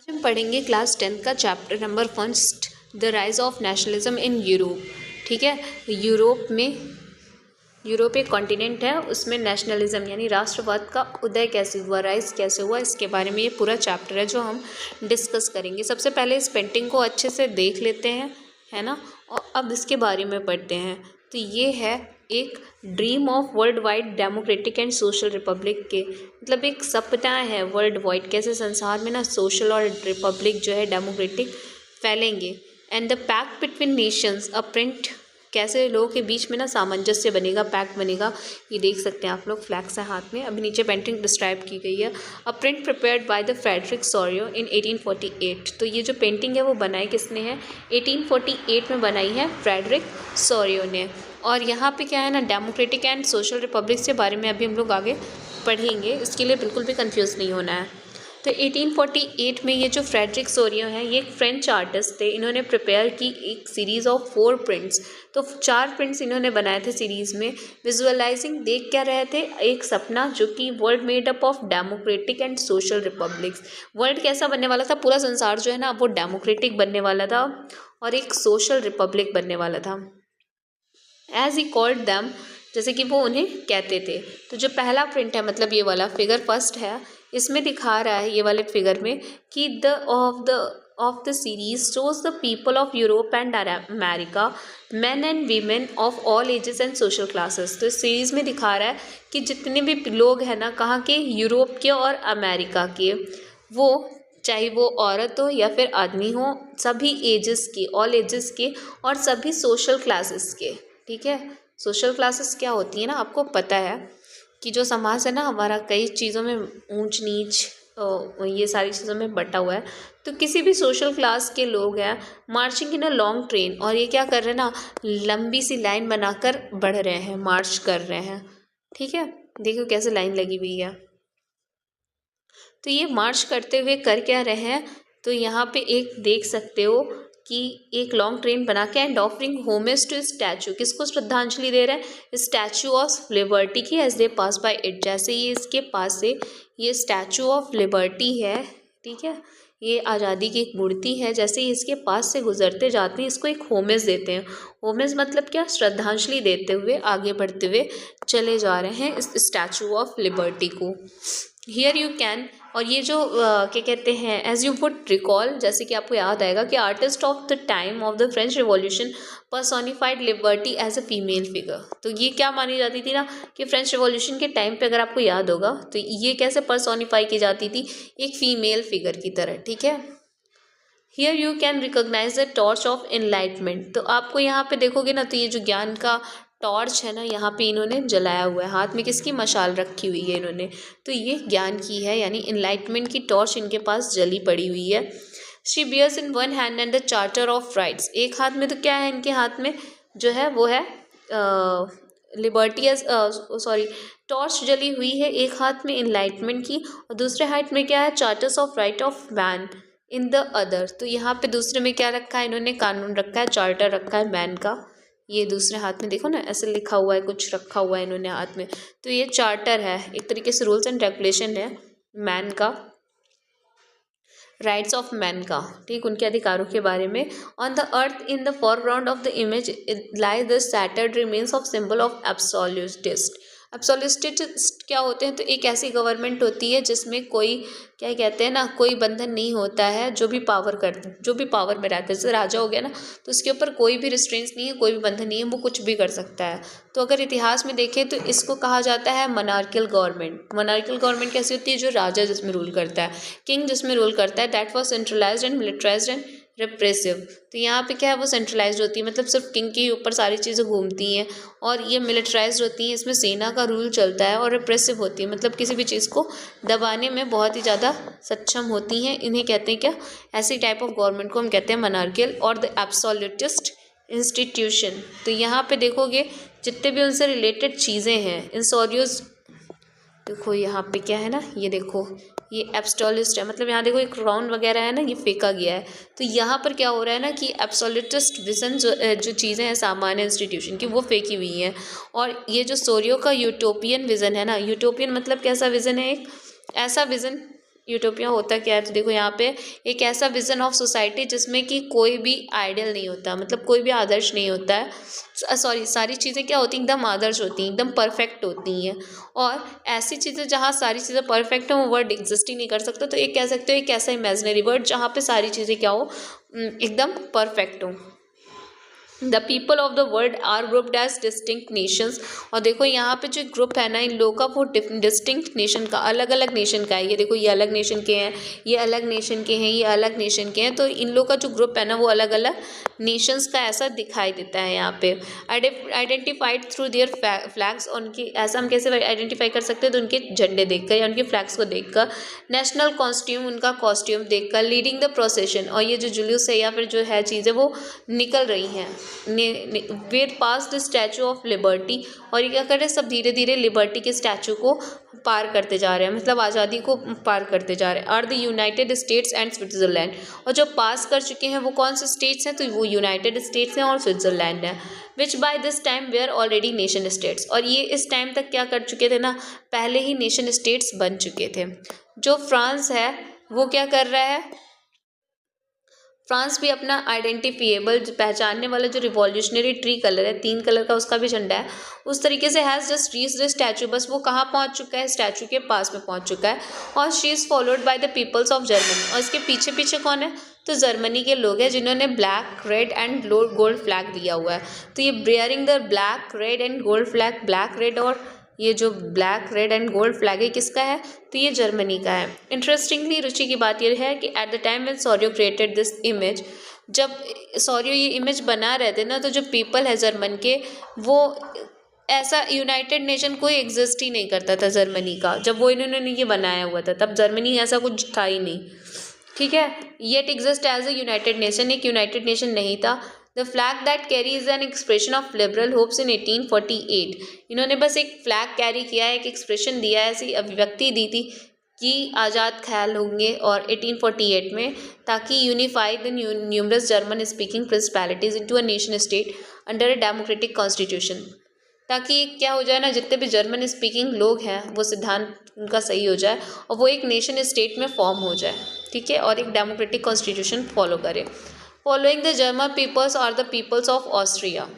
आज हम पढ़ेंगे क्लास 10th का chapter number 1, the rise of nationalism in Europe. ठीक है, यूरोप एक कॉन्टिनेंट है, उसमें नेशनलिज्म यानी राष्ट्रवाद का उदय कैसे हुआ, राइज कैसे हुआ, इसके बारे में ये पूरा चैप्टर है जो हम डिस्कस करेंगे। सबसे पहले इस पेंटिंग को अच्छे से देख लेते हैं, है ना, और अब इसके बारे में पढ़ते हैं। तो ये है एक dream of world wide democratic and social Republic के, मतलब एक सपना है वर्ल्ड वाइड, कैसे संसार में ना सोशल और रिपब्लिक जो है डेमोक्रेटिक फैलेंगे। And the pact between nations, a print, कैसे लोगों के बीच में ना सामंजस्य बनेगा, पैक्ट बनेगा। ये देख सकते हैं आप लोग, फ्लैग्स है हाथ में। अभी नीचे पेंटिंग डिस्क्राइब की गई है। A print prepared by the Frederic Sorrieu in 1848। तो ये जो पेंटिंग है वो बनाई किसने है, 1848 में बनाई है फ्रेडरिक सोरियो ने। और यहाँ पे क्या है ना, डेमोक्रेटिक एंड सोशल रिपब्लिक के बारे में अभी हम लोग आगे पढ़ेंगे, इसके लिए बिल्कुल भी कंफ्यूज नहीं होना है। तो 1848 में ये जो फ्रेडरिक सोरियो हैं, ये एक फ्रेंच आर्टिस्ट थे। इन्होंने प्रिपेयर की एक सीरीज़ ऑफ 4 प्रिंट्स। तो 4 प्रिंट्स इन्होंने बनाए थे सीरीज़ में। विजुअलाइजिंग, देख क्या रहे थे, एक सपना जो कि world made up of democratic and social republics. World कैसा बनने वाला था, पूरा संसार जो है ना वो डेमोक्रेटिक बनने वाला था और एक सोशल रिपब्लिक बनने वाला था। एज ही कॉल्ड दैम, जैसे कि वो उन्हें कहते थे। तो जो पहला प्रिंट है, मतलब ये वाला फिगर फर्स्ट है, इसमें दिखा रहा है ये वाले फिगर में कि of the series shows the people of Europe and America, man and women of all ages and social classes. तो इस सीरीज़ में दिखा रहा है कि जितने भी लोग हैं ना, कहाँ के, यूरोप के और अमेरिका के, वो चाहे वो औरत हो या फिर आदमी हो, सभी एजेस के, ऑल एजेस के और सभी सोशल क्लासेस के। ठीक है, सोशल क्लासेस क्या होती है ना, आपको पता है कि जो समाज है ना हमारा, कई चीज़ों में ऊंच नीच ये सारी चीज़ों में बटा हुआ है। तो किसी भी सोशल क्लास के लोग हैं marching in a long train, और ये क्या कर रहे हैं ना, लंबी सी लाइन बनाकर बढ़ रहे हैं, मार्च कर रहे हैं। ठीक है, देखो कैसे लाइन लगी हुई है। तो ये मार्च करते हुए कर क्या रहे हैं, तो यहाँ पे एक देख सकते हो कि एक लॉन्ग ट्रेन बना के, and offering homage to statue, किसको श्रद्धांजलि दे रहे हैं, स्टैचू ऑफ लिबर्टी की, as they pass by it, जैसे ये इसके पास से ये स्टैचू ऑफ लिबर्टी है। ठीक है, ये आज़ादी की एक मूर्ति है, जैसे ही इसके पास से गुजरते जाते हैं इसको एक होमेज देते हैं। होमेज मतलब क्या, श्रद्धांजलि देते हुए आगे बढ़ते हुए चले जा रहे हैं इस स्टैचू ऑफ लिबर्टी को। हियर यू कैन, और ये जो क्या कहते हैं, एज यू वुड रिकॉल, जैसे कि आपको याद आएगा कि artist of the time of the French revolution personified liberty as a female figure. तो ये क्या मानी जाती थी ना, कि फ्रेंच रिवॉल्यूशन के टाइम पे, अगर आपको याद होगा, तो ये कैसे पर्सोनिफाई की जाती थी, एक फीमेल फिगर की तरह। ठीक है, here you can recognise the torch of enlightenment. तो आपको यहाँ पे देखोगे ना, तो ये जो ज्ञान का टॉर्च है ना, यहाँ पे इन्होंने जलाया हुआ है, हाथ में किसकी, मशाल रखी हुई है इन्होंने। तो ये ज्ञान की है, यानी एनलाइटमेंट की टॉर्च इनके पास जली पड़ी हुई है। She bears in one hand and the charter of rights, एक हाथ में तो क्या है इनके हाथ में, जो है वो है लिबर्टी, सॉरी, टॉर्च जली हुई है एक हाथ में एनलाइटमेंट की, और दूसरे हाथ में क्या है, charters of right of man in the other. तो यहाँ पे दूसरे में क्या रखा है इन्होंने, कानून रखा है, चार्टर रखा है मैन का। ये दूसरे हाथ में देखो ना, ऐसे लिखा हुआ है, कुछ रखा हुआ है इन्होंने हाथ में। तो ये चार्टर है, एक तरीके से रूल्स एंड रेगुलेशन है मैन का, राइट्स ऑफ मैन का, ठीक, उनके अधिकारों के बारे में। On the earth in the foreground of the image lies the shattered remains of symbol of absolutist. Absolutist क्या होते हैं, तो एक ऐसी गवर्नमेंट होती है जिसमें कोई, क्या कहते हैं ना, कोई बंधन नहीं होता है, जो भी पावर में रहता है, जैसे राजा हो गया ना, तो उसके ऊपर कोई भी रिस्ट्रेंस नहीं है, कोई भी बंधन नहीं है, वो कुछ भी कर सकता है। तो अगर इतिहास में देखें तो इसको कहा जाता है मोनार्कियल गवर्नमेंट। मोनार्कियल गवर्नमेंट कैसी होती है, जो राजा जिसमें रूल करता है, किंग जिसमें रूल करता है, that was centralised and militarised and repressive. तो यहाँ पे क्या है, वो सेंट्रलाइज्ड होती है, मतलब सिर्फ किंग के ऊपर सारी चीज़ें घूमती हैं, और ये मिलिटराइज्ड होती हैं, इसमें सेना का रूल चलता है, और रिप्रेसिव होती है, मतलब किसी भी चीज़ को दबाने में बहुत ही ज़्यादा सक्षम होती हैं। इन्हें कहते हैं क्या, ऐसी टाइप ऑफ गवर्नमेंट को हम कहते हैं मोनार्कियल और द एब्सोल्यूटिस्ट इंस्टीट्यूशन। तो यहाँ पे देखोगे जितने भी उनसे रिलेटेड चीज़ें हैं, इन सोरियोज, देखो यहाँ पे क्या है ना, ये देखो, ये एब्सोल्यूटिस्ट है, मतलब यहाँ देखो एक राउंड वगैरह है ना, ये फेंका गया है। तो यहाँ पर क्या हो रहा है ना, कि एब्सोल्यूटिस्ट विजन जो चीज़ें हैं सामान्य इंस्टीट्यूशन की, वो फेंकी हुई हैं। और ये जो सोरियो का यूटोपियन विज़न है ना, यूटोपियन मतलब कैसा विज़न है, एक ऐसा विज़न, यूटोपिया होता क्या है, तो देखो यहाँ पे एक ऐसा विजन ऑफ सोसाइटी जिसमें कि कोई भी आइडियल नहीं होता, मतलब कोई भी आदर्श नहीं होता है। सॉरी, सारी चीज़ें क्या होती हैं, एकदम आदर्श होती हैं, एकदम परफेक्ट होती हैं। और ऐसी चीज़ें जहाँ सारी चीज़ें परफेक्ट हों, वो वर्ड एग्जिस्ट ही नहीं कर सकता। तो एक कह सकते हो एक ऐसा इमेजिनरी वर्ड जहाँ पे सारी चीज़ें क्या हो, एकदम परफेक्ट हो। The people of the world are grouped as distinct nations. और देखो यहाँ पे जो ग्रुप है ना इन लोगों का, वो डिस्टिंक्ट नेशन का, अलग अलग नेशन का है। ये देखो, ये अलग नेशन के हैं, ये अलग नेशन के हैं, ये अलग नेशन के हैं। तो इन लोगों का जो ग्रुप है ना वो अलग अलग नेशंस का ऐसा दिखाई देता है यहाँ पे। आइडेंटिफाइड थ्रू देयर फ्लैग्स, उनकी ऐसा हम कैसे आइडेंटिफाई कर सकते हैं, तो उनके झंडे देखकर या उनके फ्लैग्स को देखकर। नेशनल कॉस्ट्यूम, उनका कॉस्ट्यूम देखकर। लीडिंग द प्रोसेशन, और ये जो जुलूस है या फिर जो है चीज़ें वो निकल रही हैं। Wait pass the statue of liberty, और ये क्या कर रहे हैं, सब धीरे धीरे लिबर्टी के स्टैचू को पार करते जा रहे हैं, मतलब आज़ादी को पार करते जा रहे हैं। Are the United States and Switzerland, और जो पास कर चुके हैं वो कौन से स्टेट्स हैं, तो वो यूनाइटेड स्टेट्स हैं और स्विट्ज़रलैंड है। Which by this time were already nation states, और ये इस टाइम तक क्या कर चुके थे ना, पहले ही नेशन स्टेट्स बन चुके थे। जो फ्रांस है वो क्या कर रहा है, फ्रांस भी अपना आइडेंटिफिएबल, पहचानने वाला जो रिवॉल्यूशनरी ट्री कलर है, 3 कलर का उसका भी झंडा है, उस तरीके से has just reach the statue, बस वो कहाँ पहुँच चुका है, स्टैचू के पास में पहुँच चुका है। और she is followed by the peoples of Germany, और इसके पीछे पीछे कौन है, तो जर्मनी के लोग हैं जिन्होंने black red and gold flag दिया हुआ है। तो ये bearing the black red and gold flag, black red और ये जो black red and gold flag है किसका है, तो ये जर्मनी का है। इंटरेस्टिंगली रुचि की बात यह है कि at the time when Sorrieu created this image, जब सॉरियो ये इमेज बना रहे थे ना, तो जो पीपल है जर्मन के, वो ऐसा यूनाइटेड नेशन कोई एग्जिस्ट ही नहीं करता था जर्मनी का, जब वो इन्होंने ये बनाया हुआ था तब जर्मनी ऐसा कुछ था ही नहीं, ठीक है। Yet exist as a united nation, एक यूनाइटेड नेशन नहीं था। The flag that carry is an expression of liberal hopes in 1848, इन्होंने बस एक फ्लैग कैरी किया है, एक एक्सप्रेशन दिया है, ऐसी अभिव्यक्ति दी थी कि आज़ाद ख्याल होंगे और 1848 में, ताकि unify the numerous German speaking principalities into a nation state under a democratic constitution, ताकि क्या हो जाए ना, जितने भी जर्मन स्पीकिंग लोग हैं वो सिद्धांत उनका सही हो जाए और वो एक नेशन स्टेट में फॉर्म हो जाए, ठीक है, और एक डेमोक्रेटिक कॉन्स्टिट्यूशन फॉलो करे। Following the German peoples are the peoples of Austria,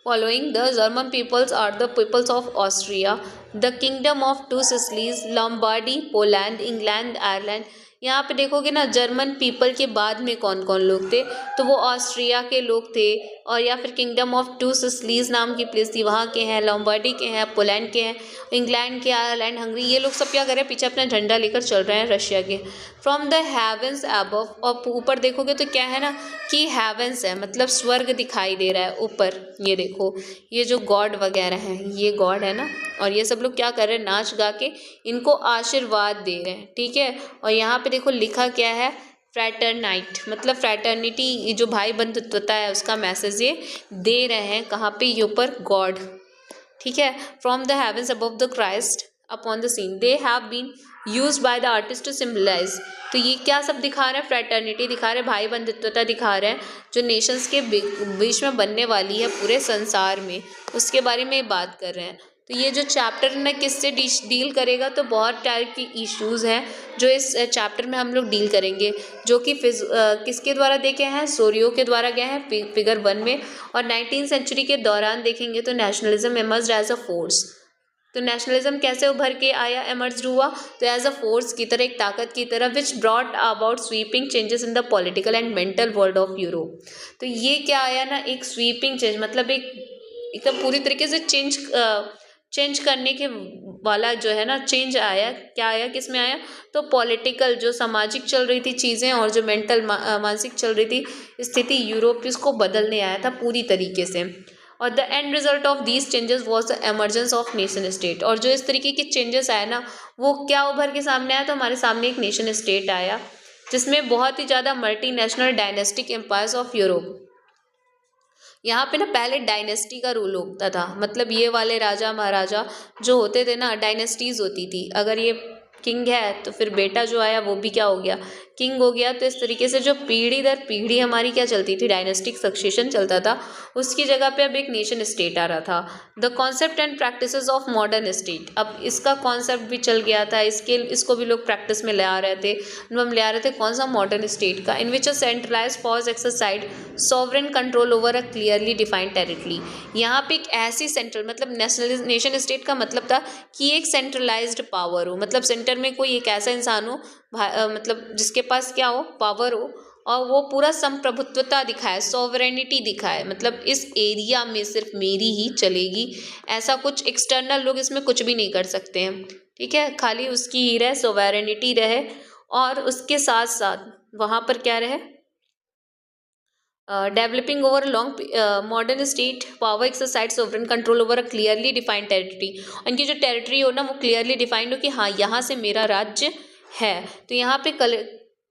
Following the German peoples are the peoples of Austria, the kingdom of two Sicilies, Lombardy, Poland, England, Ireland। यहाँ पे देखोगे ना, जर्मन पीपल के बाद में कौन कौन लोग थे, तो वो ऑस्ट्रिया के लोग थे, और या फिर किंगडम ऑफ टू सिसलीज नाम की प्लेस थी, वहाँ के हैं, लॉम्बार्डी के हैं, पोलैंड के हैं, इंग्लैंड के, आयरलैंड, हंगरी, ये लोग सब क्या कर रहे हैं, पीछे अपना झंडा लेकर चल रहे हैं रशिया के। फ्रॉम द हेवेंस अबव, और ऊपर देखोगे तो क्या है ना कि हेवेंस है, मतलब स्वर्ग दिखाई दे रहा है ऊपर। ये देखो, ये जो गॉड वगैरह हैं, ये गॉड है ना, और ये सब लोग क्या कर रहे हैं, नाच गा के इनको आशीर्वाद दे रहे हैं, ठीक है। और यहाँ पे देखो लिखा क्या है, फ्रैटरनाइट, मतलब फ्रैटर्निटी, जो भाई बंधुत्वता है उसका मैसेज ये दे रहे हैं, कहाँ पे, ये ऊपर गॉड, ठीक है। From the heavens above the Christ upon the scene, they have been use by the artist to symbolise. तो ये क्या सब दिखा रहे हैं, फ्रैटर्निटी दिखा रहे हैं, भाई बंधुत्वता दिखा रहे हैं, जो नेशंस के बीच में बनने वाली है पूरे संसार में, उसके बारे में बात कर रहे हैं। तो ये जो चैप्टर ना किससे डील करेगा, तो बहुत टाइप की इश्यूज़ हैं जो इस चैप्टर में हम लोग डील करेंगे, जो कि किसके द्वारा देखे हैं, सोरियो के द्वारा गए हैं फिगर 1 में। और 19th सेंचुरी के दौरान देखेंगे तो nationalism emerge as a force, तो नेशनलिज्म कैसे उभर के आया, एमर्ज हुआ, तो एज अ फोर्स की तरह, एक ताकत की तरह, which brought about sweeping changes in the political and mental world of Europe. तो ये क्या आया ना, एक स्वीपिंग चेंज, मतलब एक एकदम पूरी तरीके से चेंज करने के वाला जो है ना, चेंज आया, क्या आया, किस में आया, तो पॉलिटिकल, जो सामाजिक चल रही थी चीज़ें, और जो मेंटल मानसिक चल रही थी स्थिति, यूरोप इसको बदलने आया था पूरी तरीके से। और the end result of these changes was the emergence of nation state, और जो इस तरीके के चेंजेस आए ना, वो क्या उभर के सामने आया, तो हमारे सामने एक नेशन स्टेट आया, जिसमें बहुत ही ज़्यादा multi national dynastic empires of Europe. यहाँ पे ना पहले डायनेस्टी का रूल होता था, मतलब ये वाले राजा महाराजा जो होते थे ना, डायनेस्टीज होती थी। अगर ये किंग है तो फिर बेटा जो आया वो भी क्या हो गया, किंग हो गया। तो इस तरीके से जो पीढ़ी दर पीढ़ी हमारी क्या चलती थी, डायनेस्टिक सक्सेशन चलता था, उसकी जगह पे अब एक नेशन स्टेट आ रहा था। The concept and practices of modern state, अब इसका कॉन्सेप्ट भी चल गया था, इसको भी लोग प्रैक्टिस में ले आ रहे थे। हम ले आ रहे थे कौन सा, मॉडर्न स्टेट का, in which a centralise powers exercise sovereign control over a clearly defined territory. यहाँ पे एक ऐसी सेंट्रल, मतलब नेशन स्टेट का मतलब था कि एक सेंट्रलाइज्ड पावर हो, मतलब सेंटर में कोई एक ऐसा इंसान हो मतलब जिसके पास क्या हो, पावर हो, और वो पूरा संप्रभुत्वता दिखाए, सॉवरेनिटी दिखाए, मतलब इस एरिया में सिर्फ मेरी ही चलेगी, ऐसा कुछ एक्सटर्नल लोग इसमें कुछ भी नहीं कर सकते हैं। ठीक है, खाली उसकी ही रहे, सॉवरेनिटी रहे, और उसके साथ साथ वहाँ पर क्या रहे, developing over long modern state power exercise sovereign control over a clearly defined territory. उनकी जो टेरिटरी हो ना वो क्लियरली डिफाइंड हो कि हाँ यहाँ से मेरा राज्य है। तो यहाँ पे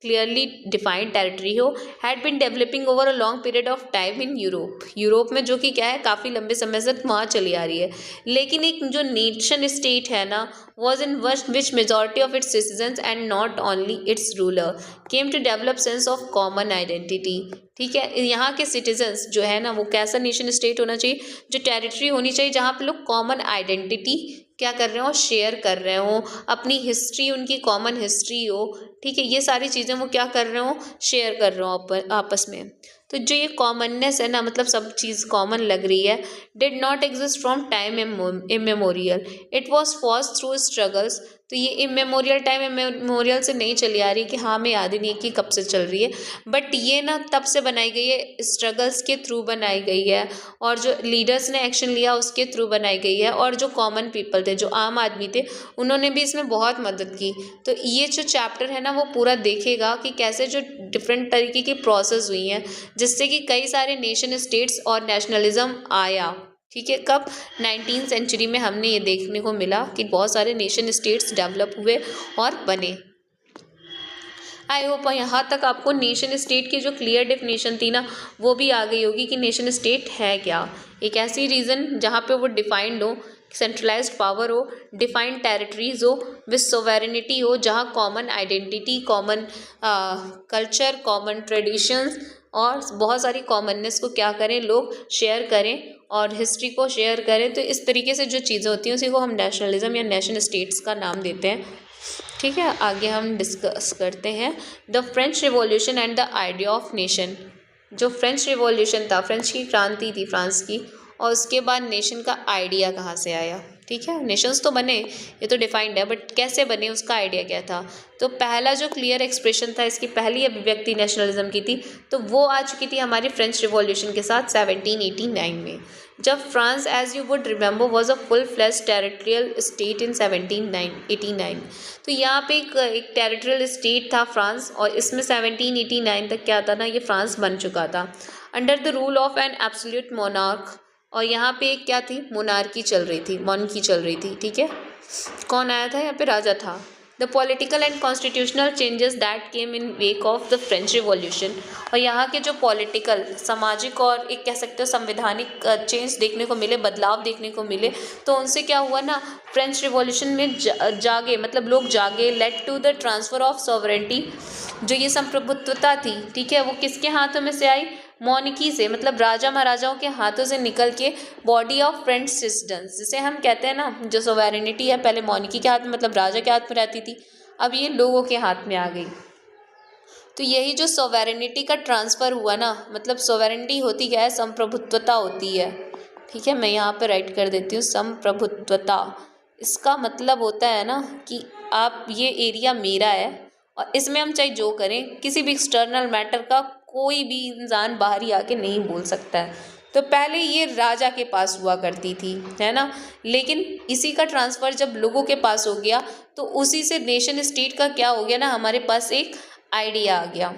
क्लियरली डिफाइंड टेरिटरी हो, had been developing over a long period of time in Europe में, जो कि क्या है काफ़ी लंबे समय से वहाँ चली आ रही है। लेकिन एक जो नेशन स्टेट है ना, was in which majority of its citizens and not only its ruler came to develop sense of common identity। ठीक है, यहाँ के सिटीजन्स जो है ना वो कैसा नेशन स्टेट होना चाहिए, जो टेरिटरी होनी चाहिए जहाँ पे लोग कॉमन आइडेंटिटी क्या कर रहे हो, शेयर कर रहे हो, अपनी हिस्ट्री, उनकी कॉमन हिस्ट्री हो। ठीक है, ये सारी चीज़ें वो क्या कर रहे हो, शेयर कर रहे हो आपस में। तो जो ये कॉमननेस है ना, मतलब सब चीज़ कॉमन लग रही है, did not exist from time immemorial, it was forged through struggles. तो ये इमेमोरियल टाइम इमेमोरियल से नहीं चली आ रही कि हाँ हमें याद ही नहीं कि कब से चल रही है, बट ये ना तब से बनाई गई है, स्ट्रगल्स के थ्रू बनाई गई है, और जो लीडर्स ने एक्शन लिया उसके थ्रू बनाई गई है, और जो कॉमन पीपल थे, जो आम आदमी थे, उन्होंने भी इसमें बहुत मदद की। तो ये जो चैप्टर है ना वो पूरा देखेगा कि कैसे जो डिफरेंट तरीके की प्रोसेस हुई हैं जिससे कि कई सारे नेशन स्टेट्स और नेशनलिज्म आया। ठीक है, कब, 19वीं सेंचुरी में हमने ये देखने को मिला कि बहुत सारे नेशन स्टेट्स डेवलप हुए और बने। आई होप यहाँ तक आपको नेशन स्टेट की जो क्लियर डेफिनेशन थी ना वो भी आ गई होगी कि नेशन स्टेट है क्या। एक ऐसी रीज़न जहाँ पे वो डिफाइंड हो, सेंट्रलाइज्ड पावर हो, डिफाइंड टेरिटरीज हो, विद सोवेरेनिटी हो, जहाँ common identity, common culture, common traditions और बहुत सारी कॉमननेस को क्या करें लोग शेयर करें और हिस्ट्री को शेयर करें। तो इस तरीके से जो चीज़ें होती हैं उसी को हम नेशनलिज्म या नेशन स्टेट्स का नाम देते हैं। ठीक है, आगे हम डिस्कस करते हैं the French revolution and the idea of nation. जो फ्रेंच रिवॉल्यूशन था, फ्रेंच की क्रांति थी फ्रांस की, और उसके बाद नेशन का आइडिया कहाँ से आया। ठीक है, नेशंस तो बने, ये तो डिफाइंड है, बट कैसे बने, उसका आइडिया क्या था। तो पहला जो क्लियर एक्सप्रेशन था, इसकी पहली अभिव्यक्ति नेशनलिज्म की थी, तो वो आ चुकी थी हमारी फ्रेंच रिवॉल्यूशन के साथ 1789 में, जब France, as you would remember, was a full fledged territorial state in 1789। तो यहाँ पे एक टेरिटोरियल स्टेट था फ्रांस, और इसमें 1789 तक क्या था ना, ये फ्रांस बन चुका था under the rule of an absolute monarch. और यहाँ पे एक क्या थी, मोनार्की चल रही थी, मोनकी चल रही थी। ठीक है, कौन आया था यहाँ पे, राजा था। The political and constitutional changes that came in wake of the French revolution. और यहाँ के जो पॉलिटिकल, सामाजिक और एक कह सकते हो संवैधानिक चेंज देखने को मिले, बदलाव देखने को मिले, तो उनसे क्या हुआ ना, फ्रेंच रिवॉल्यूशन में जागे, मतलब लोग जागे, led to the transfer of sovereignty. जो ये संप्रभुत्वता थी, ठीक है, वो किसके हाथों में से आई, मॉनिकी से, मतलब राजा महाराजाओं के हाथों से निकल के बॉडी ऑफ फ्रेंच सिटीजन्स, जिसे हम कहते हैं ना, जो सोवेरेनिटी है पहले मॉनिकी के हाथ में, मतलब राजा के हाथ में रहती थी, अब ये लोगों के हाथ में आ गई। तो यही जो सोवेरेनिटी का ट्रांसफ़र हुआ ना, मतलब सोवेरेनिटी होती क्या है, संप्रभुत्वता होती है। ठीक है, मैं यहाँ पे राइट कर देती हूँ, संप्रभुत्वता। इसका मतलब होता है ना कि आप, ये एरिया मेरा है और इसमें हम चाहे जो करें, किसी भी एक्सटर्नल मैटर का कोई भी इंसान बाहरी आके नहीं बोल सकता है। तो पहले ये राजा के पास हुआ करती थी, है ना, लेकिन इसी का ट्रांसफ़र जब लोगों के पास हो गया तो उसी से नेशन स्टेट का क्या हो गया ना, हमारे पास एक आइडिया आ गया।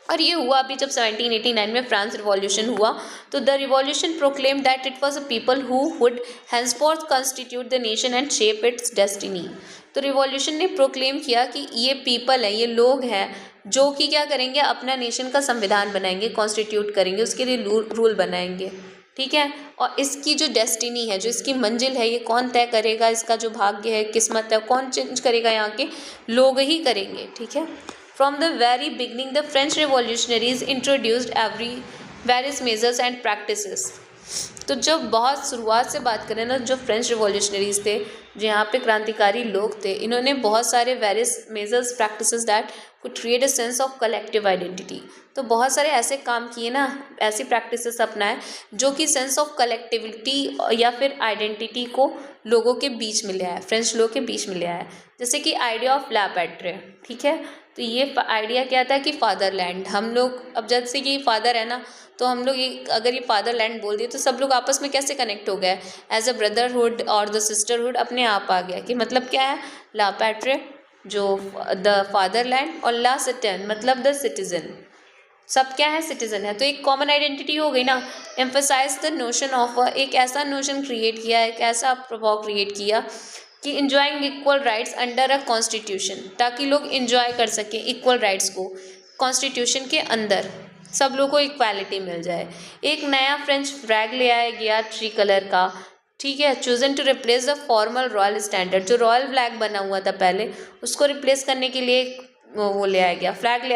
और ये हुआ अभी जब 1789 में फ्रांस रिवॉल्यूशन हुआ, तो the revolution proclaim that it was a people who would henceforth constitute the nation and shape its destiny. तो रिवॉल्यूशन ने प्रोक्लेम किया कि ये पीपल है, ये लोग हैं जो कि क्या करेंगे, अपना नेशन का संविधान बनाएंगे, कॉन्स्टिट्यूट करेंगे, उसके लिए रूल बनाएंगे। ठीक है। और इसकी जो डेस्टिनी है, जो इसकी मंजिल है, ये कौन तय करेगा, इसका जो भाग्य है, किस्मत है, कौन चेंज करेगा, यहाँ के लोग ही करेंगे, ठीक है। From the very beginning the French revolutionaries introduced various measures and practices. तो जब बहुत शुरुआत से बात करें ना, जो फ्रेंच रिवॉल्यूशनरीज थे, जो यहाँ पे क्रांतिकारी लोग थे, इन्होंने बहुत सारे various measures practices that could create a sense of collective identity. तो बहुत सारे ऐसे काम किए ना, ऐसी प्रैक्टिसेस अपनाए जो कि सेंस ऑफ कलेक्टिविटी या फिर आइडेंटिटी को लोगों के बीच में ले आया, फ्रेंच लोगों के बीच में ले आया। जैसे कि आइडिया ऑफ ला पैट्रिया, ठीक है। तो ये आइडिया क्या था कि फादरलैंड, हम लोग अब जैसे कि फादर है ना, तो हम लोग ये अगर ये फादरलैंड बोल दिए तो सब लोग आपस में कैसे कनेक्ट हो गए, एज अ ब्रदरहुड और द सिस्टरहुड अपने आप आ गया कि मतलब क्या है, ला पैट्रिया जो द फादरलैंड, और ला सिटन मतलब द सिटीजन, सब क्या है, सिटीजन है। तो एक कॉमन आइडेंटिटी हो गई ना। एम्फसाइज द नोशन ऑफ, एक ऐसा नोशन क्रिएट किया, एक ऐसा प्रभाव क्रिएट किया कि enjoying equal rights under a constitution, ताकि लोग इंजॉय कर सकें इक्वल राइट्स को कॉन्स्टिट्यूशन के अंदर, सब लोगों को इक्वालिटी मिल जाए। एक नया फ्रेंच फ्लैग ले आया गया 3 कलर का, ठीक है, chosen to replace the formal royal standard, जो रॉयल फ्लैग बना हुआ था पहले, उसको रिप्लेस करने के लिए वो ले आया गया, फ्लैग ले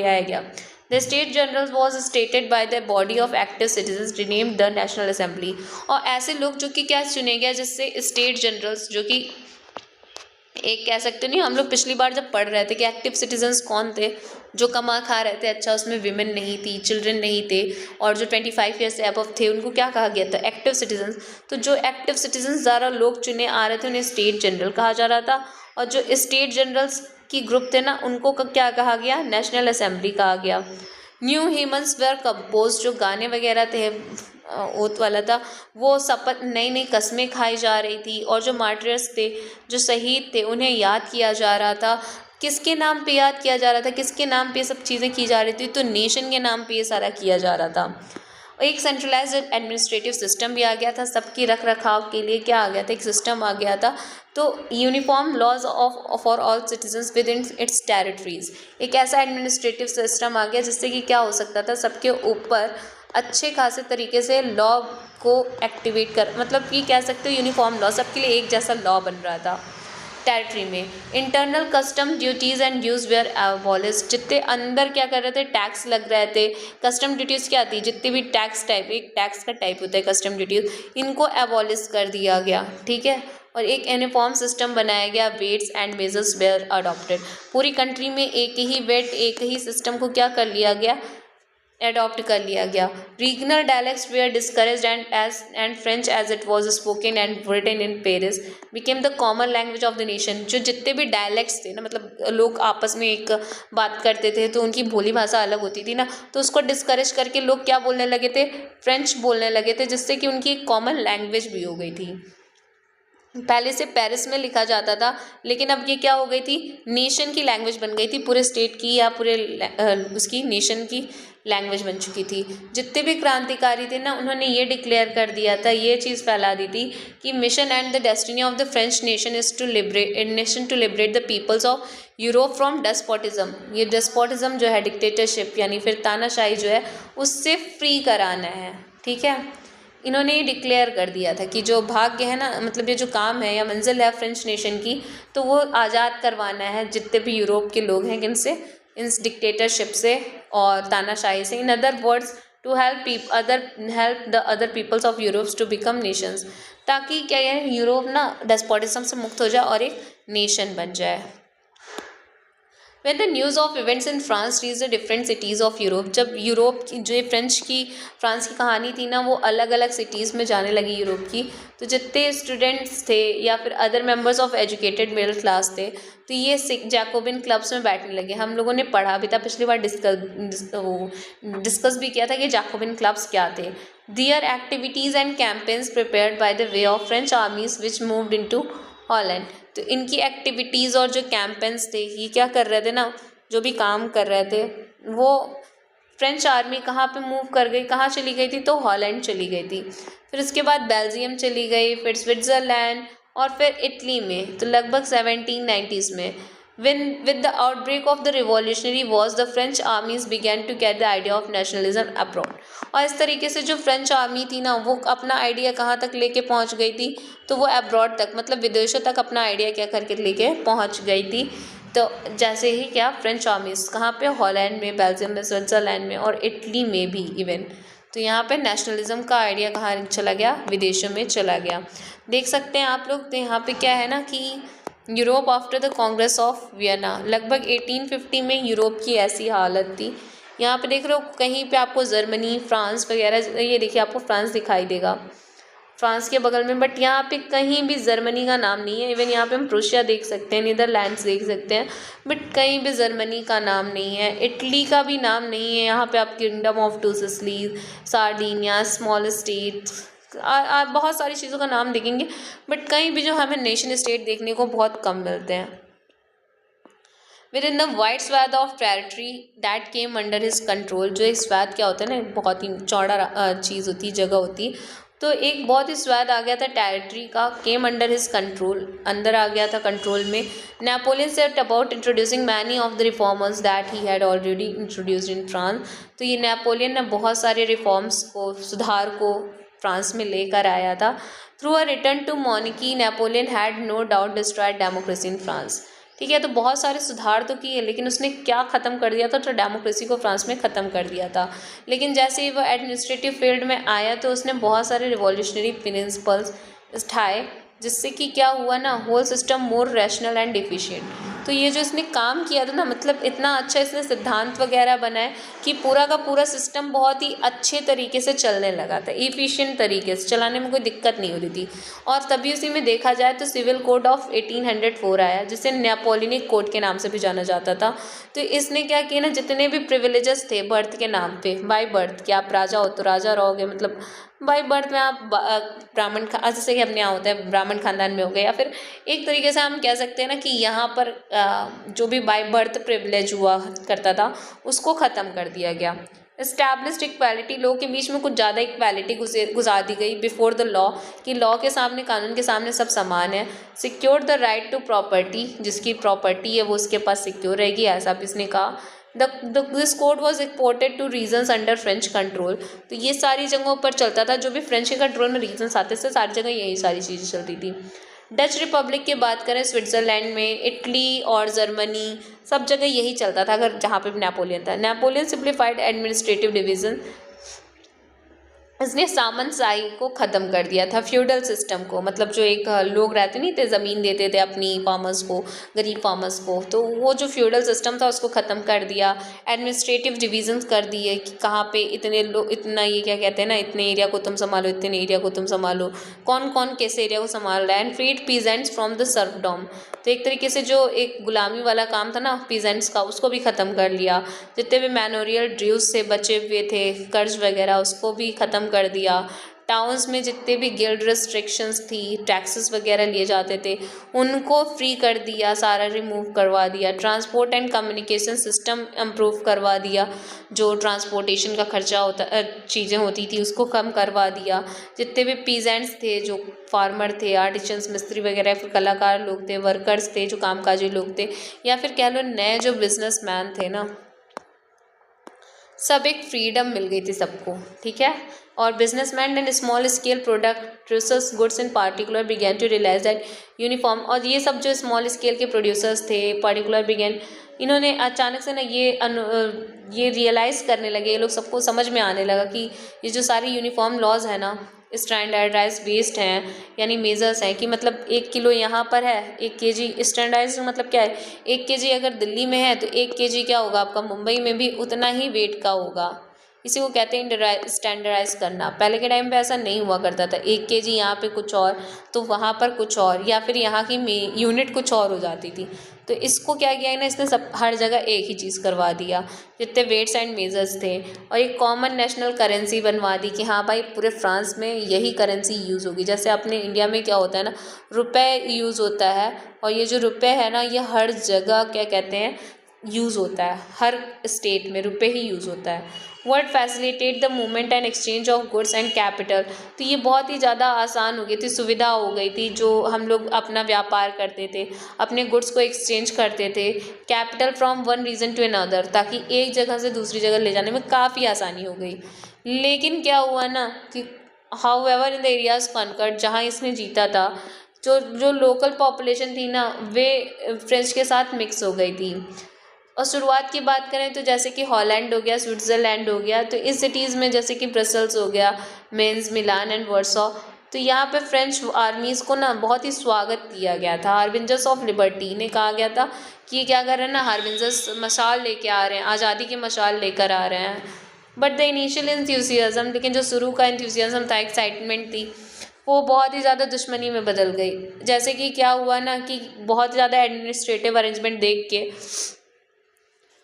आया गया। The state general was stated by the body of active citizens renamed the national assembly. और ऐसे लोग जो कि क्या चुने गए, जिससे स्टेट जनरल्स, जो कि एक कह सकते नहीं, हम लोग पिछली बार जब पढ़ रहे थे कि एक्टिव सिटीजन्स कौन थे, जो कमा खा रहे थे, अच्छा उसमें विमेन नहीं थी, चिल्ड्रन नहीं थे, और जो 25 ईयर्स से अबव थे उनको क्या कहा गया था, एक्टिव सिटीजन्स। तो जो एक्टिव सिटीजन्स ज़्यादा लोग चुने आ रहे थे उन्हें स्टेट जनरल कहा जा रहा था, और जो स्टेट जनरल्स की ग्रुप थे ना, उनको क्या कहा गया, नेशनल असेंबली कहा गया। न्यू ह्यूमन्स वेयर कंपोज, जो गाने वगैरह थे, ओथ वाला था, वो शपथ, नई नई कस्में खाई जा रही थी, और जो मार्टियर्स थे, जो शहीद थे, उन्हें याद किया जा रहा था। किसके नाम पे याद किया जा रहा था, किसके नाम पे सब चीज़ें की जा रही थी, तो नेशन के नाम पे ये सारा किया जा रहा था। एक सेंट्रलाइज्ड एडमिनिस्ट्रेटिव सिस्टम भी आ गया था, सबकी रख रखाव के लिए क्या आ गया था, एक सिस्टम आ गया था। तो uniform laws of for all citizens within its territories, एक ऐसा एडमिनिस्ट्रेटिव सिस्टम आ गया जिससे कि क्या हो सकता था, सबके ऊपर अच्छे खासे तरीके से लॉ को एक्टिवेट कर, मतलब कि कह सकते हो यूनिफॉर्म लॉ, सबके लिए एक जैसा लॉ बन रहा था टेरिटरी में। Internal customs duties and dues were abolished, जितने अंदर क्या कर रहे थे, टैक्स लग रहे थे, कस्टम ड्यूटीज़ क्या थी, जितने भी टैक्स टाइप, एक टैक्स का टाइप होता है कस्टम ड्यूटीज़, इनको अबॉलिश कर दिया गया, ठीक है। और एक यूनिफॉर्म सिस्टम बनाया गया, weights and measures were adopted, पूरी कंट्री में एक ही वेट, एक ही सिस्टम को क्या कर लिया गया, एडॉप्ट कर लिया गया। Regional dialects were discouraged and French as it was spoken and written in Paris became the common language of the nation. जो जितने भी डायलेक्ट्स थे ना, मतलब लोग आपस में एक बात करते थे तो उनकी बोली भाषा अलग होती थी ना, तो उसको डिस्करेज करके लोग क्या बोलने लगे थे, फ्रेंच बोलने लगे थे, जिससे कि उनकी एक कॉमन लैंग्वेज भी हो गई थी। पहले से पेरिस में लिखा जाता था, लेकिन अब ये क्या हो गई थी, नेशन की लैंग्वेज बन गई थी, पूरे स्टेट की या पूरे उसकी नेशन की लैंग्वेज बन चुकी थी। जितने भी क्रांतिकारी थे ना, उन्होंने ये डिक्लेयर कर दिया था, ये चीज़ फैला दी थी कि mission and the destiny of the French nation is to liberate the peoples of Europe from despotism. ये डेस्पोटिज्म जो है, डिक्टेटरशिप यानी फिर तानाशाही जो है, उससे फ्री कराना है, ठीक है। इन्होंने ये डिक्लेयर कर दिया था कि जो भाग्य है ना, मतलब ये जो काम है या मंजिल है फ्रेंच नेशन की, तो वो आज़ाद करवाना है जितने भी यूरोप के लोग हैं, किनसे, इन डिक्टेटरशिप से और तानाशाही से। In other words to help the other peoples of Europe to become nations, ताकि क्या है, यूरोप ना डेस्पोटिज्म से मुक्त हो जाए और एक नेशन बन जाए। When the news of events in France reached the different cities of Europe, जब यूरोप की जो फ्रांस की कहानी थी ना, वो अलग अलग सिटीज़ में जाने लगी यूरोप की, तो जितने स्टूडेंट्स थे या फिर other members of educated middle class थे, तो ये जैकोबिन क्लब्स में बैठने लगे। हम लोगों ने पढ़ा भी था, पिछली बार डिस्कस भी किया था कि जैकोबिन क्लब्स क्या थे। Their activities and campaigns prepared by the way of French armies which moved into Holland. तो इनकी एक्टिविटीज़ और जो कैंपेन्स थे, ये क्या कर रहे थे ना, जो भी काम कर रहे थे, वो फ्रेंच आर्मी कहाँ पे मूव कर गई, कहाँ चली गई थी, तो हॉलैंड चली गई थी। फिर उसके बाद बेल्जियम चली गई, फिर स्विट्ज़रलैंड और फिर इटली में, तो लगभग 1790s में। When with the outbreak of the revolutionary wars, the French armies began to get the idea of nationalism abroad. और इस तरीके से जो फ्रेंच आर्मी थी ना, वो अपना आइडिया कहाँ तक लेके पहुँच गई थी, तो वो अब्रॉड तक, मतलब विदेशों तक अपना आइडिया क्या करके लेके पहुँच गई थी। तो जैसे ही क्या, फ्रेंच आर्मीज कहाँ पे, हॉलैंड में, बेल्जियम में, स्विट्ज़रलैंड में और इटली में भी इवन। तो यहाँ पे नेशनलिज्म का आइडिया कहाँ चला गया, विदेशों में चला गया। देख सकते हैं आप लोग, तो यहाँ पे क्या है ना कि Europe after the Congress of Vienna, लगभग 1850 में यूरोप की ऐसी हालत थी। यहाँ पे देख रहे हो कहीं पे आपको जर्मनी, फ्रांस वगैरह, ये देखिए आपको फ्रांस दिखाई देगा, फ्रांस के बगल में, बट यहाँ पे कहीं भी जर्मनी का नाम नहीं है। इवन यहाँ पे हम प्रूशिया देख सकते हैं, नीदरलैंड्स देख सकते हैं, बट कहीं भी जर्मनी का नाम नहीं है, इटली का भी नाम नहीं है। यहाँ पे आप kingdom of two Sicily, Sardinia, small states, बहुत सारी चीज़ों का नाम देखेंगे, बट कहीं भी जो हमें नेशन स्टेट देखने को बहुत कम मिलते हैं। Within the wide swathe of territory that came under his control, जो एक स्वैथ क्या होता है ना, बहुत ही चौड़ा चीज़ होती है, जगह होती है, तो एक बहुत ही स्वैथ आ गया था टेरिटरी का, केम अंडर हिज कंट्रोल, अंदर आ गया था कंट्रोल में। Napoleon set about introducing many of the reformers that he had already introduced in France, तो ये नेपोलियन ने बहुत सारे रिफॉर्म्स को, सुधार को फ्रांस में लेकर आया था। Through a return to monarchy, Napoleon had no doubt destroyed democracy in France. ठीक है, तो बहुत सारे सुधार तो किए, लेकिन उसने क्या ख़त्म कर दिया था, तो डेमोक्रेसी को फ्रांस में ख़त्म कर दिया था। लेकिन जैसे ही वो एडमिनिस्ट्रेटिव फील्ड में आया, तो उसने बहुत सारे रिवॉल्यूशनरी प्रिंसिपल्स उठाए, जिससे कि क्या हुआ ना, whole system more rational and efficient. तो ये जो इसने काम किया था ना, मतलब इतना अच्छा इसने सिद्धांत वगैरह बनाए कि पूरा का पूरा सिस्टम बहुत ही अच्छे तरीके से चलने लगा था, इफ़िशिएंट तरीके से चलाने में कोई दिक्कत नहीं हो रही थी। और तभी उसी में देखा जाए तो सिविल कोड ऑफ 1804 आया, जिसे नेपोलियनिक कोड के नाम से भी जाना जाता था। तो इसने क्या किया ना, जितने भी प्रिविलेजेस थे बर्थ के नाम पे, बाय बर्थ, कि आप राजा हो तो राजा रहोगे, मतलब बाय बर्थ में आप ब्राह्मण, जैसे कि अपने यहाँ होता है ब्राह्मण खानदान में हो गए, या फिर एक तरीके से हम कह सकते हैं ना कि यहाँ पर जो भी बाय बर्थ प्रिविलेज हुआ करता था, उसको ख़त्म कर दिया गया। इस्टेब्लिश्ड इक्वालिटी, लोगों के बीच में कुछ ज़्यादा इक्वालिटी गुजार दी गई बिफोर द लॉ, कि लॉ के सामने, कानून के सामने सब समान है। Secure the right to property, जिसकी प्रॉपर्टी है वो उसके पास सिक्योर रहेगी, ऐसा भी इसने कहा। This code was exported two reasons under French control, तो ये सारी जगहों पर चलता था, जो भी फ्रेंच के कंट्रोल में रीजन्स आते थे, सारी जगह यही सारी चीज़ें चलती थी। डच रिपब्लिक की बात करें, स्विट्ज़रलैंड में, इटली और जर्मनी, सब जगह यही चलता था, अगर जहाँ पे भी नेपोलियन था। नेपोलियन सिंप्लीफाइड एडमिनिस्ट्रेटिव डिवीजन, इसने सामंतशाही को ख़त्म कर दिया था, फ्यूडल सिस्टम को, मतलब जो एक लोग रहते नहीं थे, ज़मीन देते थे अपनी फार्मर्स को, गरीब फार्मर्स को, तो वो जो फ्यूडल सिस्टम था उसको ख़त्म कर दिया। एडमिनिस्ट्रेटिव डिवीजन्स कर दिए कि कहाँ पे इतने लोग, इतना, ये क्या कहते हैं ना, इतने एरिया को तुम संभालो, इतने एरिया को तुम संभालो, कौन कौन कैसे एरिया को संभाल रहा है। And freed peasants from the serfdom, तो एक तरीके से जो एक गुलामी वाला काम था ना पीजेंट्स का, उसको भी ख़त्म कर लिया। जितने भी मैनोरियल ड्यूज से बचे हुए थे, कर्ज वगैरह, उसको भी ख़त्म कर दिया। टाउन्स में जितने भी गिल्ड रिस्ट्रिक्शंस थी, टैक्सेस वगैरह लिए जाते थे, उनको फ्री कर दिया, सारा रिमूव करवा दिया। Transport and communication system improve करवा दिया, जो ट्रांसपोर्टेशन का खर्चा होता, चीज़ें होती थी, उसको कम करवा दिया। जितने भी पीजेंट्स थे, जो फार्मर थे, आर्टिशंस, मिस्त्री वगैरह, फिर कलाकार लोग थे, वर्कर्स थे, जो कामकाजी लोग थे, या फिर कह लो नए जो बिजनेसमैन थे ना, सब एक फ्रीडम मिल गई थी सबको। ठीक है, और businessmen and small scale producers goods in particular began to realise that uniform, और ये सब जो स्मॉल स्केल के प्रोड्यूसर्स थे, पार्टिकुलर बिगैन, इन्होंने अचानक से ना ये रियलाइज़ करने लगे, ये लोग, सबको समझ में आने लगा कि ये जो सारी यूनिफॉर्म लॉज है ना, स्टैंडर्डाइज बेस्ड हैं, यानी मेजर्स हैं, कि मतलब 1 किलो यहाँ पर है, 1 केजी स्टैंडर्डाइज, मतलब क्या है, 1 केजी अगर दिल्ली में है तो 1 केजी क्या होगा आपका, मुंबई में भी उतना ही वेट का होगा। इसी को कहते हैं स्टैंडर्डाइज करना। पहले के टाइम पे ऐसा नहीं हुआ करता था, 1 केजी यहाँ पे कुछ और तो वहाँ पर कुछ और, या फिर यहाँ की यूनिट कुछ और हो जाती थी। तो इसको क्या किया है ना, इसने सब हर जगह एक ही चीज़ करवा दिया, जितने वेट्स एंड मेजर्स थे, और एक कॉमन नेशनल करेंसी बनवा दी कि हाँ भाई पूरे फ्रांस में यही करेंसी यूज़ होगी। जैसे अपने इंडिया में क्या होता है ना, रुपए यूज़ होता है, और ये जो रुपए है ना, ये हर जगह क्या कहते हैं, यूज़ होता है, हर स्टेट में रुपए ही यूज़ होता है। Word facilitate the movement and exchange of goods and capital, तो ये बहुत ही ज़्यादा आसान हो गई थी, सुविधा हो गई थी। जो हम लोग अपना व्यापार करते थे, अपने गुड्स को एक्सचेंज करते थे, capital from one region to another, ताकि एक जगह से दूसरी जगह ले जाने में काफ़ी आसानी हो गई। लेकिन क्या हुआ ना कि however in the areas conquered, जहाँ इसने जीता था, जो जो लोकल पॉपुलेशन थी ना, वे फ्रेंच के साथ मिक्स हो गई थी। और शुरुआत की बात करें तो जैसे कि हॉलैंड हो गया, स्विट्ज़रलैंड हो गया, तो इस सिटीज़ में जैसे कि ब्रसल्स हो गया, मेंस, मिलान एंड वर्सो, तो यहाँ पे फ्रेंच आर्मीज़ को ना बहुत ही स्वागत किया गया था। हार्बिंजर्स ऑफ लिबर्टी ने कहा गया था कि ये क्या कर रहे हैं ना, हार्बिंजर्स मशाल लेके आ रहे हैं, आज़ादी की मशाल लेकर आ रहे हैं। बट द इनिशियल इंथ्यूसियाज्म, लेकिन जो शुरू का इंथ्यूसियाज्म था, एक्साइटमेंट थी, वो बहुत ही ज़्यादा दुश्मनी में बदल गई। जैसे कि क्या हुआ ना कि बहुत ज़्यादा एडमिनिस्ट्रेटिव अरेंजमेंट देख के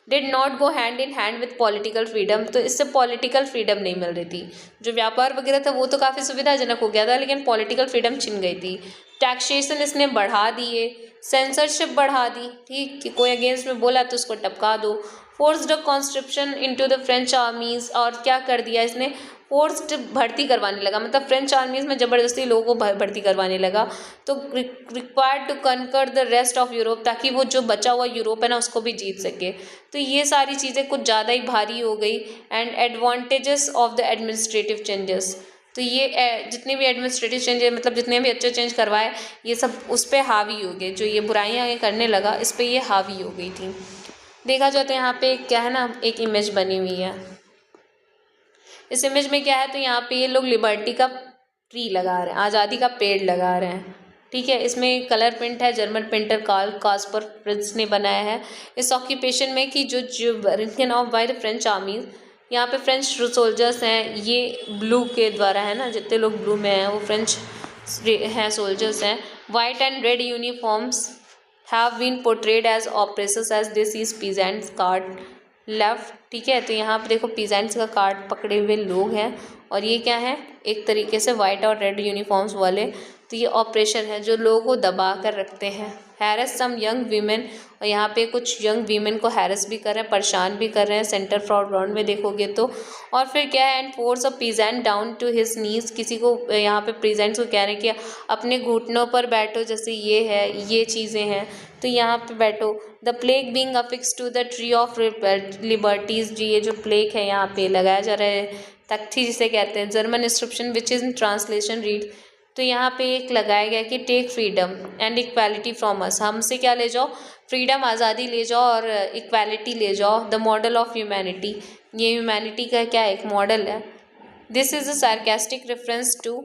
did not go hand in hand with political freedom, तो इससे पॉलिटिकल फ्रीडम नहीं मिल रही थी। जो व्यापार वगैरह था वो तो काफ़ी सुविधाजनक हो गया था, लेकिन पॉलिटिकल फ्रीडम छिन गई थी। टैक्सेशन इसने बढ़ा दिए, सेंसरशिप बढ़ा दी, ठीक कि कोई अगेंस्ट में बोला तो उसको टपका दो। Forced conscription into the French आर्मीज, और क्या कर दिया इसने, फोर्स्ड भर्ती करवाने लगा, मतलब फ्रेंच आर्मीज में ज़बरदस्ती लोगों को भर्ती करवाने लगा। तो required to conquer the rest of Europe, ताकि वो जो बचा हुआ यूरोप है ना उसको भी जीत सके। तो ये सारी चीज़ें कुछ ज़्यादा ही भारी हो गई। And advantages of the administrative changes, तो ये जितने भी एडमिनिस्ट्रेटिव चेंजेस, मतलब जितने भी अच्छे चेंज करवाए, ये सब उस पर हावी हो गए। जो ये बुराइयाँ ये करने लगा, इस पर ये हावी हो गई थी। देखा जाए तो यहाँ पे क्या है ना, एक इमेज बनी हुई है। इस इमेज में क्या है, तो यहाँ पे ये लोग लिबर्टी का ट्री लगा रहे हैं, आज़ादी का पेड़ लगा रहे हैं, ठीक है। इसमें कलर प्रिंट है, German painter Karl Kaspar Fritz ने बनाया है। इस ऑक्यूपेशन में कि जो written of by the French armies, यहाँ पे फ्रेंच सोल्जर्स हैं, ये ब्लू के द्वारा है ना, जितने लोग ब्लू में हैं वो फ्रेंच हैं, सोल्जर्स हैं। White and red uniforms have been portrayed as oppressors as this is peasants card left, ठीक है। तो यहाँ पे देखो पीजेंट्स का कार्ड पकड़े हुए लोग हैं, और ये क्या है, एक तरीके से वाइट और रेड यूनिफॉर्म्स वाले। तो ये ऑपरेशन है जो लोगों को दबा कर रखते हैं। हैरेस सम यंग वीमेन, और यहाँ पे कुछ यंग वीमेन को हैरेस भी कर रहे हैं, परेशान भी कर रहे हैं, सेंटर फ्रॉड राउंड में देखोगे तो। और फिर क्या है, and force a peasant down to his knees, किसी को यहाँ पे पीजेंट्स को कह रहे हैं कि अपने घुटनों पर बैठो, जैसे ये है, ये चीज़ें हैं, तो यहाँ पे बैठो। The plaque being affixed to the tree of liberties, जी ये जो प्लेग है यहाँ पे लगाया जा रहा है, तख्ती जिसे कहते हैं। German inscription which is in translation read, तो यहाँ पे एक लगाया गया कि take freedom and equality from us, हमसे क्या ले जाओ, फ्रीडम आज़ादी ले जाओ और इक्वालिटी ले जाओ। द मॉडल ऑफ ह्यूमैनिटी, ये ह्यूमैनिटी का क्या एक मॉडल है। This is a sarcastic reference to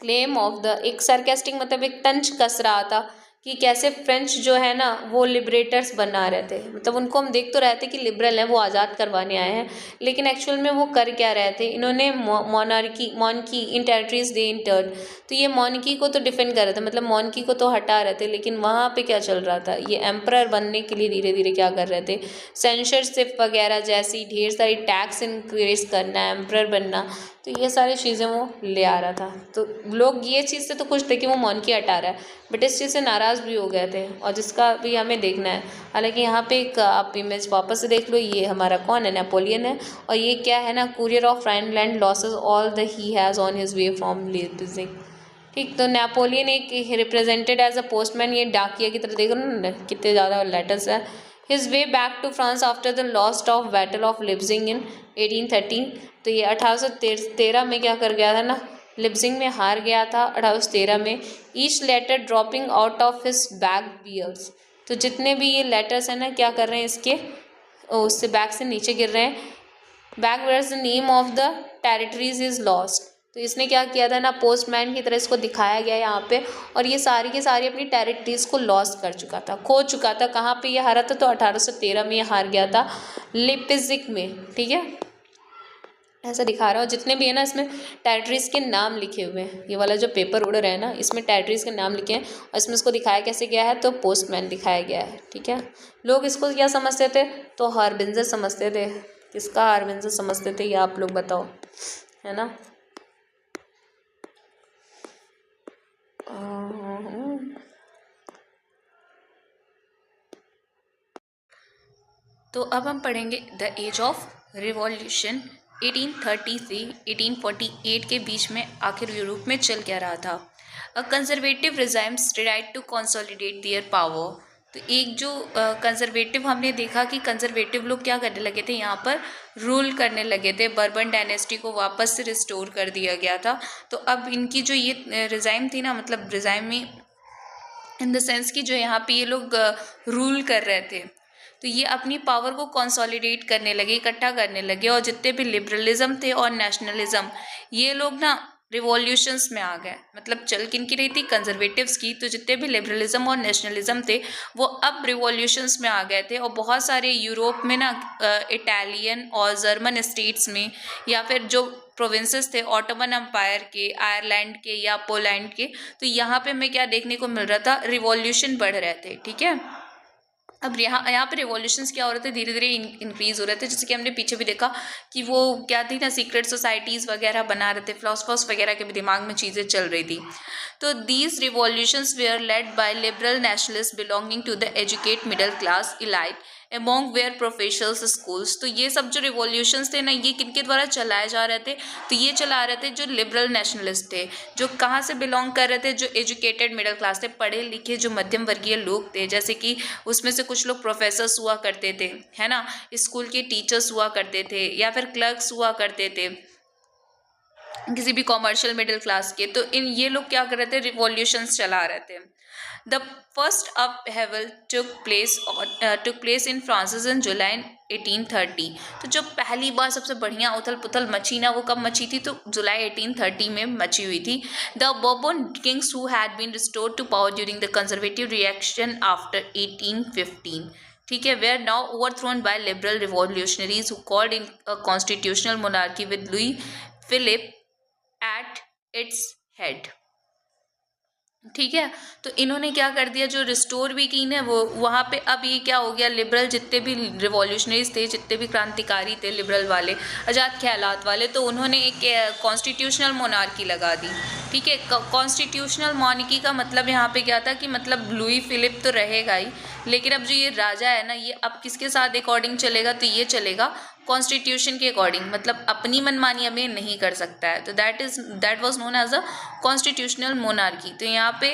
claim of the, एक सार्केस्टिक मतलब एक तंज कस रहा था कि कैसे फ्रेंच जो है ना वो लिबरेटर्स बना रहे थे, मतलब उनको हम देख तो रहे थे कि लिबरल हैं, वो आज़ाद करवाने आए हैं, लेकिन एक्चुअल में वो कर क्या रहे थे, इन्होंने मॉनकी इन टेरिटरीज दे इंटर्ड, तो ये मॉनकी को तो डिफेंड कर रहे थे, मतलब मॉनकी को तो हटा रहे थे, लेकिन वहाँ पे क्या चल रहा था, ये एम्परर बनने के लिए धीरे धीरे क्या कर रहे थे, सेंसरशिप वगैरह जैसी ढेर सारी टैक्स इंक्रीज करना, एम्परर बनना, तो ये सारी चीज़ें वो ले आ रहा था। तो लोग ये चीज़ से तो खुश थे कि वो मॉनकी हटा रहा है, बट इस चीज़ से नाराज़ भी हो गए थे, और जिसका भी हमें देखना है। हालांकि यहाँ पे एक आप इमेज वापस से देख लो, ये हमारा कौन है, नेपोलियन है, और ये क्या है ना, courier of Rhineland losses all the he has on his way from Leipzig, ठीक। तो नेपोलियन एक रिप्रेजेंटेड एज अ पोस्टमैन, ये डाकिया की तरह, देख रहे हो ना कितने ज़्यादा लेटर्स है। His way back to France after the lost of battle of Leipzig in 1813, तो ये 1813 में क्या कर गया था ना, लिप्जिंग में हार गया था 1813 में। Each letter dropping out of his back bears, तो जितने भी ये लेटर्स हैं ना क्या कर रहे हैं, इसके उससे बैक से नीचे गिर रहे हैं। Back wears the name of the territories is lost, तो इसने क्या किया था ना, पोस्टमैन की तरह इसको दिखाया गया यहाँ पे, और ये सारी की सारी अपनी टेरिटरीज को लॉस कर चुका था, खो चुका था। कहाँ पे ये हारा था, तो 1813 में ये हार गया था लिपिजिक में, ठीक है। ऐसा दिखा रहा हो, जितने भी है ना इसमें टेरिटरीज के नाम लिखे हुए हैं, ये वाला जो पेपर उड़ रहा है ना, इसमें टेरिटरीज के नाम लिखे हैं, और इसमें इसको दिखाया कैसे गया है, तो पोस्टमैन दिखाया गया है, ठीक है। लोग इसको क्या समझते थे, तो हार्बिंजर समझते थे। किसका हार्बिंजर समझते थे, ये आप लोग बताओ, है ना। तो अब हम पढ़ेंगे द एज ऑफ रिवॉल्यूशन। 1830 से 1848 के बीच में आखिर यूरोप में चल क्या रहा था। A conservative regimes tried to consolidate their power. तो एक जो कंजर्वेटिव हमने देखा कि कंजर्वेटिव लोग क्या करने लगे थे, यहाँ पर रूल करने लगे थे। बर्बन डायनेस्टी को वापस से रिस्टोर कर दिया गया था। तो अब इनकी जो ये रिजाइम थी ना, मतलब रिजाइम में इन द सेंस कि जो यहाँ पे ये लोग रूल कर रहे थे, तो ये अपनी पावर को कंसोलिडेट करने लगे, इकट्ठा करने लगे। और जितने भी लिबरलिज्म थे और नेशनलिज्म, ये लोग ना रिवॉल्यूशंस में आ गए। मतलब चल किन की रही थी, कंजर्वेटिव्स की। तो जितने भी लिबरलिज्म और नेशनलिज्म थे वो अब रिवॉल्यूशंस में आ गए थे। और बहुत सारे यूरोप में ना इटालियन और जर्मन स्टेट्स में, या फिर जो प्रोविंसेस थे ऑटोमन एम्पायर के, आयरलैंड के या पोलैंड के, तो यहाँ पे हमें क्या देखने को मिल रहा था, रिवॉल्यूशन बढ़ रहे थे। ठीक है, अब यहाँ पे रिवॉल्यूशंस क्या हो रहे थे, धीरे धीरे इंक्रीज हो रहे थे। जैसे कि हमने पीछे भी देखा कि वो क्या थी ना, सीक्रेट सोसाइटीज़ वगैरह बना रहे थे, फिलोसफर्स वगैरह के भी दिमाग में चीज़ें चल रही थी। तो these revolutions were led by liberal nationalist belonging to the educate middle class elite among were professionals schools. तो ये सब जो रिवॉल्यूशंस थे ना, ये किनके द्वारा चलाए जा रहे थे, तो ये चला रहे थे जो लिबरल नेशनलिस्ट थे, जो कहाँ से बिलोंग कर रहे थे, जो एजुकेटेड मिडिल क्लास थे, पढ़े लिखे जो मध्यम वर्गीय लोग थे। जैसे कि उसमें से कुछ लोग प्रोफेसर्स हुआ करते थे, है ना, स्कूल के टीचर्स हुआ करते थे, या फिर क्लर्क्स हुआ करते थे किसी भी कॉमर्शियल मिडिल क्लास के। तो इन ये लोग क्या कर रहे थे, रिवॉल्यूशंस चला रहे थे। The first upheaval took place in France in July 1830। तो जब पहली बार सबसे बढ़िया उथल पुथल मची ना, वो कब मची थी, तो जुलाई 1830 में मची हुई थी। द बourbon kings who had been restored to power during the conservative reaction after 1815, ठीक है, were now overthrown by liberal revolutionaries who called in a constitutional monarchy with Louis Philippe at its head. ठीक है, तो इन्होंने क्या कर दिया, जो रिस्टोर भी की ना, वो वहाँ पे अब ये क्या हो गया, लिबरल जितने भी रिवॉल्यूशनरीज थे, जितने भी क्रांतिकारी थे लिबरल वाले, आज़ाद ख्यालात वाले, तो उन्होंने एक कॉन्स्टिट्यूशनल मोनार्की लगा दी। ठीक है, कॉन्स्टिट्यूशनल मोनार्की का मतलब यहाँ पे क्या था कि मतलब लुई फिलिप तो रहेगा ही, लेकिन अब जो ये राजा है ना, ये अब किसके साथ अकॉर्डिंग चलेगा, तो ये चलेगा कॉन्स्टिट्यूशन के अकॉर्डिंग, मतलब अपनी मनमानी अब ये नहीं कर सकता है। तो that was known as a constitutional monarchy. तो यहाँ पे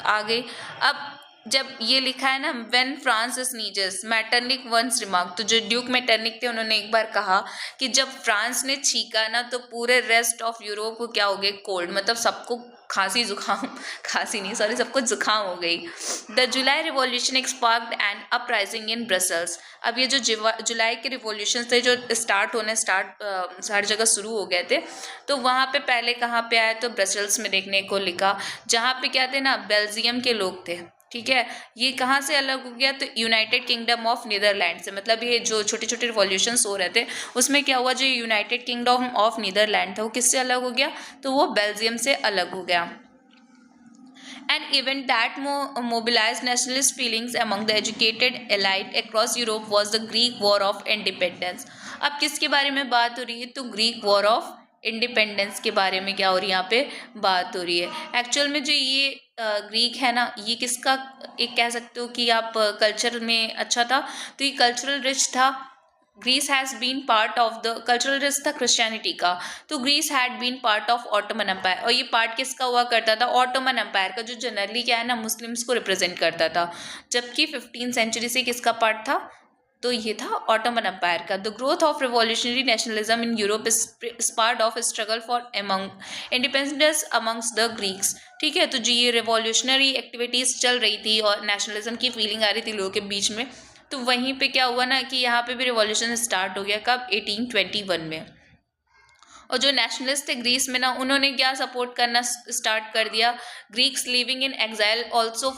आगे अब जब ये लिखा है ना, when France sneezes Metternich once remark, तो जो ड्यूक मैटरनिक थे उन्होंने एक बार कहा कि जब फ्रांस ने छींका ना, तो पूरे रेस्ट ऑफ यूरोप को क्या हो गए, कोल्ड, मतलब सबको खांसी जुकाम, खांसी नहीं सॉरी, सबको जुकाम हो गई। The July revolution sparked an uprising in Brussels. अब ये जो जुलाई के रिवॉल्यूशन थे, जो हर जगह शुरू हो गए थे, तो वहाँ पे पहले कहाँ पे आया, तो ब्रसल्स में देखने को लिखा, जहाँ पे क्या थे ना, बेल्जियम के लोग थे। ठीक है, ये कहाँ से अलग हो गया, तो यूनाइटेड किंगडम ऑफ नीदरलैंड से। मतलब ये जो छोटे छोटे रिवॉल्यूशंस हो रहे थे, उसमें क्या हुआ, जो यूनाइटेड किंगडम ऑफ नीदरलैंड था वो किससे अलग हो गया, तो वो बेल्जियम से अलग हो गया। An event that mobilized nationalist feelings among the educated elite across Europe was the Greek War of Independence। अब किसके बारे में बात हो रही है, तो ग्रीक वॉर ऑफ इंडिपेंडेंस के बारे में क्या हो रही है, यहाँ पे बात हो रही है। एक्चुअल में जो ये ग्रीक है ना, ये किसका एक कह सकते हो कि आप कल्चर में अच्छा था, तो ये कल्चरल रिच था। Greece has been part of the cultural rich था क्रिश्चियनिटी का, तो Greece had been part of Ottoman empire. और ये पार्ट किसका हुआ करता था, ऑटोमन एम्पायर का, जो जनरली क्या है ना, मुस्लिम्स को रिप्रेजेंट करता था। जबकि 15th सेंचुरी से किसका पार्ट था, तो ये था ऑटोमन एम्पायर का। The growth of revolutionary nationalism in Europe is part of struggle for among independence amongst the Greeks. ठीक है, तो जो ये रिवॉल्यूशनरी एक्टिविटीज़ चल रही थी और नेशनलिज्म की फीलिंग आ रही थी लोगों के बीच में, तो वहीं पे क्या हुआ ना कि यहाँ पे भी रिवॉल्यूशन स्टार्ट हो गया, कब, 1821 में। और जो नेशनलिस्ट थे ग्रीस में ना, उन्होंने क्या सपोर्ट करना स्टार्ट कर दिया, Greeks living in exile also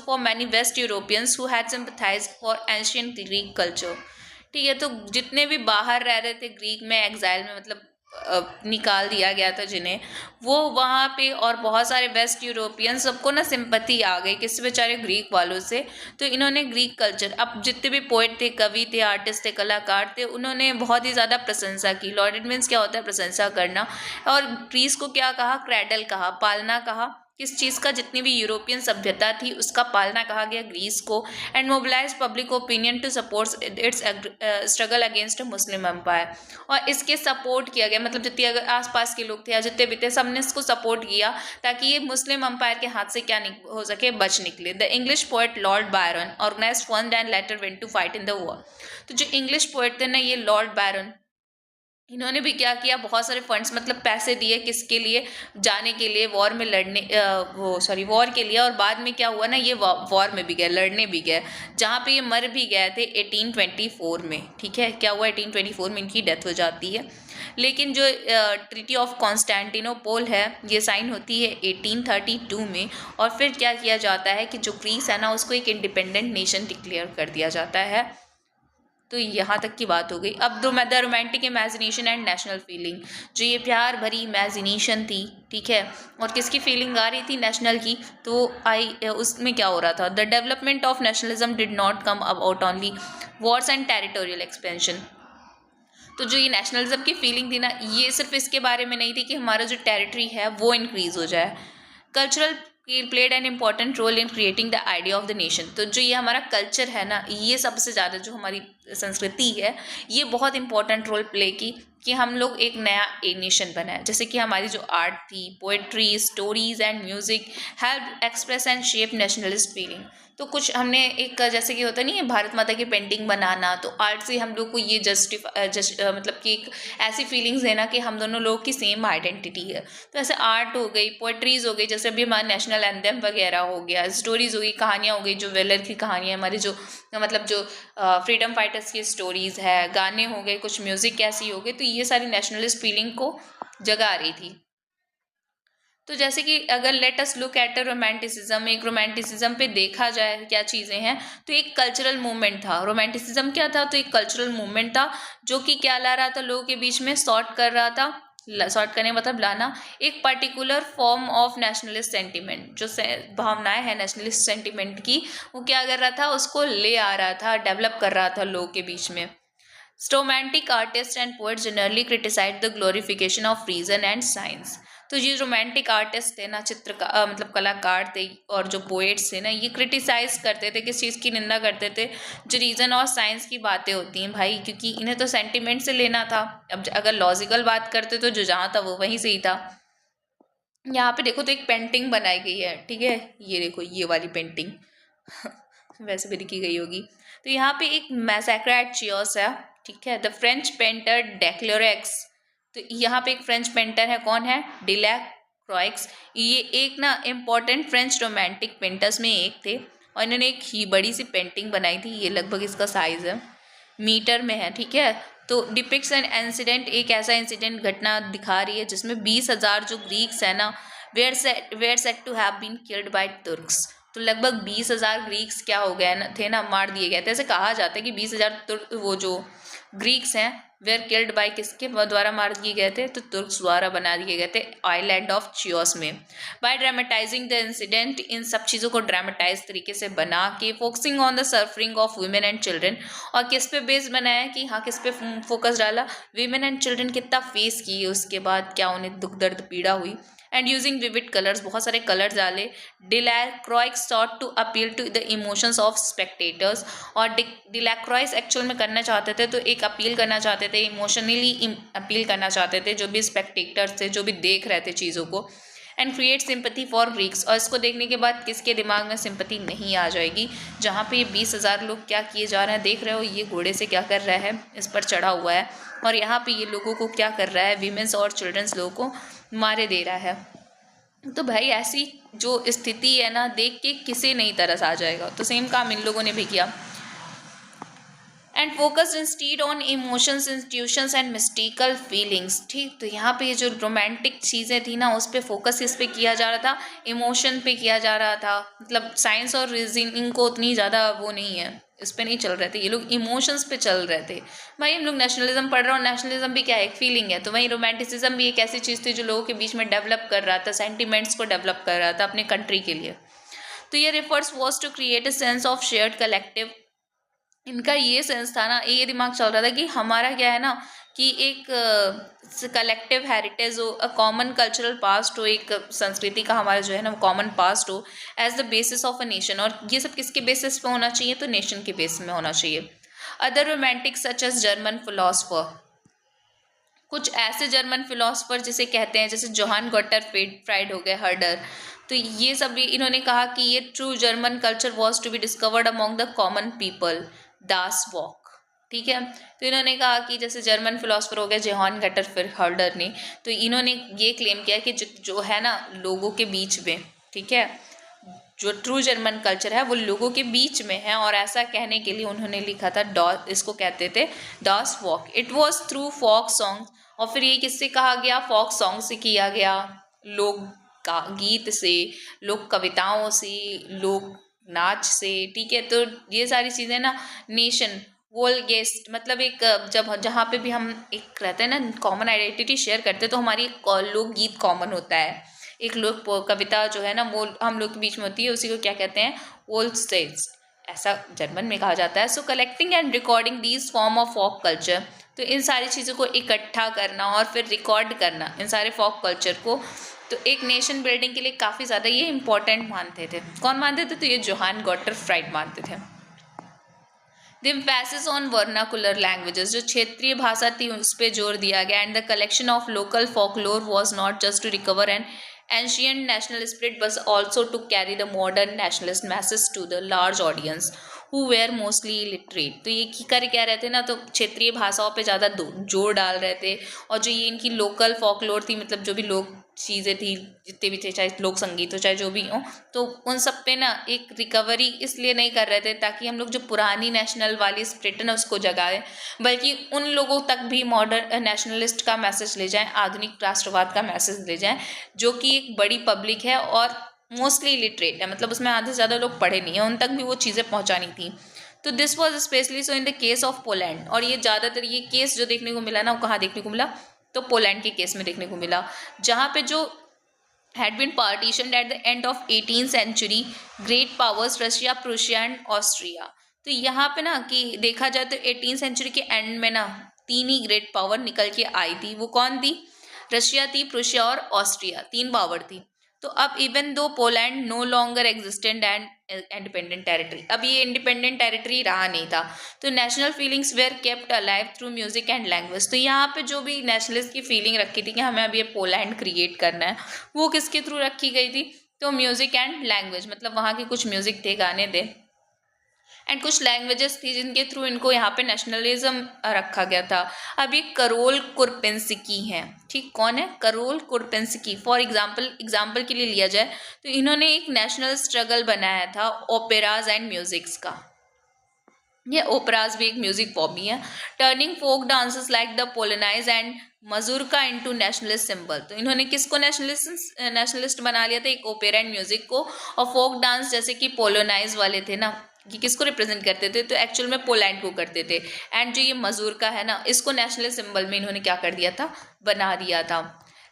for many west Europeans who had sympathised for ancient Greek culture. ठीक है, तो जितने भी बाहर रह रहे थे ग्रीक में, एग्जाइल में, मतलब निकाल दिया गया था जिन्हें, वो वहाँ पे, और बहुत सारे वेस्ट यूरोपियन, सबको ना सिंपैथी आ गई किस बेचारे ग्रीक वालों से। तो इन्होंने ग्रीक कल्चर, अब जितने भी पोएट थे, कवि थे, आर्टिस्ट थे, कलाकार थे, उन्होंने बहुत ही ज़्यादा प्रशंसा की। लॉर्डेड मीन्स क्या होता है, प्रशंसा करना। और ग्रीस को क्या कहा, क्रैडल कहा, पालना कहा। किस चीज़ का? जितनी भी यूरोपियन सभ्यता थी उसका पालना कहा गया ग्रीस को। And mobilise public opinion to support its struggle against Muslim empire, और इसके सपोर्ट किया गया, मतलब जितने अगर आसपास के लोग थे या जितने भी थे सबने इसको सपोर्ट किया ताकि ये मुस्लिम एम्पायर के हाथ से क्या हो सके, बच निकले। The English poet Lord Byron organise fund and later went to fight in the war. तो जो इंग्लिश पोएट थे ना, ये लॉर्ड बायरन, इन्होंने भी क्या किया, बहुत सारे फंड्स मतलब पैसे दिए किसके लिए, जाने के लिए, वॉर में लड़ने वॉर के लिए। और बाद में क्या हुआ ना, ये वॉर में भी गए, लड़ने भी गए, जहाँ पे ये मर भी गए थे 1824 में। ठीक है, क्या हुआ 1824 में इनकी डेथ हो जाती है। लेकिन जो ट्रीटी ऑफ कॉन्स्टेंटिनोपल है ये साइन होती है 1832 में, और फिर क्या किया जाता है कि जो ग्रीस है ना उसको एक इंडिपेंडेंट नेशन डिक्लेयर कर दिया जाता है। तो यहाँ तक की बात हो गई। अब the romantic imagination and national feeling, जो ये प्यार भरी इमेजिनेशन थी, ठीक है, और किसकी फीलिंग आ रही थी, नेशनल की। तो उसमें क्या हो रहा था, the development of nationalism did not come about only Wars and territorial expansion. तो जो ये नेशनलिज्म की फीलिंग थी ना, ये सिर्फ इसके बारे में नहीं थी कि हमारा जो टेरिटरी है वो इंक्रीज हो जाए। Cultural played an important role in creating the idea of the nation. तो जो ये हमारा कल्चर है ना, ये सबसे ज़्यादा जो हमारी संस्कृति है ये बहुत इंपॉर्टेंट रोल प्ले की कि हम लोग एक नया नेशन बनाए। जैसे कि हमारी जो आर्ट थी, poetry, stories and music help express and shape nationalist feeling. तो कुछ हमने एक, जैसे कि होता नहीं है भारत माता की पेंटिंग बनाना, तो आर्ट से हम लोग को ये मतलब कि एक ऐसी फीलिंग्स देना कि हम दोनों लोग की सेम आइडेंटिटी है। तो ऐसे आर्ट हो गई, पोएट्रीज हो गई, जैसे अभी हमारा नेशनल एंथम वगैरह हो गया, स्टोरीज हो गई, कहानियाँ हो गई, जो वेलर की कहानियाँ, हमारी जो मतलब जो फ्रीडम फाइटर्स की स्टोरीज है, गाने हो गए, कुछ म्यूजिक ऐसी हो गई, तो ये सारी नेशनलिस्ट फीलिंग को जगा रही थी। तो जैसे कि अगर let us look at a romanticism, एक रोमांटिसिज्म पे देखा जाए क्या चीज़ें हैं, तो एक कल्चरल मूवमेंट था। रोमांटिसिज्म क्या था, तो एक कल्चरल मूवमेंट था जो कि क्या ला रहा था, लोगों के बीच में सॉर्ट कर रहा था, सॉर्ट करने मतलब लाना एक particular form of nationalist sentiment, जो भावनाएं हैं नेशनलिस्ट सेंटिमेंट की, वो क्या कर रहा था, उसको ले आ रहा था, डेवलप कर रहा था लोगों के बीच में। Romantic artist and poet generally criticise the glorification of reason and science. तो ये रोमांटिक आर्टिस्ट थे ना, मतलब कलाकार थे, और जो पोएट्स थे ना, ये क्रिटिसाइज करते थे, किस चीज़ की निंदा करते थे, जो रीज़न और साइंस की बातें होती हैं भाई, क्योंकि इन्हें तो सेंटिमेंट से लेना था। अब अगर लॉजिकल बात करते तो जो जहाँ था वो वहीं से ही था। यहाँ पे देखो तो एक पेंटिंग बनाई गई है, ठीक है, ये देखो ये वाली पेंटिंग वैसे भी लिखी गई होगी। तो यहाँ पे एक मैसेक्रा एट चियोस है, ठीक है, द फ्रेंच पेंटर डेक्लोरेक्स। तो यहाँ पे एक फ्रेंच पेंटर है, कौन है, डिलैक्रॉइक्स। ये एक ना इम्पॉर्टेंट फ्रेंच रोमांटिक पेंटर्स में एक थे, और इन्होंने एक ही बड़ी सी पेंटिंग बनाई थी, ये लगभग इसका साइज है, मीटर में है, ठीक है। तो डिपिक्ट्स एन इंसिडेंट, एक ऐसा इंसिडेंट घटना दिखा रही है जिसमें 20,000 जो ग्रीक्स है ना, were said to have been killed by Turks. तो लगभग 20,000 ग्रीक्स क्या हो गए ना, थे ना, मार दिए गए थे। ऐसे कहा जाता है कि 20,000 वो जो ग्रीक्स हैं वेयर किल्ड बाय किसके द्वारा मार दिए गए थे, तो तुर्क्स द्वारा बना दिए गए थे आइलैंड ऑफ चियोस में। बाय ड्रामेटाइजिंग द इंसिडेंट, इन सब चीज़ों को ड्रामेटाइज तरीके से बना के, focusing on the suffering of women and children. और किस पे बेस बनाया कि हाँ, किस पे फोकस डाला, वीमेन एंड चिल्ड्रन कितना फेस किए, उसके बाद क्या उन्हें दुख दर्द पीड़ा हुई। एंड यूजिंग विविड कलर्स, बहुत सारे कलर्स डाले। Delacroix sought to appeal to the emotions of spectators. और डिलैक्रॉइस एक्चुअल में करना चाहते थे, तो एक अपील करना चाहते थे, इमोशनली अपील करना चाहते थे जो भी स्पेक्टेटर्स थे, जो भी देख रहे थे चीज़ों को। And create sympathy for Greeks, और इसको देखने के बाद किसके दिमाग में सिंपथी नहीं आ जाएगी, जहाँ पे ये 20,000 लोग क्या किए जा रहे हैं, देख रहे हो ये घोड़े से क्या कर रहा है, इस पर चढ़ा हुआ है, और यहाँ पे ये लोगों को क्या कर रहा है, वीमेंस और चिल्ड्रंस लोगों को मारे दे रहा है। तो भाई ऐसी जो स्थिति है ना, देख के किसे नहीं तरस आ जाएगा। तो सेम काम इन लोगों ने भी किया। And focus instead on emotions, institutions and mystical feelings. ठीक, तो यहाँ पे ये जो रोमांटिक चीज़ें थी ना, उस पर फोकस इस पे किया जा रहा था, इमोशन पे किया जा रहा था। मतलब साइंस और रीजनिंग को उतनी ज़्यादा वो नहीं है, इस पे नहीं चल रहे थे ये लोग, इमोशंस पे चल रहे थे। भाई हम लोग नेशनलिज्म पढ़ रहे हो, नेशनलिज्म भी क्या है, एक फीलिंग है। तो वहीं रोमांटिसिज्म भी एक ऐसी चीज़ थी जो लोगों के बीच में डेवलप कर रहा था, सेंटिमेंट्स को डेवलप कर रहा था अपने कंट्री के लिए। तो ये refers was to create a sense of shared collective इनका ये सेंस था ना, ये दिमाग चल रहा था कि हमारा क्या है ना कि एक कलेक्टिव हेरिटेज हो, अ कॉमन कल्चरल पास्ट हो, एक संस्कृति का हमारा जो है ना कॉमन पास्ट हो as the basis of a nation. और ये सब किसके बेसिस पे होना चाहिए? तो नेशन के बेस में होना चाहिए। Other romantic such as German philosopher, कुछ ऐसे जर्मन फिलोसफर जिसे कहते हैं जैसे जोहान गॉटर फ्राइड हो गए, हर्डर, तो ये सब भी इन्होंने कहा कि ये true German culture was to be discovered among the common people, das volk. ठीक है, तो इन्होंने कहा कि जैसे जर्मन फिलोसफर हो गए जोहान गटर फिर हर्डर ने, तो इन्होंने ये क्लेम किया कि जो है ना लोगों के बीच में, ठीक है, जो ट्रू जर्मन कल्चर है वो लोगों के बीच में है। और ऐसा कहने के लिए उन्होंने लिखा था इसको कहते थे das volk. It was through folk song, और फिर ये किससे कहा गया? फॉक सॉन्ग से किया गया, लोक गीत से, लोक कविताओं से, लोक नाच से। ठीक है, तो ये सारी चीज़ें ना नेशन वोल गेस्ट मतलब एक जब जहाँ पे भी हम एक रहते हैं ना कॉमन आइडेंटिटी शेयर करते हैं, तो हमारी एक लोकगीत कॉमन होता है, एक लोक कविता जो है ना वो हम लोग के बीच में होती है, उसी को क्या कहते हैं? वोल्ड स्टेट्स, ऐसा जर्मन में कहा जाता है। So collecting and recording these form of folk culture, तो इन सारी चीज़ों को इकट्ठा करना और फिर रिकॉर्ड करना इन सारे फॉक कल्चर को, तो एक नेशन बिल्डिंग के लिए काफ़ी ज़्यादा ये इंपॉर्टेंट मानते थे। कौन मानते थे? तो ये जोहान गॉटर फ्राइड मानते थे। The emphasis on vernacular languages, जो क्षेत्रीय भाषा थी उस पर जोर दिया गया। And the collection of local folklore was not just to recover an ancient national spirit but also to carry the modern nationalist message to the large audience who were mostly illiterate। तो ये कर क्या रहे थे ना, तो क्षेत्रीय भाषाओं पे ज़्यादा जोर डाल रहे थे। और जो ये इनकी लोकल फोकलोर थी, मतलब जो भी लोग चीज़ें थी जितने भी थे, चाहे लोक संगीत हो चाहे जो भी हो, तो उन सब पे ना एक रिकवरी इसलिए नहीं कर रहे थे ताकि हम लोग जो पुरानी नेशनल वाली स्पिरिट है ना उसको जगाएं, बल्कि उन लोगों तक भी मॉडर्न नेशनलिस्ट का मैसेज ले जाएं, आधुनिक राष्ट्रवाद का मैसेज ले जाएं, जो कि एक बड़ी पब्लिक है और मोस्टली लिटरेट है, मतलब उसमें आधे से ज़्यादा लोग पढ़े नहीं हैं, उन तक भी वो चीज़ें पहुँचानी थी। तो this was specially so in the case of Poland. और ये ज़्यादातर ये केस जो देखने को मिला ना, वो कहाँ देखने को मिला? तो पोलैंड के केस में देखने को मिला, जहाँ पे जो had been partitioned at the end of 18th century, great powers Russia, Prussia and Austria. तो यहाँ पे ना कि देखा जाए तो 18th सेंचुरी के एंड में ना तीन ही ग्रेट पावर निकल के आई थी। वो कौन थी? रशिया थी, प्रूशिया और ऑस्ट्रिया, तीन पावर थी। तो अब even though Poland no longer existent and independent territory, अब ये इंडिपेंडेंट टेरिटरी रहा नहीं था, तो national feelings were kept alive through music and language. तो यहाँ पे जो भी नेशनलिस्ट की फीलिंग रखी थी कि हमें अब ये पोलैंड क्रिएट करना है, वो किसके थ्रू रखी गई थी? तो म्यूजिक एंड लैंग्वेज, मतलब वहाँ के कुछ म्यूजिक थे, गाने थे, एंड कुछ लैंग्वेजेस थी जिनके थ्रू इनको यहाँ पे नेशनलिज्म रखा गया था। अब ये करोल कुरपेंस्की हैं, ठीक, कौन है? करोल कुरपेंस्की। फॉर एग्जाम्पल के लिए लिया जाए तो इन्होंने एक नेशनल स्ट्रगल बनाया था ओपेराज एंड म्यूजिक्स का। ये ओपराज भी एक म्यूजिक फॉर्म ही है। Turning folk dances like the polonaise and mazurka into nationalist symbol, तो इन्होंने किसको नेशनलिस्ट बना लिया था? एक ओपेरा एंड म्यूजिक को। और फोक डांस जैसे कि पोलोनाइज वाले थे ना, कि किसको रिप्रेजेंट करते थे? तो एक्चुअल में पोलैंड को करते थे। एंड जो ये मजूरका है ना, इसको नेशनलिस्ट सिंबल में इन्होंने क्या कर दिया था? बना दिया था।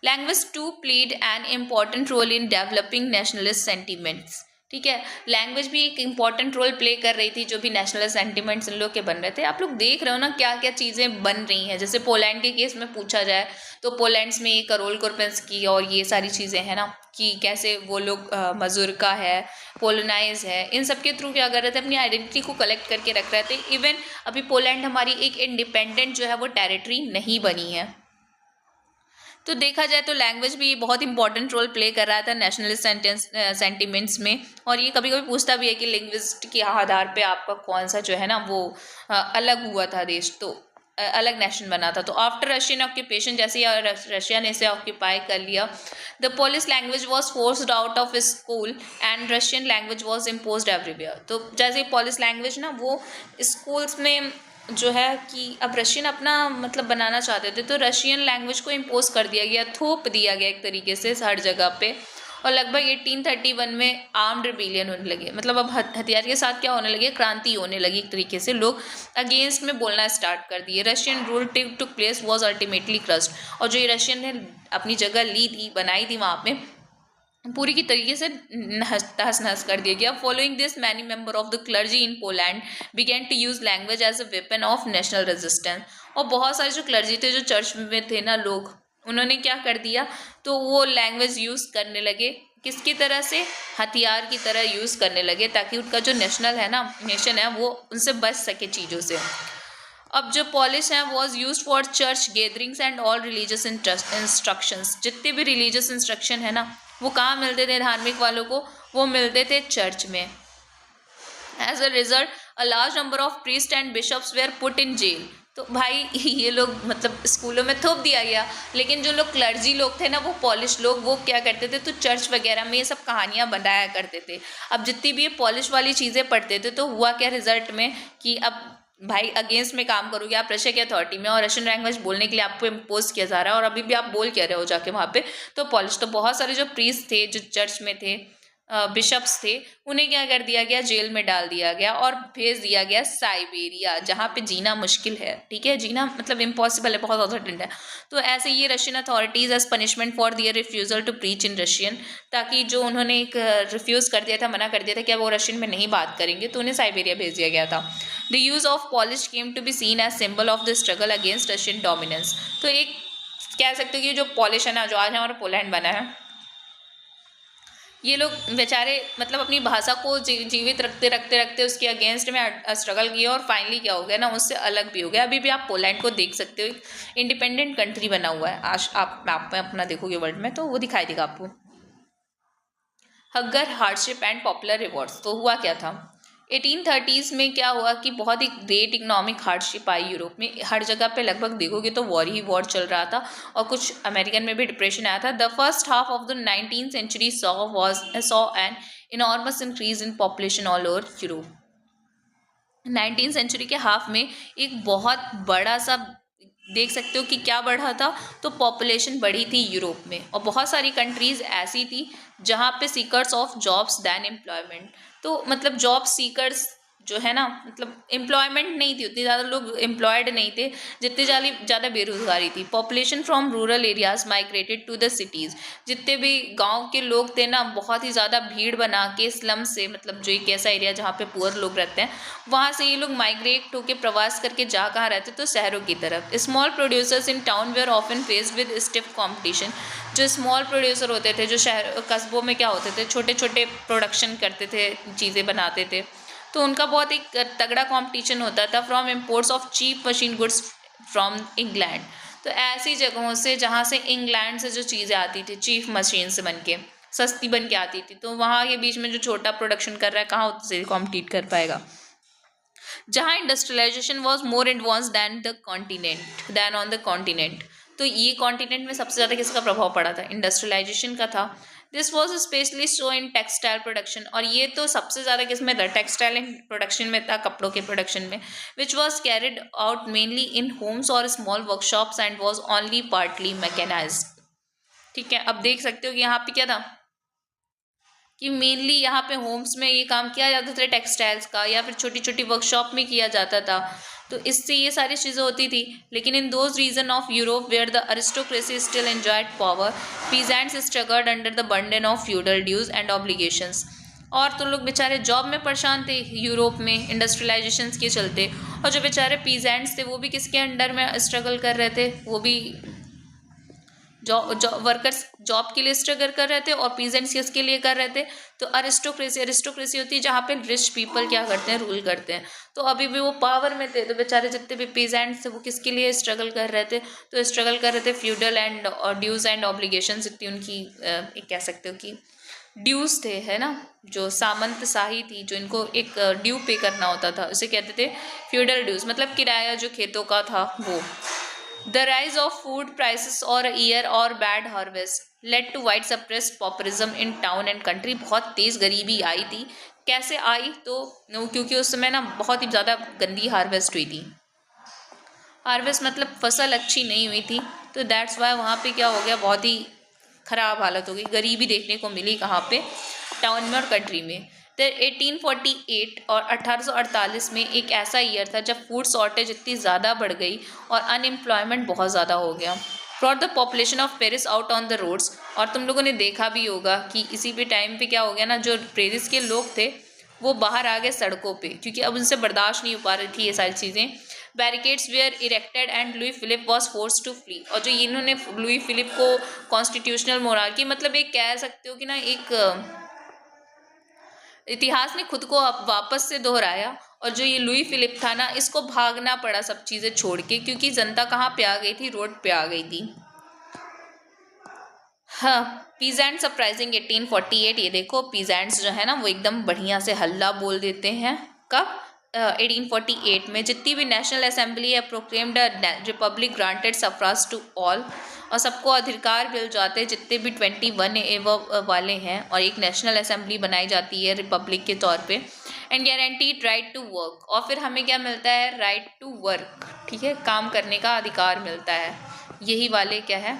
Language too played an important role in developing nationalist sentiments, ठीक है, लैंग्वेज भी एक इंपॉर्टेंट रोल प्ले कर रही थी जो भी नेशनल सेंटिमेंट्स इन लोग के बन रहे थे। आप लोग देख रहे हो ना क्या क्या चीज़ें बन रही हैं। जैसे पोलैंड के केस में पूछा जाए तो पोलैंड्स में ये करोल कुरपेंस्की और ये सारी चीज़ें हैं ना, कि कैसे वो लोग मजूरका है, पोलोनाइज है, इन सब के थ्रू क्या कर रहे थे? अपनी आइडेंटिटी को कलेक्ट करके रख रहे थे। इवन अभी पोलैंड हमारी एक इंडिपेंडेंट जो है वो टेरिटरी नहीं बनी है। तो देखा जाए तो लैंग्वेज भी बहुत इंपॉर्टेंट रोल प्ले कर रहा था नेशनलिस्ट सेंटिमेंट्स में। और ये कभी कभी पूछता भी है कि लिंग्विस्ट के आधार पे आपका कौन सा जो है ना वो अलग हुआ था देश, तो अलग नेशन बना था। तो आफ्टर रशियन ऑक्यूपेशन, जैसे ही रशिया ने इसे ऑक्यूपाई कर लिया, the Polish language was forced out of school and Russian language was imposed everywhere. तो जैसे पोलिश लैंग्वेज ना वो स्कूल्स में जो है कि अब रशियन अपना मतलब बनाना चाहते थे, तो रशियन लैंग्वेज को इम्पोज कर दिया गया, थोप दिया गया एक तरीके से हर जगह पे। और लगभग 1831 में आर्म्ड रिबेलियन होने लगे, मतलब अब हथियार के साथ क्या होने लगे? क्रांति होने लगी एक तरीके से, लोग अगेंस्ट में बोलना स्टार्ट कर दिए। Russian rule took place was ultimately crossed, और जो ये रशियन ने अपनी जगह ली थी, बनाई थी वहाँ पे, पूरी की तरीके से तहस नहस कर दिया गया। Following this many member of the clergy in Poland began to use language as a weapon of national resistance. और बहुत सारे जो क्लर्जी थे, जो चर्च में थे ना लोग, उन्होंने क्या कर दिया, तो वो लैंग्वेज यूज करने लगे, किसकी तरह से, हथियार की तरह यूज करने लगे, ताकि उनका जो नेशन है वो उनसे बच सके चीज़ों से। अब जो पॉलिश है was use for church gatherings and all religious instructions. जितने भी रिलीजियस इंस्ट्रक्शन है ना, वो कहाँ मिलते थे धार्मिक वालों को, वो मिलते थे चर्च में। As a result a large number of priest and bishops were put in jail. तो भाई ये लोग मतलब स्कूलों में थोप दिया गया, लेकिन जो लोग क्लर्जी लोग थे ना, वो पॉलिश लोग, वो क्या करते थे, तो चर्च वगैरह में ये सब कहानियाँ बनाया करते थे। अब जितनी भी ये पॉलिश वाली चीज़ें पढ़ते थे, तो हुआ क्या रिजल्ट में कि अब भाई अगेंस्ट में काम करोगे आप रशिया की अथॉरिटी में, और रशियन लैंग्वेज बोलने के लिए आपको इम्पोज किया जा रहा है, और अभी भी आप बोल क्या रहे हो जाके वहाँ पे, तो पॉलिश। तो बहुत सारे जो प्रीस्ट थे, जो चर्च में थे, बिशप्स थे, उन्हें क्या कर दिया गया, जेल में डाल दिया गया और भेज दिया गया साइबेरिया, जहाँ पे जीना मुश्किल है। ठीक है, जीना मतलब इम्पॉसिबल है, बहुत ज़्यादा ठंड है। तो ऐसे ये Russian authorities as punishment for their refusal to preach in Russian, ताकि जो उन्होंने एक रिफ्यूज़ कर दिया था, मना कर दिया था कि वो रशियन में नहीं बात करेंगे, तो उन्हें साइबेरिया भेज दिया गया था। The use of Polish came to be seen as symbol of the struggle against Russian dominance. तो एक कह सकते हो कि जो पॉलिश है ना, जो आज हमारा पोलैंड बना है, ये लोग बेचारे मतलब अपनी भाषा को जीवित रखते रखते रखते उसके अगेंस्ट में स्ट्रगल किया, और फाइनली क्या हो गया ना, उससे अलग भी हो गया। अभी भी आप पोलैंड को देख सकते हो, एक इंडिपेंडेंट कंट्री बना हुआ है। आज आप मैप में अपना देखोगे वर्ल्ड में, तो वो दिखाई देगा आपको। हगर हार्डशिप एंड पॉपुलर रिवॉर्ड्स। तो हुआ क्या था, 1830s में क्या हुआ कि बहुत ही ग्रेट इकोनॉमिक हार्डशिप आई यूरोप में। हर जगह पे लगभग देखोगे तो वॉर ही वॉर चल रहा था, और कुछ अमेरिकन में भी डिप्रेशन आया था। The first half of the 19th century saw an enormous increase in population all over Europe. 19th century के हाफ में एक बहुत बड़ा सा देख सकते हो कि क्या बढ़ा था, तो पॉपुलेशन बढ़ी थी यूरोप में, और बहुत सारी कंट्रीज़ ऐसी थी जहाँ पे seekers of jobs than employment. तो मतलब जॉब सीकर्स जो है ना, मतलब एम्प्लॉयमेंट नहीं थी, उतनी ज़्यादा लोग एम्प्लॉयड नहीं थे, जितनी ज़्यादा बेरोजगारी थी। Population from rural areas migrated to the cities. जितने भी गांव के लोग थे ना, बहुत ही ज़्यादा भीड़ बना के स्लम से, मतलब जो एक ऐसा एरिया जहाँ पे पुअर लोग रहते हैं, वहाँ से ये लोग माइग्रेट होकर प्रवास करके जा कहाँ रहते, तो शहरों की तरफ। Small producers in town were often faced with stiff competition. जो स्मॉल प्रोड्यूसर होते थे, जो शहर कस्बों में क्या होते थे, छोटे छोटे प्रोडक्शन करते थे, चीज़ें बनाते थे, तो उनका बहुत एक तगड़ा कंपटीशन होता था from imports of cheap machine goods from England. तो ऐसी जगहों से जहाँ से इंग्लैंड से जो चीज़ें आती थी चीप मशीन से बन के, सस्ती बन के आती थी, तो वहाँ के बीच में जो छोटा प्रोडक्शन कर रहा है, कहाँ उससे कॉम्पीट कर पाएगा। जहाँ industrialisation was more advance than on the continent. तो ये कॉन्टिनेंट में सबसे ज़्यादा किसका प्रभाव पड़ा था, इंडस्ट्रियलाइजेशन का था। This was specially so in textile production, और ये तो सबसे ज़्यादा किस में था, टेक्सटाइल प्रोडक्शन में था, कपड़ों के प्रोडक्शन में, which was carried out mainly in homes और small workshops and was only partly mechanised. ठीक है, अब देख सकते हो कि यहाँ पे क्या था कि मेनली यहाँ पे होम्स में ये काम किया जाता था टेक्सटाइल्स का, या फिर छोटी छोटी वर्कशॉप में किया जाता था, तो इससे ये सारी चीज़ें होती थी। लेकिन in those region of Europe where the aristocracy still enjoyed power, peasants struggled under the burden of feudal dues and obligations. और तो लोग बेचारे जॉब में परेशान थे यूरोप में इंडस्ट्रियलाइजेशन के चलते, और जो बेचारे पीजेंट्स थे वो भी किसके अंडर में स्ट्रगल कर रहे थे, वो भी वर्कर्स जॉब के लिए स्ट्रगल कर रहे थे, और पीजेंट्स किसके लिए कर रहे थे, तो अरिस्टोक्रेसी होती है जहाँ पे रिच पीपल क्या करते हैं, रूल करते हैं। तो अभी भी वो पावर में थे, तो बेचारे जितने भी पीजेंट्स थे वो किसके लिए स्ट्रगल कर रहे थे, तो स्ट्रगल कर रहे थे feudal and dues and obligations, इतनी उनकी कह सकते हो कि ड्यूज थे, है ना, जो सामंत शाही थी, जो इनको एक ड्यू पे करना होता था, उसे कहते थे फ्यूडल ड्यूज, मतलब किराया जो खेतों का था वो। The rise of food prices और ईयर और bad harvest led to widespread populism in town and country. बहुत तेज़ गरीबी आई थी। कैसे आई, तो क्योंकि उस समय ना बहुत ही ज़्यादा गंदी हार्वेस्ट हुई थी। हार्वेस्ट मतलब फसल अच्छी नहीं हुई थी, तो दैट्स वाई वहाँ पे क्या हो गया, बहुत ही ख़राब हालत हो गई, गरीबी देखने को मिली कहाँ पे, टाउन में और कंट्री में। तो 1848 और 1848 में एक ऐसा ईयर था जब फूड शॉर्टेज इतनी ज़्यादा बढ़ गई और अनएम्प्लॉयमेंट बहुत ज़्यादा हो गया। Brought the population of Paris out on the roads. और तुम लोगों ने देखा भी होगा कि इसी पे टाइम पे क्या हो गया ना, जो पेरिस के लोग थे वो बाहर आ गए सड़कों पे, क्योंकि अब उनसे बर्दाश्त नहीं हो पा रही थी ये सारी चीज़ें। Barricades were erected and Louis Philippe was force to flee. और जो इन्होंने लुई फिलिप को कॉन्स्टिट्यूशनल मोनार्की, मतलब एक कह सकते हो कि ना एक इतिहास ने खुद को अब वापस से दोहराया। और जो ये लुई फिलिप था ना, इसको भागना पड़ा सब चीज़ें छोड़ के, क्योंकि जनता कहाँ पे आ गई थी, रोड पे आ गई थी। हाँ, पीजेंट्स अपराइजिंग 1848। ये देखो पीजेंट्स जो है ना वो एकदम बढ़िया से हल्ला बोल देते हैं। कब? 1848 में। जितनी भी नेशनल असेंबली है proclaimed republic granted suffrage to all. और सबको अधिकार मिल जाते हैं जितने भी 21 वाले हैं, और एक नेशनल असेंबली बनाई जाती है रिपब्लिक के तौर पे। And guaranteed right to work. और फिर हमें क्या मिलता है? राइट टू वर्क, ठीक है, काम करने का अधिकार मिलता है। यही वाले क्या है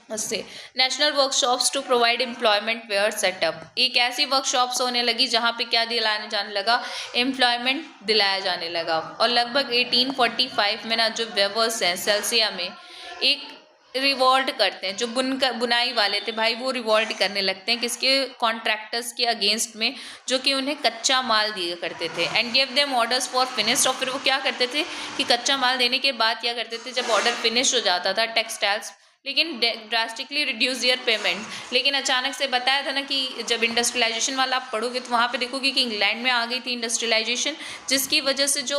उससे। National workshops to provide employment were set up. एक ऐसी वर्कशॉप्स होने लगी जहाँ पे क्या दिलाने जाने लगा? एम्प्लॉयमेंट दिलाया जाने लगा। और लगभग 1845 में ना जो वेवर्स हैं सेल्सिया में एक रिवॉल्ट करते हैं। जो बुनाई वाले थे भाई, वो रिवॉल्ट करने लगते हैं किसके? कॉन्ट्रैक्टर्स के अगेंस्ट में, जो कि उन्हें कच्चा माल दिया करते थे। And give them orders for finished. और फिर वो क्या करते थे कि कच्चा माल देने के बाद क्या करते थे, जब ऑर्डर फिनिश हो जाता था टेक्सटाइल्स, लेकिन ड्रास्टिकली रिड्यूस दियर पेमेंट। लेकिन अचानक से बताया था ना कि जब इंडस्ट्रियलाइजेशन वाला आप पढ़ोगे तो वहाँ पे देखोगे कि इंग्लैंड में आ गई थी इंडस्ट्रियलाइजेशन, जिसकी वजह से जो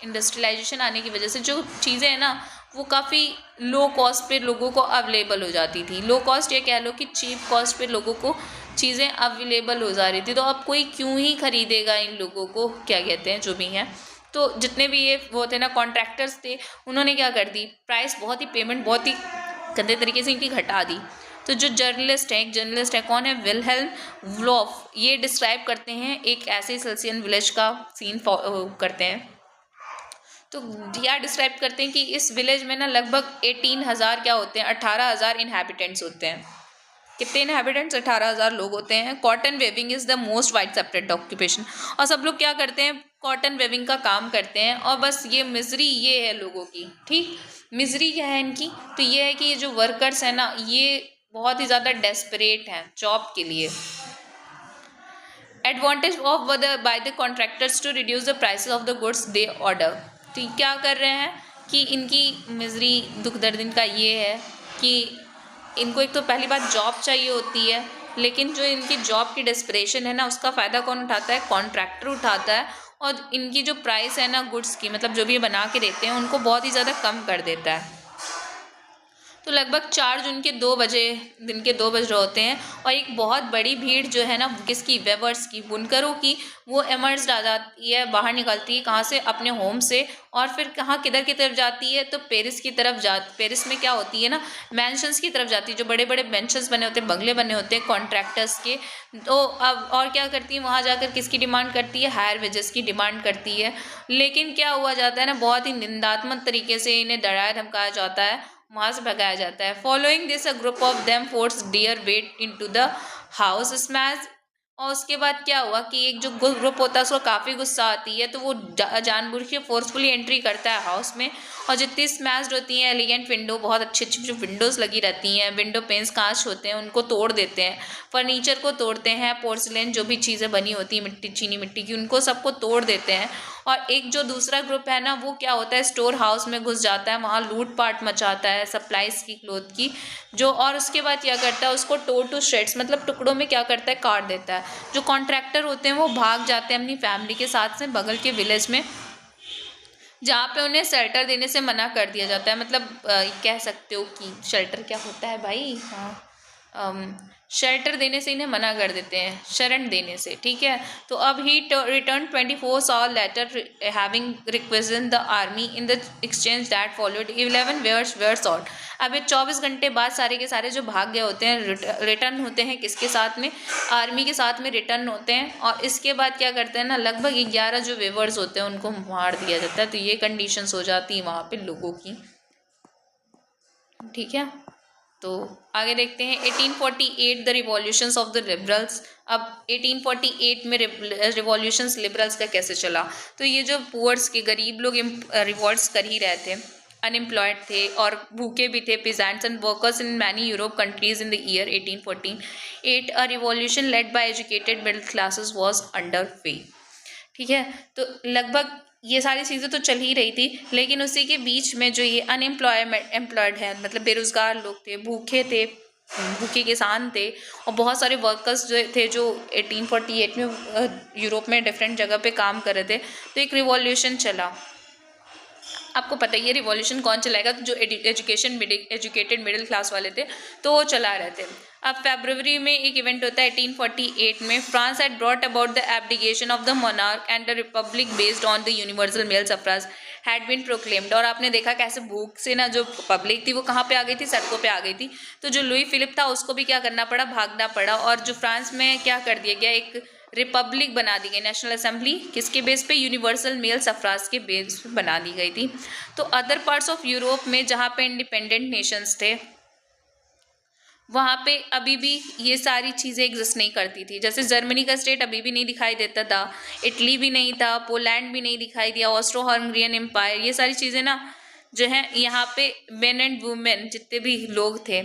इंडस्ट्रियलाइजेशन आने की वजह से जो चीज़ें हैं ना वो काफ़ी लो कॉस्ट पे लोगों को अवेलेबल हो जाती थी। लो कॉस्ट या कह लो कि चीप कॉस्ट पे लोगों को चीज़ें अवेलेबल हो जा रही थी। तो अब कोई क्यों ही खरीदेगा इन लोगों को, क्या कहते हैं जो भी हैं। तो जितने भी ये वो थे ना कॉन्ट्रैक्टर्स थे, उन्होंने क्या कर दी, प्राइस बहुत ही, पेमेंट बहुत ही गंदे तरीके से इनकी घटा दी। तो जो जर्नलिस्ट है, एक जर्नलिस्ट है, कौन है? Wilhelm wolf. ये डिस्क्राइब करते हैं एक ऐसे सेल्सियन विलेज का सीन करते हैं। तो या डिस्क्राइब करते हैं कि इस विलेज में ना लगभग 18,000 क्या होते हैं, 18,000 इनहैबिटेंट्स होते हैं। कितने इनहैबिटेंट्स? 18,000 लोग होते हैं। Cotton weaving is the most widespread occupation. और सब लोग क्या करते हैं? कॉटन वेविंग का काम करते हैं। और बस ये मिजरी ये है लोगों की, ठीक, मिजरी क्या है इनकी? तो ये है कि ये जो वर्कर्स हैं ना ये बहुत ही ज़्यादा डेस्परेट हैं जॉब के लिए। Advantage of by the contractors to reduce the prices of the goods they order. तो क्या कर रहे हैं कि इनकी मिजरी, दुख दर्द इनका ये है कि इनको एक तो पहली बात जॉब चाहिए होती है, लेकिन जो इनकी जॉब की डेस्परेशन है ना उसका फ़ायदा कौन उठाता है? कॉन्ट्रैक्टर उठाता है। और इनकी जो प्राइस है ना गुड्स की, मतलब जो भी ये बना के देते हैं, उनको बहुत ही ज़्यादा कम कर देता है। तो लगभग 4 जून के 2 बजे, दिन के 2 बज रहे होते हैं, और एक बहुत बड़ी भीड़ जो है ना किसकी? वेवर्स की, बुनकरों की, वो इमर्ज आ जाती है, बाहर निकलती है। कहाँ से? अपने होम से। और फिर कहाँ, किधर की तरफ जाती है? तो पेरिस की तरफ पेरिस में क्या होती है ना, मैंशंस की तरफ जाती है, जो बड़े बड़े मैंशंस बने होते हैं, बंगले बने होते हैं कॉन्ट्रैक्टर्स के। तो अब और क्या करती है वहाँ जाकर? किसकी डिमांड करती है? हायर वेजेस की डिमांड करती है। लेकिन क्या हुआ जाता है ना, बहुत ही निंदात्मक तरीके से इन्हें डराया धमकाया जाता है, वहाँ से भगाया जाता है। Following this a group of them force their way into the house smash. और उसके बाद क्या हुआ कि एक जो ग्रुप होता है उसको काफ़ी गुस्सा आती है, तो वो जानबूझ के फोर्सफुली एंट्री करता है हाउस में। और जितनी स्मैश्ड होती हैं एलिगेंट विंडो, बहुत अच्छी अच्छी जो विंडोज़ लगी रहती हैं, विंडो पेंस कांच होते हैं, उनको तोड़ देते हैं। फर्नीचर को तोड़ते हैं, पोर्सिलेन जो भी चीज़ें बनी होती हैं मिट्टी, चीनी मिट्टी की, उनको सबको तोड़ देते हैं। और एक जो दूसरा ग्रुप है ना वो क्या होता है, स्टोर हाउस में घुस जाता है, वहाँ लूटपाट मचाता है सप्लाईज की, क्लोथ की जो। और उसके बाद क्या करता है, उसको टोर टू श्रेड्स, मतलब टुकड़ों में क्या करता है, काट देता है। जो कॉन्ट्रैक्टर होते हैं वो भाग जाते हैं अपनी फैमिली के साथ में बगल के विलेज में, जहाँ पे उन्हें शेल्टर देने से मना कर दिया जाता है। मतलब कह सकते हो कि शेल्टर क्या होता है भाई, हाँ, शेल्टर देने से इन्हें मना कर देते हैं, शरण देने से, ठीक है। तो अब he return 24 hour later having requested the army in the exchange that followed 11 wares out. अब ये 24 घंटे बाद सारे के सारे जो भाग गए होते हैं रिटर्न होते हैं, किसके साथ में? आर्मी के साथ में रिटर्न होते हैं। और इसके बाद क्या करते हैं ना, लगभग 11 जो वेवर्स होते हैं उनको मार दिया जाता है। तो ये कंडीशंस हो जाती हैं वहाँ पे लोगों की, ठीक है। तो आगे देखते हैं 1848 the revolutions of the liberals. अब 1848 में रिवॉल्यूशंस लिबरल्स का कैसे चला? तो ये जो पुअर्स के गरीब लोग रिवॉल्ट्स कर ही रहे थे, अनएम्प्लॉयड थे और भूखे भी थे, peasants and workers in many Europe countries in the year 1848 a revolution led by educated middle classes was underway। ठीक है, तो लगभग ये सारी चीज़ें तो चल ही रही थी, लेकिन उसी के बीच में जो ये एम्प्लॉयड है, मतलब बेरोजगार लोग थे, भूखे किसान थे और बहुत सारे वर्कर्स जो थे जो 1848 में यूरोप में डिफरेंट जगह पे काम कर रहे थे, तो एक रिवॉल्यूशन चला। आपको पता ही है रिवॉल्यूशन कौन चलाएगा, तो जो एजुकेटेड मिडिल क्लास वाले थे तो वो चला रहे थे। अब फरवरी में एक इवेंट होता है 1848 में, France had brought about the abdication of the monarch and the republic based on the universal male suffrage had been proclaimed. और आपने देखा कैसे भूख से ना जो पब्लिक थी वो कहाँ पे आ गई थी, सड़कों पे आ गई थी। तो जो लुई फिलिप था उसको भी क्या करना पड़ा, भागना पड़ा, और जो फ्रांस में क्या कर दिया गया, एक रिपब्लिक बना दी गई, नेशनल असेंबली, किसके बेस पे, यूनिवर्सल मेल सफ्राज के बेस पे बना दी गई थी। तो अदर पार्ट्स ऑफ यूरोप में जहाँ पे इंडिपेंडेंट नेशंस थे वहाँ पे अभी भी ये सारी चीज़ें एग्जिस्ट नहीं करती थी। जैसे जर्मनी का स्टेट अभी भी नहीं दिखाई देता था, इटली भी नहीं था, पोलैंड भी नहीं दिखाई दिया, ऑस्ट्रो हंगरियन एम्पायर, ये सारी चीज़ें ना जो है यहाँ पे मेन एंड वुमेन जितने भी लोग थे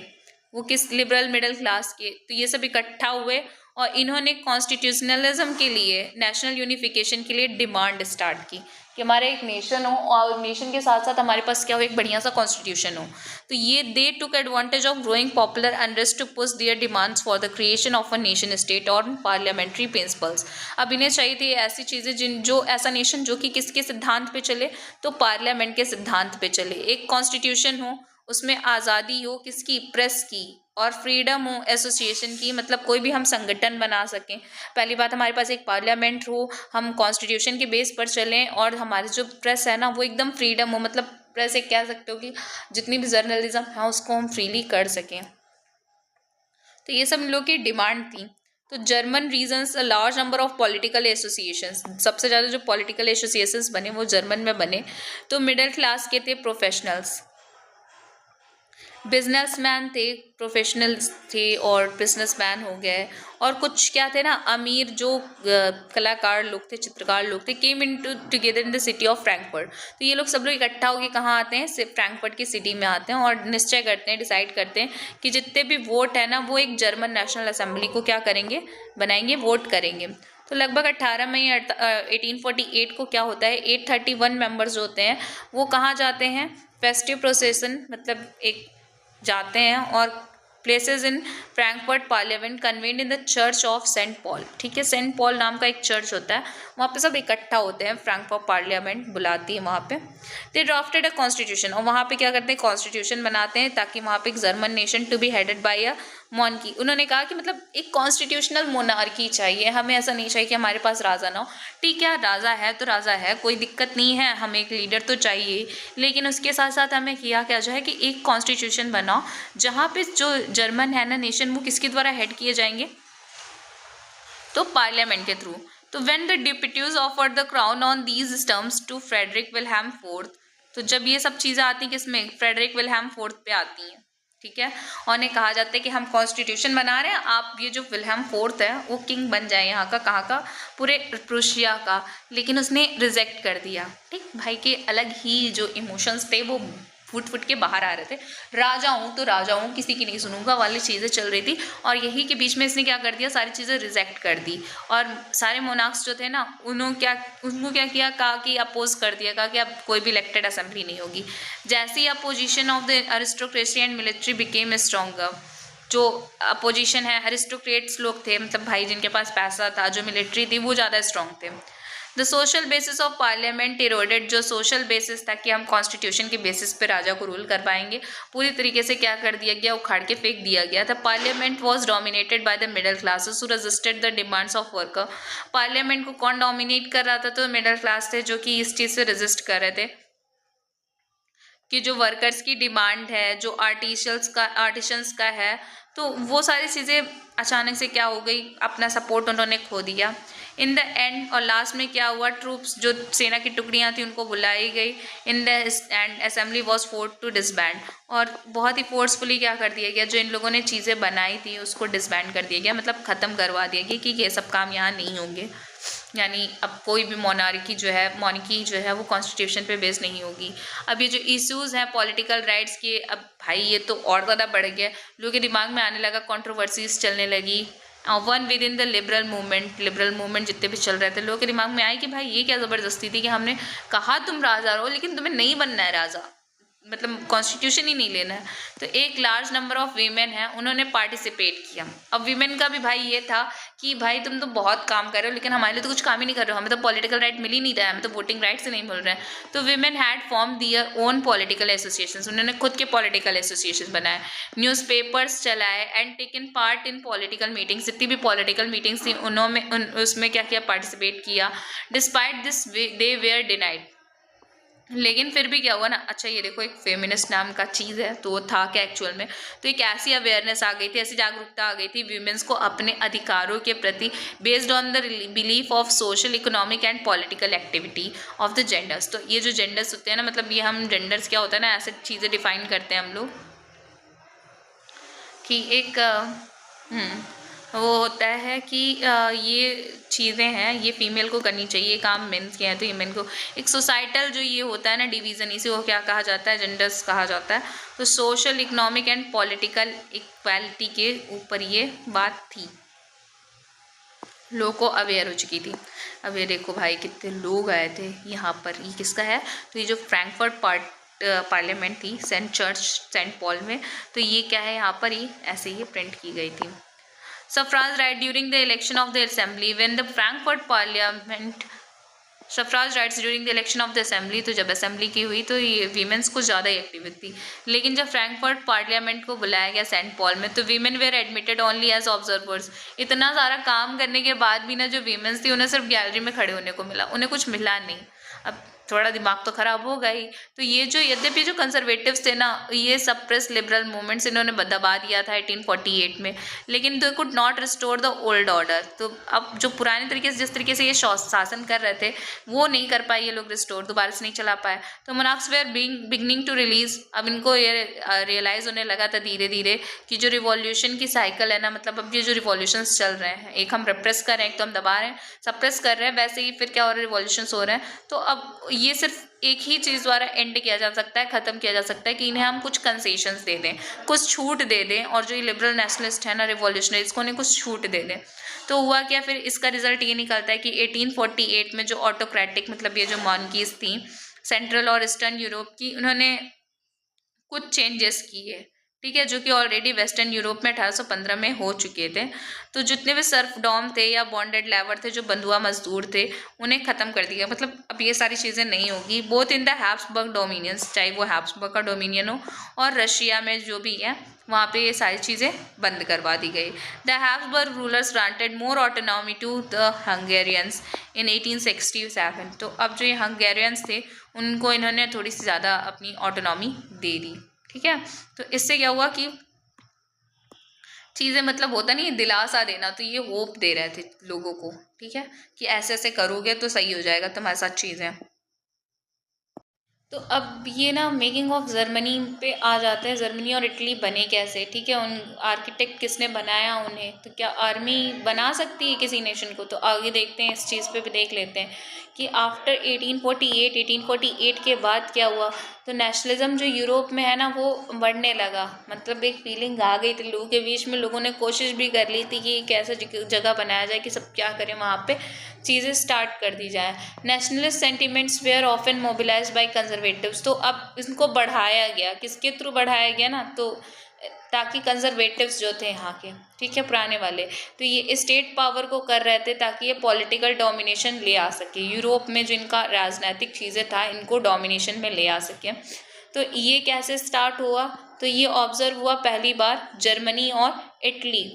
वो किस लिबरल मिडिल क्लास के, तो ये सब इकट्ठा हुए और इन्होंने कॉन्स्टिट्यूशनलिज्म के लिए, नेशनल यूनिफिकेशन के लिए डिमांड स्टार्ट की कि हमारा एक नेशन हो और नेशन के साथ साथ हमारे पास क्या हो, एक बढ़िया सा कॉन्स्टिट्यूशन हो। तो ये they took advantage of growing popular unrest to push their demands for the creation of a nation state on parliamentary principles. अब इन्हें चाहिए थी ऐसी चीज़ें जो ऐसा नेशन जो कि किसके सिद्धांत पे चले, तो पार्लियामेंट के सिद्धांत पे चले, एक कॉन्स्टिट्यूशन हो, उसमें आज़ादी हो किसकी, प्रेस की, और फ्रीडम हो एसोसिएशन की, मतलब कोई भी हम संगठन बना सकें। पहली बात हमारे पास एक पार्लियामेंट हो, हम कॉन्स्टिट्यूशन के बेस पर चलें, और हमारी जो प्रेस है ना वो एकदम फ्रीडम हो, मतलब प्रेस एक कह सकते हो कि जितनी भी जर्नलिज्म है उसको हम फ्रीली कर सकें। तो ये सब लोग की डिमांड थी। तो German regions a large number of political associations, सबसे ज़्यादा जो पॉलिटिकल एसोसिएशंस बने वो जर्मन में बने। तो मिडिल क्लास के थे प्रोफेशनल्स, बिजनेसमैन थे, प्रोफेशनल्स थे और बिजनेसमैन हो गए, और कुछ क्या थे ना अमीर जो कलाकार लोग थे, चित्रकार लोग थे, came in together in the city of Frankfurt. तो ये लोग सब लोग इकट्ठा होकर कहाँ आते हैं, फ्रैंकफर्ट की सिटी में आते हैं और निश्चय करते हैं, डिसाइड करते हैं कि जितने भी वोट है ना वो एक जर्मन नेशनल असेंबली को क्या करेंगे, बनाएंगे, वोट करेंगे। तो लगभग 18 मई 1848 को क्या होता है, 831 मेंबर्स जो होते हैं वो कहाँ जाते हैं, फेस्टिव प्रोसेसन, मतलब एक जाते हैं, और places in Frankfurt parliament convened in the church of Saint Paul. ठीक है, सेंट पॉल नाम का एक चर्च होता है, वहाँ पे सब इकट्ठा होते हैं, फ्रैंकफर्ट पार्लियामेंट बुलाती है वहाँ पे। दे ड्राफ्टेड अ कॉन्स्टिट्यूशन, और वहाँ पे क्या करते हैं, कॉन्स्टिट्यूशन बनाते हैं ताकि वहाँ पे एक German nation to be headed by a मॉनकी। उन्होंने कहा कि मतलब एक कॉन्स्टिट्यूशनल मोनार्की चाहिए, हमें ऐसा नहीं चाहिए कि हमारे पास राजा ना हो। ठीक है, राजा है तो राजा है, कोई दिक्कत नहीं है, हमें एक लीडर तो चाहिए, लेकिन उसके साथ साथ हमें किया क्या जाए कि एक कॉन्स्टिट्यूशन बनाओ जहाँ पे जो जर्मन है ना नेशन वो किसके द्वारा हेड किए जाएंगे, तो पार्लियामेंट के थ्रू। तो when the deputies offered the crown on these terms to Friedrich Wilhelm fourth, तो जब ये सब चीज़ें आती हैं किसमें, फ्रेडरिक विल्हेम फोर्थ पे आती हैं। ठीक है, और उन्हें कहा जाता है कि हम कॉन्स्टिट्यूशन बना रहे हैं, आप ये जो विल्हेम फोर्थ है वो किंग बन जाए यहाँ का, कहाँ का, पूरे प्रुशिया का। लेकिन उसने रिजेक्ट कर दिया। ठीक, भाई के अलग ही जो इमोशंस थे वो फुट के बाहर आ रहे थे, राजा हूँ तो राजा हूँ, किसी की नहीं सुनूंगा वाली चीज़ें चल रही थी, और यही के बीच में इसने क्या कर दिया, सारी चीज़ें रिजेक्ट कर दी। और सारे मोनार्क्स जो थे ना उनको क्या किया, कहा कि अपोज कर दिया, कहा कि अब कोई भी इलेक्टेड असेंबली नहीं होगी। जैसे ही opposition of the aristocracy and military became stronger, जो अपोजिशन है अरिस्टोक्रेट्स लोग थे, मतलब भाई जिनके पास पैसा था, जो मिलिट्री थी वो ज़्यादा स्ट्रॉन्ग थे। The social basis of parliament eroded, जो सोशल बेसिस था कि हम कॉन्स्टिट्यूशन के बेसिस पे राजा को रूल कर पाएंगे, पूरी तरीके से क्या कर दिया गया, उखाड़ के फेंक दिया गया था। Parliament was dominated by the middle classes who resisted the demands of worker. Parliament को कौन डोमिनेट कर रहा था, तो मिडिल क्लास थे जो कि इस चीज़ से रेजिस्ट कर रहे थे कि जो वर्कर्स की डिमांड है, जो आर्टिशंस का है, तो वो सारी चीज़ें अचानक से क्या हो गई, अपना सपोर्ट उन्होंने खो दिया। इन द एंड, और लास्ट में क्या हुआ, ट्रूप्स जो सेना की टुकड़ियाँ थी उनको बुलाई गई। In the end assembly was force to disband, और बहुत ही फोर्सफुली क्या कर दिया गया, जो इन लोगों ने चीज़ें बनाई थी उसको डिसबैंड कर दिया गया, मतलब ख़त्म करवा दिया गया कि ये सब काम यहाँ नहीं होंगे। यानी अब कोई भी मोनार्की जो है वो कॉन्स्टिट्यूशन पे बेस नहीं होगी। अब ये जो इश्यूज़ हैं पॉलिटिकल राइट्स के, अब भाई ये तो और ज़्यादा बढ़ गया, लोगों के दिमाग में आने लगा, कंट्रोवर्सीज चलने लगी। One with in the liberal movement जितने भी चल रहे थे, लोगों के दिमाग में आई कि भाई ये क्या ज़बरदस्ती थी कि हमने कहा तुम राजा रहो लेकिन तुम्हें नहीं बनना है राजा, मतलब कॉन्स्टिट्यूशन ही नहीं लेना है। तो एक लार्ज नंबर ऑफ वीमेन हैं, उन्होंने पार्टिसिपेट किया। अब वीमेन का भी भाई ये था कि भाई तुम तो बहुत काम कर रहे हो लेकिन हमारे लिए तो कुछ काम ही नहीं कर रहे हो, हमें तो पॉलिटिकल राइट मिल ही नहीं रहा है, हमें तो वोटिंग राइट से नहीं मिल रहा है। तो women had form their own political associations, उन्होंने खुद के पॉलिटिकल एसोसिएशन बनाए, न्यूज़पेपर्स चलाए and taken part in political meetings, जितनी भी पॉलिटिकल मीटिंग्स थी उन्होंने उसमें क्या किया, पार्टिसिपेट किया। Despite this they were denied, लेकिन फिर भी क्या हुआ ना, अच्छा ये देखो एक फेमिनिस्ट नाम का चीज़ है, तो वो था क्या एक्चुअल में, तो एक ऐसी अवेयरनेस आ गई थी, ऐसी जागरूकता आ गई थी वीमेंस को अपने अधिकारों के प्रति, based on the belief of social economic and political activity of the genders. तो ये जो जेंडर्स होते हैं ना, मतलब ये हम जेंडर्स क्या होता है ना, ऐसे चीज़ें डिफाइन करते हैं हम लोग कि एक वो होता है कि ये चीज़ें हैं ये फीमेल को करनी चाहिए, काम मेंस के हैं तो ये मेन को, एक सोसाइटल जो ये होता है ना डिवीज़न, इसे वो क्या कहा जाता है, जेंडर्स कहा जाता है। तो social economic and political equality के ऊपर ये बात थी, लोगों को अवेयर हो चुकी थी। अब ये देखो भाई कितने लोग आए थे यहाँ पर, ये किसका है, तो ये जो फ्रैंकफर्ट पार्लियामेंट थी सेंट पॉल में, तो ये क्या है यहाँ पर ही ऐसे ही प्रिंट की गई थी। Suffrage right during the election of the assembly when the Frankfurt Parliament, suffrage rights during the election of the assembly, तो जब असेंबली की हुई तो ये वीमेंस कुछ ज़्यादा ही एक्टिव थी। लेकिन जब फ्रैंकफर्ट पार्लियामेंट को बुलाया गया सेंट पॉल में, तो women were admitted only as observers. इतना सारा काम करने के बाद भी ना जो वीमेंस थी उन्हें सिर्फ गैलरी में खड़े होने को मिला, उन्हें कुछ मिला नहीं। अब थोड़ा दिमाग तो ख़राब होगा ही। तो ये जो यद्यपि जो कंजर्वेटिव्स थे ना, ये सप्रेस लिबरल मूवमेंट्स इन्होंने दबा दिया था 1848 में, लेकिन they could not restore the old order. तो अब जो पुराने तरीके से जिस तरीके से ये शासन कर रहे थे वो नहीं कर पाए ये लोग रिस्टोर, दोबारा से नहीं चला पाए। तो monarchs were beginning to realise, अब इनको ये रियलाइज़ होने लगा था धीरे धीरे कि जो रिवॉल्यूशन की साइकिल है ना, मतलब अब ये जो रिवॉल्यूशंस चल रहे हैं, एक हम रिप्रेस कर रहे हैं, एक तो हम दबा रहे हैं, सप्रेस कर रहे हैं, वैसे ही फिर क्या हो रहा है, रिवॉल्यूशंस हो रहे हैं। तो अब ये सिर्फ एक ही चीज़ द्वारा एंड किया जा सकता है, ख़त्म किया जा सकता है कि इन्हें हम कुछ कंसेशंस दे दें, कुछ छूट दे दें, और जो ये लिबरल नेशनलिस्ट है ना रिवॉल्यूशनरीज को उन्हें कुछ छूट दे दें। तो हुआ क्या, फिर इसका रिजल्ट ये निकलता है कि 1848 में जो ऑटोक्रेटिक, मतलब ये जो मॉनकीज थी सेंट्रल और ईस्टर्न यूरोप की, उन्होंने कुछ चेंजेस किए, ठीक है, जो कि ऑलरेडी वेस्टर्न यूरोप में 1815 में हो चुके थे। तो जितने भी सर्फडॉम थे या बॉन्डेड लेबर थे, जो बंधुआ मजदूर थे, उन्हें ख़त्म कर दिया। मतलब अब ये सारी चीज़ें नहीं होगी, both in the Habsburg dominions, चाहे वो हैब्सबर्ग का डोमिनियन हो और रशिया में जो भी है वहाँ पे ये सारी चीज़ें बंद करवा दी गई। The Habsburg rulers granted more autonomy to the Hungarians in 1867। तो अब जो ये हंगेरियंस थे उनको इन्होंने थोड़ी सी ज़्यादा अपनी ऑटोनॉमी दे दी, ठीक है। तो इससे क्या हुआ कि चीज़ें, मतलब होता नहीं है दिलासा देना, तो ये होप दे रहे थे लोगों को, ठीक है, कि ऐसे ऐसे करोगे तो सही हो जाएगा तुम्हारे साथ चीज़ें। तो अब ये ना मेकिंग ऑफ जर्मनी पे आ जाते हैं, जर्मनी और इटली बने कैसे, ठीक है, उन आर्किटेक्ट किसने बनाया उन्हें, तो क्या आर्मी बना सकती है किसी नेशन को, तो आगे देखते हैं, इस चीज़ पे भी देख लेते हैं कि आफ्टर 1848 के बाद क्या हुआ। तो नेशनलिज्म जो यूरोप में है ना वो बढ़ने लगा, मतलब एक फीलिंग आ गई थी लोगों के बीच में, लोगों ने कोशिश भी कर ली थी कि एक ऐसा जगह बनाया जाए कि सब क्या करें, वहाँ पे चीज़ें स्टार्ट कर दी जाए। Nationalist sentiments were often mobilised by conservatives, तो अब इसको बढ़ाया गया, किसके थ्रू बढ़ाया गया ना, तो ताकि कंजर्वेटिव्स जो थे यहाँ के, ठीक है, पुराने वाले, तो ये स्टेट पावर को कर रहे थे ताकि ये पॉलिटिकल डोमिनेशन ले आ सके यूरोप में, जो इनका राजनीतिक चीज़ें था इनको डोमिनेशन में ले आ सके। तो ये कैसे स्टार्ट हुआ, तो ये ऑब्जर्व हुआ पहली बार जर्मनी और इटली,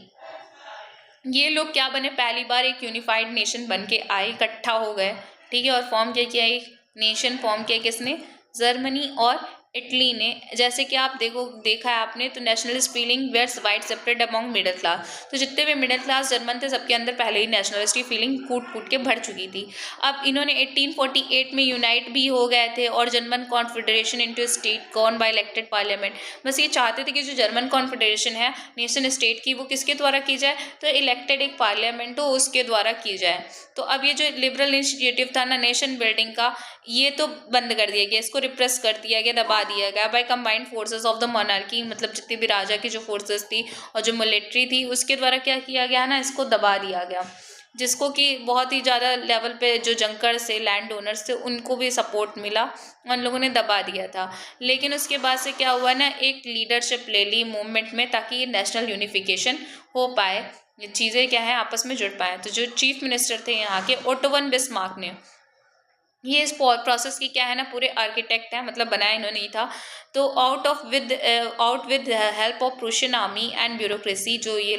ये लोग क्या बने, पहली बार एक यूनिफाइड नेशन बन के आए, इकट्ठा हो गए, ठीक है, और फॉर्म क्या किया, एक नेशन फॉर्म किया किसने, जर्मनी और इटली ने, जैसे कि आप देखा है आपने, तो nationalist feeling were widespread among middle class, तो जितने भी मिडिल क्लास जर्मन थे सबके अंदर पहले ही नेशनलिस्ट फीलिंग कूट कूट के भर चुकी थी। अब इन्होंने 1848 में यूनाइट भी हो गए थे और German confederation into state govern by elected parliament. बस ये चाहते थे कि जो जर्मन कॉन्फेडरेशन है नेशन स्टेट की, वो किसके द्वारा की जाए, तो इलेक्टेड एक पार्लियामेंट हो उसके द्वारा की जाए। तो अब ये जो लिबरल इनिशिएटिव था ना नेशन बिल्डिंग का, ये तो बंद कर दिया गया, इसको रिप्रेस कर दिया गया, दबा दिया गया by combined forces of the monarchy, मतलब जितनी भी राजा की जो फोर्सेस थी और जो मिलिट्री थी उसके द्वारा क्या किया गया ना, इसको दबा दिया गया, जिसको कि बहुत ही ज़्यादा लेवल पे जो जंकर से लैंड ओनर्स थे उनको भी सपोर्ट मिला, उन लोगों ने दबा दिया था। लेकिन उसके बाद से क्या हुआ ना, एक लीडरशिप ले ली मूवमेंट में ताकि ये नेशनल यूनिफिकेशन हो पाए, ये चीज़ें क्या है आपस में जुड़ पाए। तो जो चीफ मिनिस्टर थे यहाँ के ओटो वन बिस्मार्क ने, ये इस प्रोसेस की क्या है ना पूरे आर्किटेक्ट है, मतलब बनाया इन्होंने ही था। तो out with help of Prussian army and bureaucracy, जो ये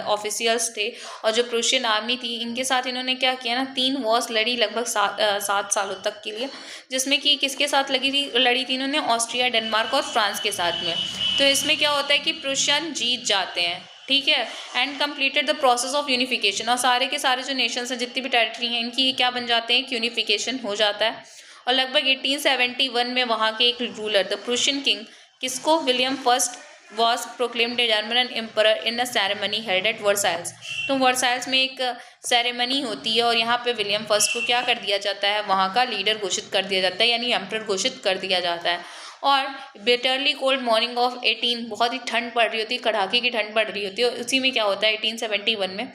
ऑफिशियल्स थे और जो प्रूशियन आर्मी थी, इनके साथ इन्होंने क्या किया ना, 3 वॉर्स लड़ी लगभग 7 सालों तक के लिए, जिसमें कि किसके साथ लड़ी थी इन्होंने, ऑस्ट्रिया, डेनमार्क और फ्रांस के साथ में। तो इसमें क्या होता है कि प्रूशियन जीत जाते हैं, ठीक है, and completed the process of unification, और सारे के सारे जो नेशंस हैं जितनी भी टेरिटरी हैं इनकी क्या बन जाते हैं, यूनिफिकेशन हो जाता है। और लगभग 1871 में वहाँ के एक रूलर द प्रूशियन किंग, किसको, William first, was proclaimed German emperor in a ceremony held at Versailles. तो वर्साइल्स में एक सेरेमनी होती है और यहाँ पे विलियम फर्स्ट को क्या कर दिया जाता है, वहाँ का लीडर घोषित कर दिया जाता है, यानी एम्परर घोषित कर दिया जाता है। और बिटरली कोल्ड मॉर्निंग ऑफ 18, बहुत ही ठंड पड़ रही होती है, कड़ाके की ठंड पड़ रही होती है, और उसी में क्या होता है 1871 में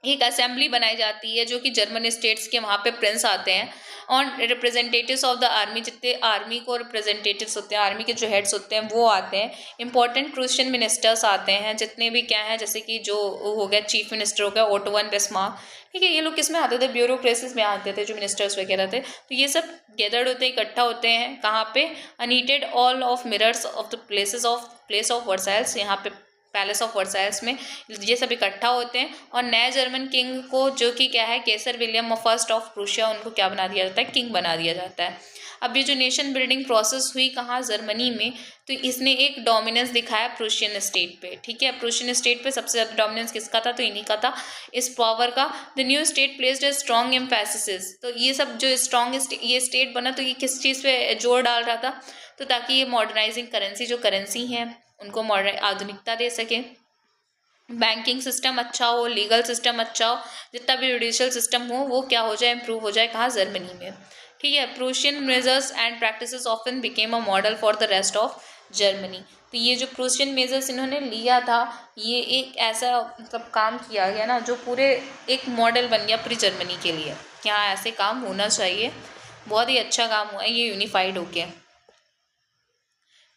एक असेंबली बनाई जाती है जो कि जर्मन स्टेट्स के वहाँ पे प्रिंस आते हैं और रिप्रेजेंटेटिव्स ऑफ द आर्मी, जितने आर्मी को रिप्रेजेंटेटिव्स होते हैं, आर्मी के जो हेड्स होते हैं वो आते हैं, इंपॉर्टेंट प्रूशियन मिनिस्टर्स आते हैं जितने भी क्या हैं, जैसे कि जो हो गया चीफ मिनिस्टर हो गया ओटो वन बिस्मार्क, ठीक है, ये लोग किस में आते थे, ब्यूरोक्रेसीज में आते थे, जो मिनिस्टर्स वगैरह थे। तो ये सब गैदर्ड होते हैं, इकट्ठा होते हैं कहाँ पे, unheated all of mirrors of the place of Versailles, यहाँ पे पैलेस ऑफ वर्साइल्स में ये सब इकट्ठा होते हैं। और नए जर्मन किंग को, जो कि क्या है केसर विलियम फर्स्ट ऑफ प्रूशिया, उनको क्या बना दिया जाता है, किंग बना दिया जाता है। अब ये जो नेशन बिल्डिंग प्रोसेस हुई कहाँ, जर्मनी में, तो इसने एक डोमिनेंस दिखाया प्रूशियन स्टेट पे, ठीक है, प्रूशियन स्टेट पे सबसे ज़्यादा डोमिनेंस किसका था, तो इन्हीं का था, इस पावर का। The new state placed a strong emphasis, तो ये सब जो स्ट्रॉन्ग ये स्टेट बना तो ये किस चीज़ पे जोर डाल रहा था, तो ताकि ये मॉडर्नाइजिंग करेंसी, जो करेंसी है उनको मॉडर्न आधुनिकता दे सके, बैंकिंग सिस्टम अच्छा हो, लीगल सिस्टम अच्छा हो, जितना भी जुडिशियल सिस्टम हो वो क्या हो जाए, इम्प्रूव हो जाए, कहाँ, जर्मनी में, ठीक है। Prussian measures and practices often became a model for the rest of Germany. तो ये जो प्रूशियन मेजर्स इन्होंने लिया था, ये एक ऐसा मतलब काम किया गया ना जो पूरे एक मॉडल बन गया पूरी जर्मनी के लिए, यहाँ ऐसे काम होना चाहिए, बहुत ही अच्छा काम हुआ है ये यूनिफाइड होके।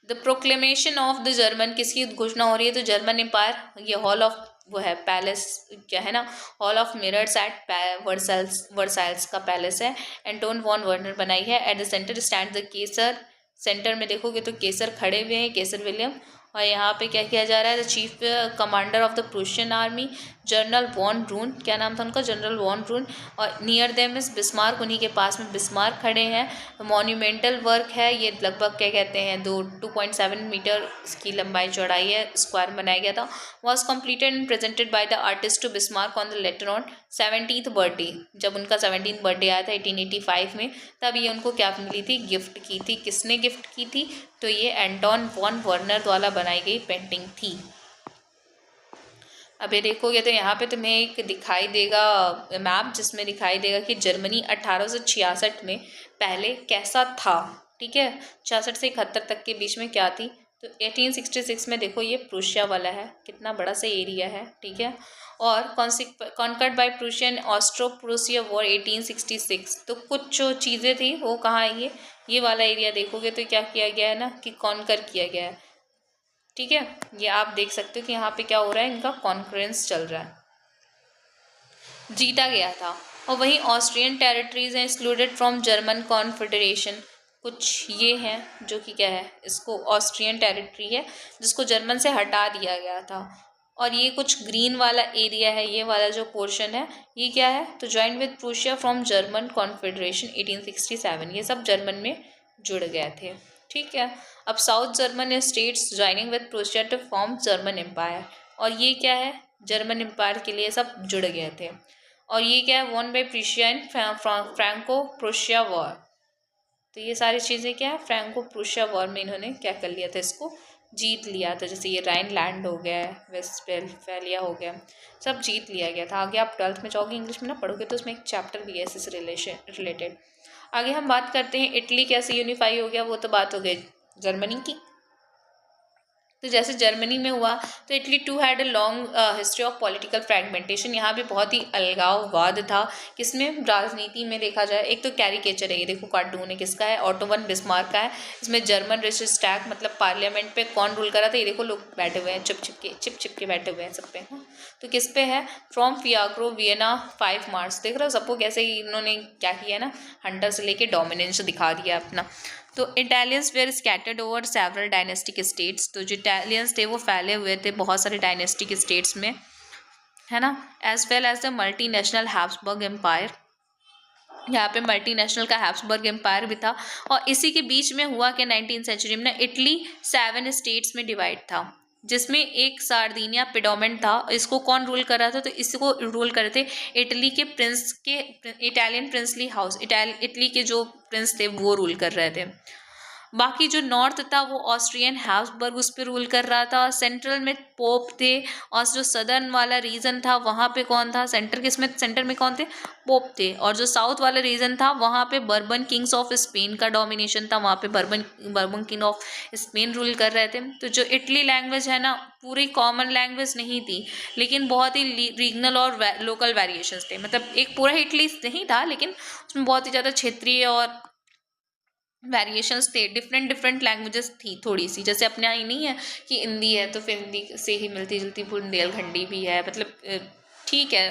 The proclamation of the German, किसकी घोषणा हो रही है, तो जर्मन एम्पायर, ये हॉल ऑफ वो है पैलेस, क्या है ना, hall of mirrors at Versailles का पैलेस है, एंटोन वॉन वर्नर बनाई है। At the centre stand the Kaiser, centre में देखोगे तो केसर खड़े हुए हैं, केसर विलियम, और यहाँ पे क्या किया जा रहा है, the chief commander of the Prussian army general von Roon, क्या नाम था उनका, जनरल वॉन ब्रून, और नियर देम इज बिस्मार्क, उन्हीं के पास में बिस्मार्क खड़े हैं। मॉन्यूमेंटल वर्क है ये, लगभग क्या कहते हैं 2.7 मीटर इसकी लंबाई चौड़ाई है, स्क्वायर बनाया गया था। Was completed and presented by the artist to Bismarck on the latter on 17th birthday, जब उनका 17th बर्थडे आया था 1885 में, तब ये उनको क्या मिली थी, गिफ्ट की थी, किसने गिफ्ट की थी, तो ये एंटोन वॉन वर्नर द्वारा बनाई गई पेंटिंग थी। अब ये देखोगे तो यहाँ पे तुम्हें एक दिखाई देगा मैप, जिसमें दिखाई देगा कि जर्मनी 1866 में पहले कैसा था, ठीक है, 66 से 71 तक के बीच में क्या थी। तो 1866 में देखो ये प्रूशिया वाला है, कितना बड़ा सा एरिया है, ठीक है, और conquered by Prussian Austro Prussia war 1866, तो कुछ जो चीज़ें थी वो कहाँ है, ये वाला एरिया देखोगे तो क्या किया गया है ना, कि कॉन्कर किया गया है, ठीक है। ये आप देख सकते हो कि यहाँ पे क्या हो रहा है, इनका कॉन्फ्रेंस चल रहा है, जीता गया था। और वहीं ऑस्ट्रियन टेरिटरीज हैं एक्सक्लूडेड फ्रॉम जर्मन कॉन्फेडरेशन, कुछ ये हैं जो कि क्या है, इसको ऑस्ट्रियन टेरिटरी है जिसको जर्मन से हटा दिया गया था। और ये कुछ ग्रीन वाला एरिया है, ये वाला जो पोर्शन है ये क्या है, तो join with Prussia from German confederation 1867, ये सब जर्मन में जुड़ गए थे, ठीक है। अब south German states joining with Prussia to form German empire, और ये क्या है, जर्मन एम्पायर के लिए सब जुड़ गए थे। और ये क्या है, won by Prussia in Franco Prussia war. तो ये सारी चीज़ें क्या है, फ्रैंको प्रूशिया वॉर में इन्होंने क्या कर लिया था, इसको जीत लिया था। जैसे ये राइनलैंड हो गया, वेस्टफैलिया हो गया, सब जीत लिया गया था। आगे आप 12th में जाओगे इंग्लिश में ना पढ़ोगे तो उसमें एक चैप्टर भी है इससे रिलेटेड। आगे हम बात करते हैं इटली कैसे यूनिफाई हो गया, वो तो बात हो गई जर्मनी की। तो जैसे जर्मनी में हुआ तो Italy too had a long history of political fragmentation. यहाँ भी बहुत ही अलगाववाद था, किसमें, राजनीति में देखा जाए। एक तो कैरिकेचर है, ये देखो कार्टून है, किसका है, ऑटो वन बिस्मार्क का है। इसमें जर्मन रिचस्टैग मतलब पार्लियामेंट पे कौन रूल कर रहा था, ये देखो लोग बैठे हुए हैं, चिप के बैठे हुए हैं सब पे। हाँ, तो किस पे है, फ्रॉम फियाग्रो वियना 5 मार्च। देख रहे हो सबको कैसे इन्होंने क्या किया ना, हंटर से लेके डोमिनेंस दिखा दिया अपना। तो Italians were scattered over several dynastic states. तो जो इटालियंस थे वो फैले हुए थे बहुत सारे डायनेस्टिक स्टेट्स में, है ना, as well as the multinational Habsburg empire. यहाँ पे मल्टी नेशनल का हैब्सबर्ग एम्पायर भी था। और इसी के बीच में हुआ कि 19th सेंचुरी में ना इटली 7 स्टेट्स में डिवाइड था, जिसमें एक सार्दिनिया पिडोमेंट था। इसको कौन रूल कर रहा था, तो इसको रूल कर रहे थे इटली के प्रिंस के, इटालियन प्रिंसली हाउस, इटली के जो प्रिंस थे वो रूल कर रहे थे। बाकी जो नॉर्थ था वो ऑस्ट्रियन हैब्सबर्ग उस पर रूल कर रहा था। सेंट्रल में पोप थे, और जो सदर्न वाला रीजन था वहाँ पे कौन था, सेंटर में कौन थे, पोप थे। और जो साउथ वाला रीजन था वहाँ पे बर्बन किंग्स ऑफ स्पेन का डोमिनेशन था, वहाँ पे bourbon king of Spain rule कर रहे थे। तो जो इटली लैंग्वेज है ना, पूरी कॉमन लैंग्वेज नहीं थी, लेकिन बहुत ही रीजनल और लोकल वेरिएशंस थे। मतलब एक पूरा इटली नहीं था, लेकिन उसमें बहुत ही ज़्यादा क्षेत्रीय और वेरिएशंस थे, डिफरेंट लैंग्वेजेस थी थोड़ी सी। जैसे अपने यहाँ ही नहीं है कि हिंदी है तो फिर हिंदी से ही मिलती जुलती बुंदेलखंडी भी है, मतलब ठीक है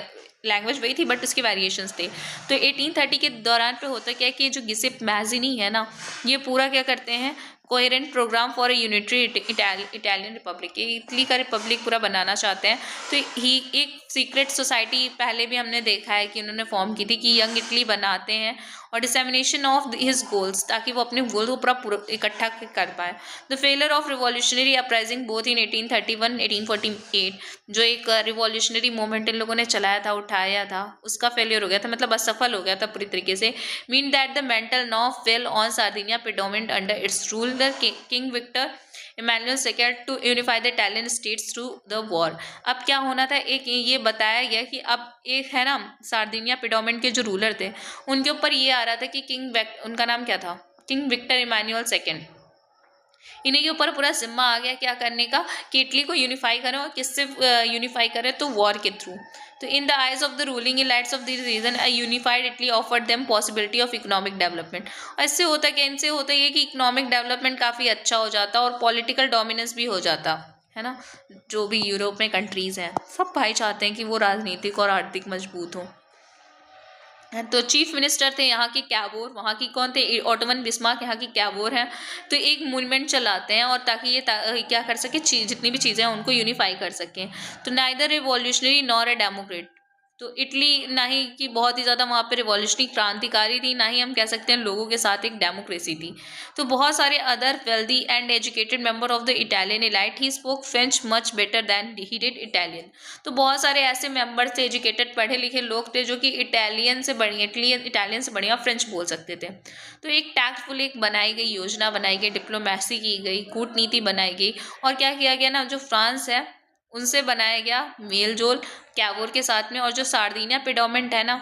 लैंग्वेज वही थी बट उसके वेरिएशंस थे। तो 1830 के दौरान पे होता क्या है कि जो गिसेप मैजिनी है ना, ये पूरा क्या करते हैं, coherent programme for a unitary Italian republic, Italy का रिपब्लिक पूरा बनाना चाहते हैं। तो ही एक सीक्रेट सोसाइटी पहले भी हमने देखा है कि उन्होंने फॉर्म की थी कि यंग इटली बनाते हैं, और डिसेमिनेशन ऑफ हिज गोल्स, ताकि वो अपने गोल को पूरा इकट्ठा कर पाए। The failure of revolutionary uprising both in 1831 1848, जो एक रिवॉल्यूशनरी मूवमेंट इन लोगों ने चलाया था, उठाया था, उसका फेलियर हो गया था, मतलब असफल हो गया था पूरी तरीके से। Mean that the mantle now fell on Sardinia predominant under its rule the king Victor Emmanuel second to unify the Italian states through the war. अब क्या होना था, एक ये बताया गया कि अब एक है ना सार्दिनिया पिडोमेंट के जो रूलर थे उनके ऊपर ये आ रहा था कि उनका नाम क्या था, किंग विक्टर इमैनुअल सेकेंड, इन्हीं के ऊपर पूरा जिम्मा आ गया क्या करने का, कि इटली को यूनिफाई करें, और किससे यूनिफाई करें, तो वॉर के थ्रू। तो in the eyes of the ruling elites of this region a unified Italy offered them possibility of economic development. और इससे होता क्या, इनसे होता ये कि इकोनॉमिक डेवलपमेंट काफ़ी अच्छा हो जाता और पॉलिटिकल डोमिनेंस भी हो जाता है ना। जो भी यूरोप में कंट्रीज़ हैं सब भाई चाहते हैं कि वो राजनीतिक और आर्थिक मजबूत हों। तो चीफ मिनिस्टर थे यहाँ के कैवोर, वहाँ की कौन थे, ऑटोमन बिस्मार्क यहाँ की कैवोर हैं। तो एक मूवमेंट चलाते हैं और ताकि ये क्या कर सके, जितनी भी चीज़ें हैं उनको यूनिफाई कर सकें। तो neither revolutionary nor a Democrat. तो इटली ना ही कि बहुत ही ज़्यादा वहाँ पे रिवॉल्यूशनरी क्रांतिकारी थी, ना ही हम कह सकते हैं लोगों के साथ एक डेमोक्रेसी थी। तो बहुत सारे other wealthy and educated member of the Italian elite, he spoke French much better than he did Italian. तो बहुत सारे ऐसे मेंबर्स थे, एजुकेटेड पढ़े लिखे लोग थे, जो कि इटालियन से बढ़िया फ्रेंच बोल सकते थे। तो एक टैक्टफुल एक बनाई गई योजना बनाई गई, डिप्लोमेसी की गई, कूटनीति बनाई गई, और क्या किया गया ना, जो फ्रांस है उनसे बनाया गया मेल जोल कैवोर के साथ में। और जो सार्दिनिया पिडोमेंट है ना,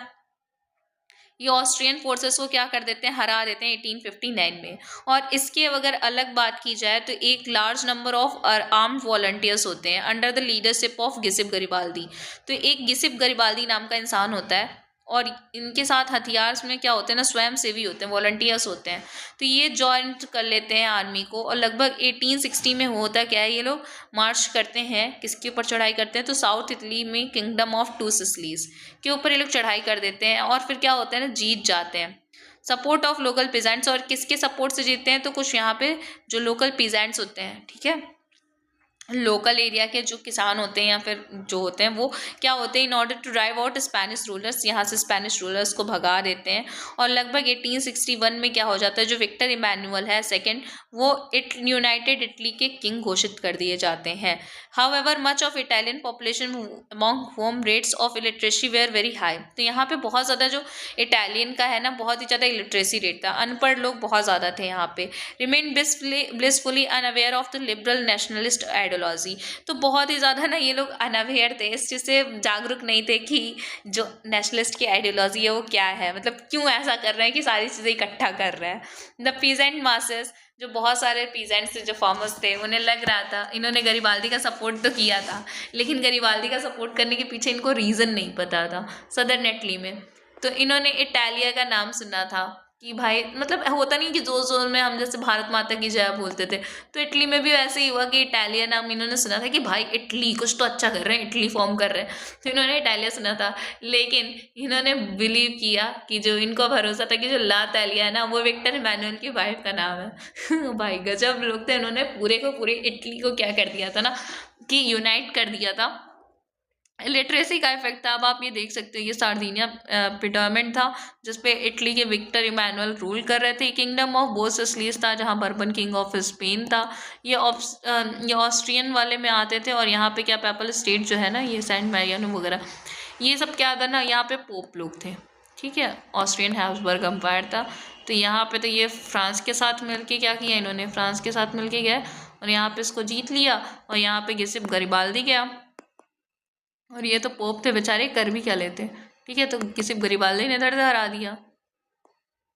ये ऑस्ट्रियन फोर्सेस को क्या कर देते हैं, हरा देते हैं 1859 में। और इसके अगर अलग बात की जाए तो एक large number of armed volunteers होते हैं अंडर द लीडरशिप ऑफ गिसिप गरिबाल्दी। तो एक गिसिप गरिबाल्दी नाम का इंसान होता है, और इनके साथ हथियार में क्या होते हैं ना, स्वयं सेवी होते हैं, वॉलंटियर्स होते हैं। तो ये ज्वाइन कर लेते हैं आर्मी को, और लगभग 1860 में होता क्या है, ये लोग मार्च करते हैं, किसके ऊपर चढ़ाई करते हैं, तो साउथ इटली में किंगडम ऑफ टू सिसिलीज के ऊपर ये लोग चढ़ाई कर देते हैं। और फिर क्या होता है ना, जीत जाते हैं, सपोर्ट ऑफ लोकल पीजेंट्स। और किसके सपोर्ट से जीतते हैं, तो कुछ यहाँ पे जो लोकल पीजेंट्स होते हैं, ठीक है, लोकल एरिया के जो किसान होते हैं या फिर जो होते हैं वो क्या होते हैं, in order to drive out Spanish rulers, यहाँ से स्पेनिश रूलर्स को भगा देते हैं। और लगभग 1861 में क्या हो जाता है, जो विक्टर इमैनुअल है सेकंड, वो यूनाइटेड इटली के किंग घोषित कर दिए जाते हैं। However much of Italian population among whom rates of illiteracy were very high, तो यहाँ पे बहुत ज़्यादा जो इटालियन का है ना, बहुत ही ज़्यादा इलिटरेसी रेट था, अनपढ़ लोग बहुत ज़्यादा थे यहाँ पे। Remain blissfully unaware of the liberal nationalist ideology, तो बहुत ही ज़्यादा ना ये लोग अनअवेयर थे, इस चीज़ से जागरूक नहीं थे कि जो नेशनलिस्ट की आइडियोलॉजी है वो क्या है, मतलब क्यों ऐसा कर रहे हैं कि सारी चीज़ें इकट्ठा कर रहे हैं। द पीजेंट मासेस, जो बहुत सारे पीजेंट्स जो फार्मर्स थे, उन्हें लग रहा था, इन्होंने गरिबाल्दी का सपोर्ट तो किया था, लेकिन गरिबाल्दी का सपोर्ट करने के पीछे इनको रीज़न नहीं पता था। सदर्न इटली में तो इन्होंने इटालिया का नाम सुना था कि भाई, मतलब होता नहीं कि जोर जोर में हम जैसे भारत माता की जय बोलते थे, तो इटली में भी वैसे ही हुआ कि इटालिया नाम इन्होंने सुना था कि भाई इटली कुछ तो अच्छा कर रहे हैं, इटली फॉर्म कर रहे हैं, तो इन्होंने इटालिया सुना था। लेकिन इन्होंने बिलीव किया कि जो इनको भरोसा था कि जो ला इटालिया है ना, वो विक्टर इमैनुअल की वाइफ का नाम है। भाई गजब लोग थे, उन्होंने पूरे को पूरे इटली को क्या कर दिया था ना, कि यूनाइट कर दिया था। लिटरेसी का इफेक्ट था, अब आप ये देख सकते हो, ये सार्डिनिया पिटामेंट था जिसपे इटली के विक्टर इमैनुअल रूल कर रहे थे। किंगडम ऑफ बोसेसलीस था जहाँ बर्बन किंग ऑफ स्पेन था। ये ऑस्ट्रियन वाले में आते थे, और यहाँ पे क्या पेपल स्टेट जो है ना, ये सेंट मैरियनो वगैरह, ये सब क्या था ना, यहाँ पे पोप लोग थे, ठीक है। ऑस्ट्रियन हैब्सबर्ग अम्पायर था। तो यहाँ पे तो ये फ्रांस के साथ मिलके क्या किया इन्होंने, फ्रांस के साथ मिलके गए और यहाँ पे इसको जीत लिया, और यहाँ पे गिसिप गरिबाल्दी गया, और ये तो पोप थे बेचारे, कर भी क्या लेते, ठीक है। तो किसी गरिबाल्दी ने धड़ हरा दिया।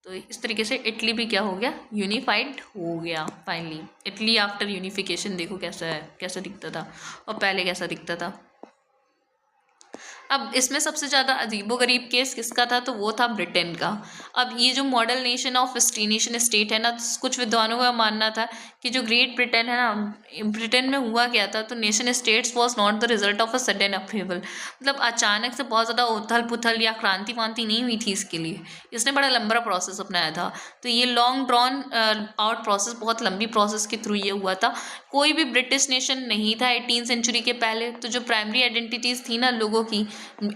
तो इस तरीके से इटली भी क्या हो गया, यूनिफाइड हो गया फाइनली। इटली आफ्टर यूनिफिकेशन देखो कैसा है, कैसा दिखता था और पहले कैसा दिखता था। अब इसमें सबसे ज़्यादा अजीबोगरीब केस किसका था, तो वो था ब्रिटेन का। अब ये जो model nation of nation state है ना, कुछ विद्वानों का मानना था कि जो ग्रेट ब्रिटेन है ना, ब्रिटेन में हुआ क्या था, तो nation states was not the result of a sudden upheaval, मतलब अचानक से बहुत ज़्यादा उथल पुथल या क्रांति वांति नहीं हुई थी इसके लिए, इसने बड़ा लंबा प्रोसेस अपनाया था। तो ये लॉन्ग ड्रॉन आउट प्रोसेस, बहुत लंबी प्रोसेस के थ्रू ये हुआ था। कोई भी ब्रिटिश नेशन नहीं था 18वीं सेंचुरी के पहले। तो जो प्राइमरी आइडेंटिटीज़ थी ना लोगों की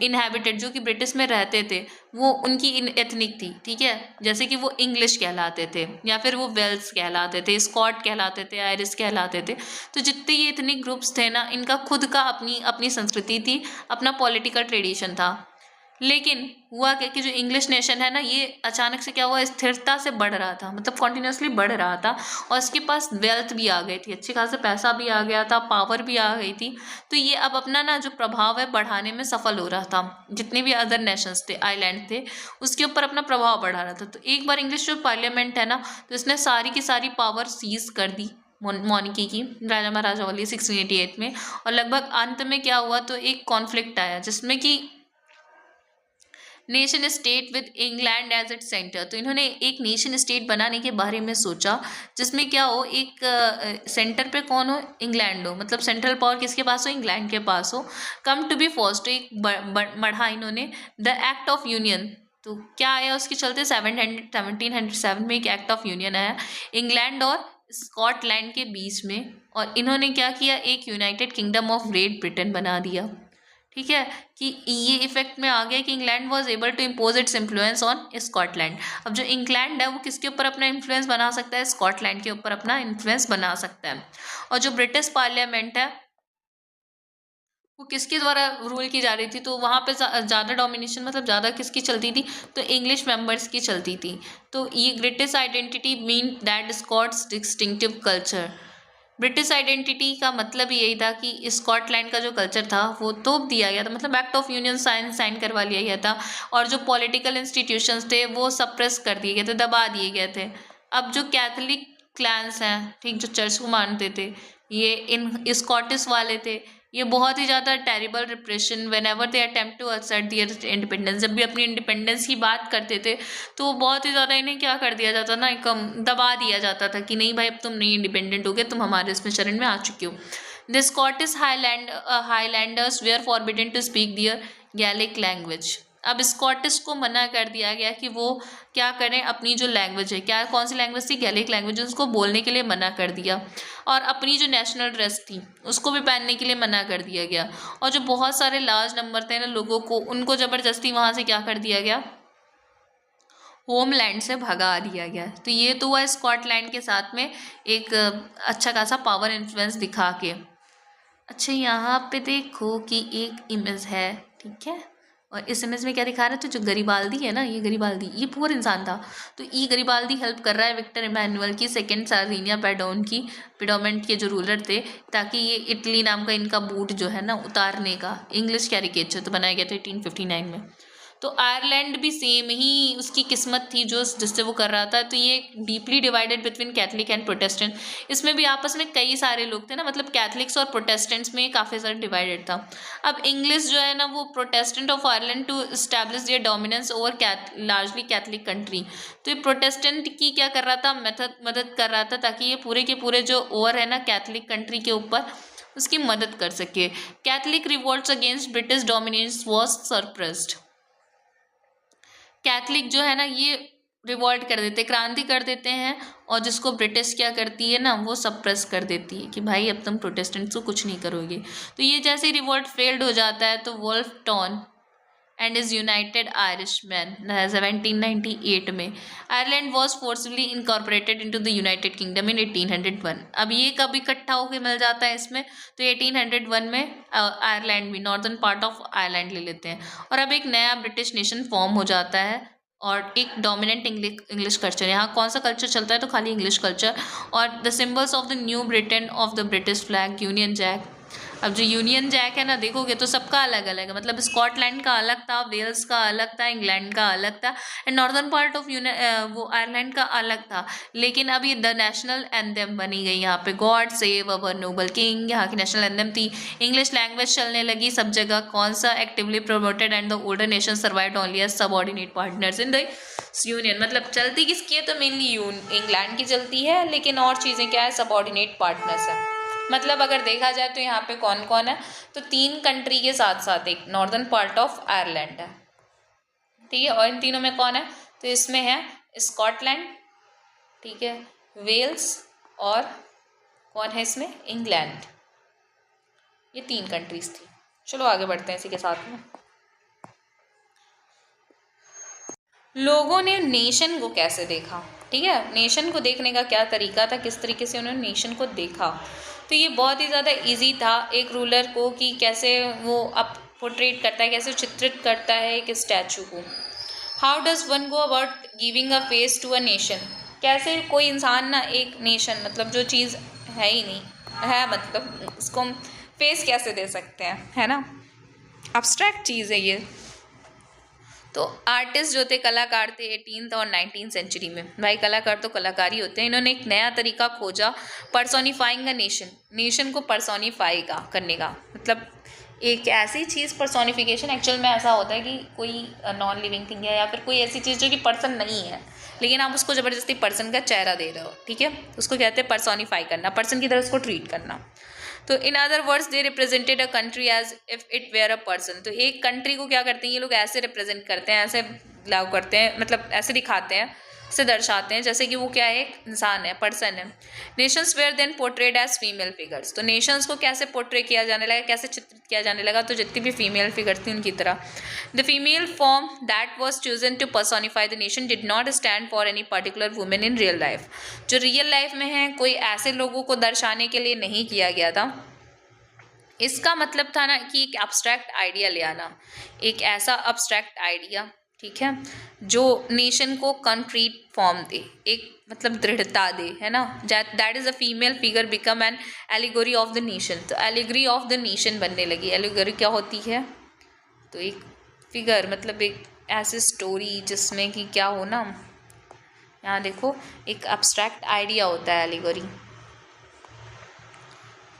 इनहैबिटेड, जो कि ब्रिटिश में रहते थे, वो उनकी इन एथनिक थी, ठीक है। जैसे कि वो इंग्लिश कहलाते थे, या फिर वो वेल्स कहलाते थे, स्कॉट कहलाते थे, आयरिश कहलाते थे। तो जितने ये एथनिक ग्रुप्स थे ना, इनका खुद का अपनी अपनी संस्कृति थी, अपना पॉलिटिकल ट्रेडिशन था। लेकिन हुआ क्या कि जो इंग्लिश नेशन है ना, ये अचानक से क्या हुआ, स्थिरता से बढ़ रहा था, मतलब कॉन्टिन्यूसली बढ़ रहा था, और इसके पास वेल्थ भी आ गई थी, अच्छी खासा पैसा भी आ गया था, पावर भी आ गई थी। तो ये अब अपना ना जो प्रभाव है बढ़ाने में सफल हो रहा था। जितने भी अदर नेशंस थे, आइलैंड थे, उसके ऊपर अपना प्रभाव बढ़ा रहा था। तो एक बार इंग्लिश जो पार्लियामेंट है ना, तो इसने सारी की सारी पावर सीज कर दी मॉनिकी की, राजा महाराजा वाली 1688 में। और लगभग अंत में क्या हुआ, तो एक कॉन्फ्लिक्ट आया जिसमें कि nation state with England as it centre. तो इन्होंने एक नेशन स्टेट बनाने के बारे में सोचा जिसमें क्या हो, एक सेंटर पे कौन हो, इंग्लैंड हो, मतलब सेंट्रल पावर किसके पास हो, इंग्लैंड के पास हो। कम टू बी फर्स्ट, एक बढ़ा इन्होंने द एक्ट ऑफ यूनियन। तो क्या आया उसके चलते, 1707 में एक एक्ट ऑफ यूनियन आया इंग्लैंड और स्कॉटलैंड के बीच में, और इन्होंने क्या किया, एक United kingdom of great Britain बना दिया, ठीक है। कि ये इफेक्ट में आ गया कि England was able to impose its influence on Scotland. अब जो इंग्लैंड है वो किसके ऊपर अपना इन्फ्लुएंस बना सकता है, स्कॉटलैंड के ऊपर अपना इन्फ्लुएंस बना सकता है। और जो ब्रिटिश पार्लियामेंट है वो किसके द्वारा रूल की जा रही थी, तो वहाँ पे ज़्यादा डोमिनेशन, मतलब ज़्यादा किसकी चलती थी, तो इंग्लिश मेंबर्स की चलती थी। तो ये British identity mean that Scots distinctive culture. British identity का मतलब यही था कि स्कॉटलैंड का जो कल्चर था वो तोप दिया गया था, मतलब एक्ट ऑफ यूनियन साइन करवा लिया गया था, और जो पॉलिटिकल इंस्टीट्यूशंस थे वो सप्रेस कर दिए गए थे, दबा दिए गए थे। अब जो कैथलिक क्लैंस हैं, ठीक, जो चर्च को मानते थे, ये इन स्कॉटिश वाले थे, ये बहुत ही ज़्यादा terrible repression whenever they attempt to assert their independence, जब भी अपनी इंडिपेंडेंस की बात करते थे तो बहुत ही ज़्यादा इन्हें क्या कर दिया जाता ना, कम दबा दिया जाता था कि नहीं भाई अब तुम नहीं इंडिपेंडेंट हो गए, तुम हमारे इसमें शरण में आ चुके हो। The Scottish highlanders were forbidden to speak their Gaelic language. अब स्कॉटिश को मना कर दिया गया कि वो क्या करें, अपनी जो लैंग्वेज है, क्या कौन सी लैंग्वेज थी, गैलिक लैंग्वेज, उसको बोलने के लिए मना कर दिया। और अपनी जो नेशनल ड्रेस थी उसको भी पहनने के लिए मना कर दिया गया। और जो बहुत सारे लार्ज नंबर थे ना लोगों को, उनको ज़बरदस्ती वहाँ से क्या कर दिया गया, होमलैंड से भगा दिया गया। तो ये तो हुआ स्कॉटलैंड के साथ में एक अच्छा खासा पावर इन्फ्लुएंस दिखा के। अच्छा, यहाँ पे देखो कि एक इमेज है, ठीक है, और इस इमेज में क्या दिखा रहा है, तो जो गरिबाल्दी है ना, ये गरिबाल्दी ये पुअर इंसान था। तो ये गरिबाल्दी हेल्प कर रहा है विक्टर इमैनुअल की, सेकेंड सार्डिनिया पेडोमेंट के जो रूलर थे, ताकि ये इटली नाम का इनका बूट जो है ना उतारने का। इंग्लिश कैरिकेचर तो बनाया गया था 1859 में। तो आयरलैंड भी सेम ही उसकी किस्मत थी जो जिससे वो कर रहा था। तो ये deeply divided between Catholic and Protestant, इसमें भी आपस में कई सारे लोग थे ना, मतलब कैथलिक्स और प्रोटेस्टेंट्स में काफ़ी सारा डिवाइडेड था। अब इंग्लिश जो है ना वो Protestant of Ireland to establish their dominance over largely Catholic country. तो ये प्रोटेस्टेंट की क्या कर रहा था, मदद कर रहा था, ताकि ये पूरे के पूरे जो ओवर है ना कैथलिक कंट्री के ऊपर उसकी मदद कर सके। Catholic revolts against British dominance was suppressed. Catholic जो है ना ये रिवॉल्ट कर देते, क्रांति कर देते हैं, और जिसको ब्रिटिश क्या करती है ना वो सप्रेस कर देती है कि भाई अब तुम प्रोटेस्टेंट्स को कुछ नहीं करोगे। तो ये जैसे ही रिवॉल्ट फेल्ड हो जाता है तो Wolfe Tone and his United Irishmen 1798 में Ireland was forcefully incorporated into the United Kingdom in 1801। अब ये कब इकट्ठा होकर मिल जाता है इसमें, तो 1801 में आयरलैंड भी, नॉर्दर्न पार्ट ऑफ आयरलैंड ले लेते हैं, और अब एक नया ब्रिटिश नेशन फॉर्म हो जाता है। और एक डोमिनेंट इंग्लिश कल्चर, यहाँ कौन सा कल्चर चलता है, तो खाली इंग्लिश कल्चर। और the symbols of the new Britain of the British flag, Union Jack. अब जो यूनियन जैक है ना देखोगे तो सबका अलग अलग है, मतलब स्कॉटलैंड का अलग था, वेल्स का अलग था, इंग्लैंड का अलग था, एंड नॉर्दर्न पार्ट ऑफ वो आयरलैंड का अलग था। लेकिन अब ये द नेशनल एंथम बनी गई यहाँ पे, God save our noble king यहाँ की नेशनल एंथम थी। इंग्लिश लैंग्वेज चलने लगी सब जगह, कौन सा, actively promoted and the older nation survived only as subordinate partners in the union. मतलब चलती किसकी है, तो मेनली इंग्लैंड की चलती है, लेकिन और चीज़ें क्या है, सबऑर्डिनेट पार्टनर्स है। मतलब अगर देखा जाए तो यहाँ पे कौन कौन है, तो 3 कंट्री के साथ साथ एक नॉर्दर्न पार्ट ऑफ आयरलैंड है, ठीक है, और इन तीनों में कौन है, तो इसमें है स्कॉटलैंड, ठीक है, वेल्स, और कौन है इसमें, इंग्लैंड। ये 3 कंट्रीज थी। चलो आगे बढ़ते हैं इसी के साथ में। लोगों ने नेशन को कैसे देखा, ठीक है, नेशन को देखने का क्या तरीका था, किस तरीके से उन्होंने नेशन को देखा। तो ये बहुत ही ज़्यादा इजी था एक रूलर को कि कैसे वो अब पोर्ट्रेट करता है, कैसे चित्रित करता है एक स्टैचू को। How does one go about giving a face to a nation, कैसे कोई इंसान ना एक नेशन, मतलब जो चीज़ है ही नहीं है, मतलब उसको हम फेस कैसे दे सकते हैं, है ना, अब्स्ट्रैक्ट चीज़ है ये। तो आर्टिस्ट जो थे, कलाकार थे 18th और 19th सेंचुरी में, भाई कलाकार तो कलाकार ही होते हैं। इन्होंने एक नया तरीका खोजा पर्सोनिफाइंग अ नेशन, नेशन को पर्सोनिफाई करने का, मतलब एक ऐसी चीज़, पर्सोनिफिकेशन एक्चुअल में ऐसा होता है कि कोई नॉन लिविंग थिंग है या फिर कोई ऐसी चीज़ जो कि पर्सन नहीं है, लेकिन आप उसको ज़बरदस्ती पर्सन का चेहरा दे रहे हो, ठीक है, उसको कहते हैं पर्सोनिफाई करना, पर्सन की तरह उसको ट्रीट करना। तो in other words they represented a country as if it were a person. तो एक कंट्री को क्या करते हैं ये लोग, ऐसे रिप्रेजेंट करते हैं, ऐसे लागू करते हैं, मतलब ऐसे दिखाते हैं, ऐसे दर्शाते हैं जैसे कि वो क्या है, एक इंसान है, पर्सन है। Nations were then portrayed as female figures. तो नेशंस को कैसे पोर्ट्रे किया जाने लगा, कैसे चित्रित किया जाने लगा, तो जितनी भी फीमेल फिगर्स थी उनकी तरह। The female form that was chosen to personify the nation did not stand for any particular women in real life. जो रियल लाइफ में है कोई ऐसे लोगों को दर्शाने के लिए नहीं किया गया था। इसका मतलब था ना कि एक अब्स्ट्रैक्ट आइडिया ले आना, एक ऐसा अब्स्ट्रैक्ट आइडिया, ठीक है, जो नेशन को कंक्रीट फॉर्म दे, एक मतलब दृढ़ता दे, है ना। That is a female figure become an allegory of the nation. तो एलिगोरी ऑफ द नेशन बनने लगी। एलिगोरी क्या होती है, तो एक फिगर, मतलब एक ऐसी स्टोरी जिसमें कि क्या हो ना, यहाँ देखो एक अब्स्ट्रैक्ट आइडिया होता है एलिगोरी,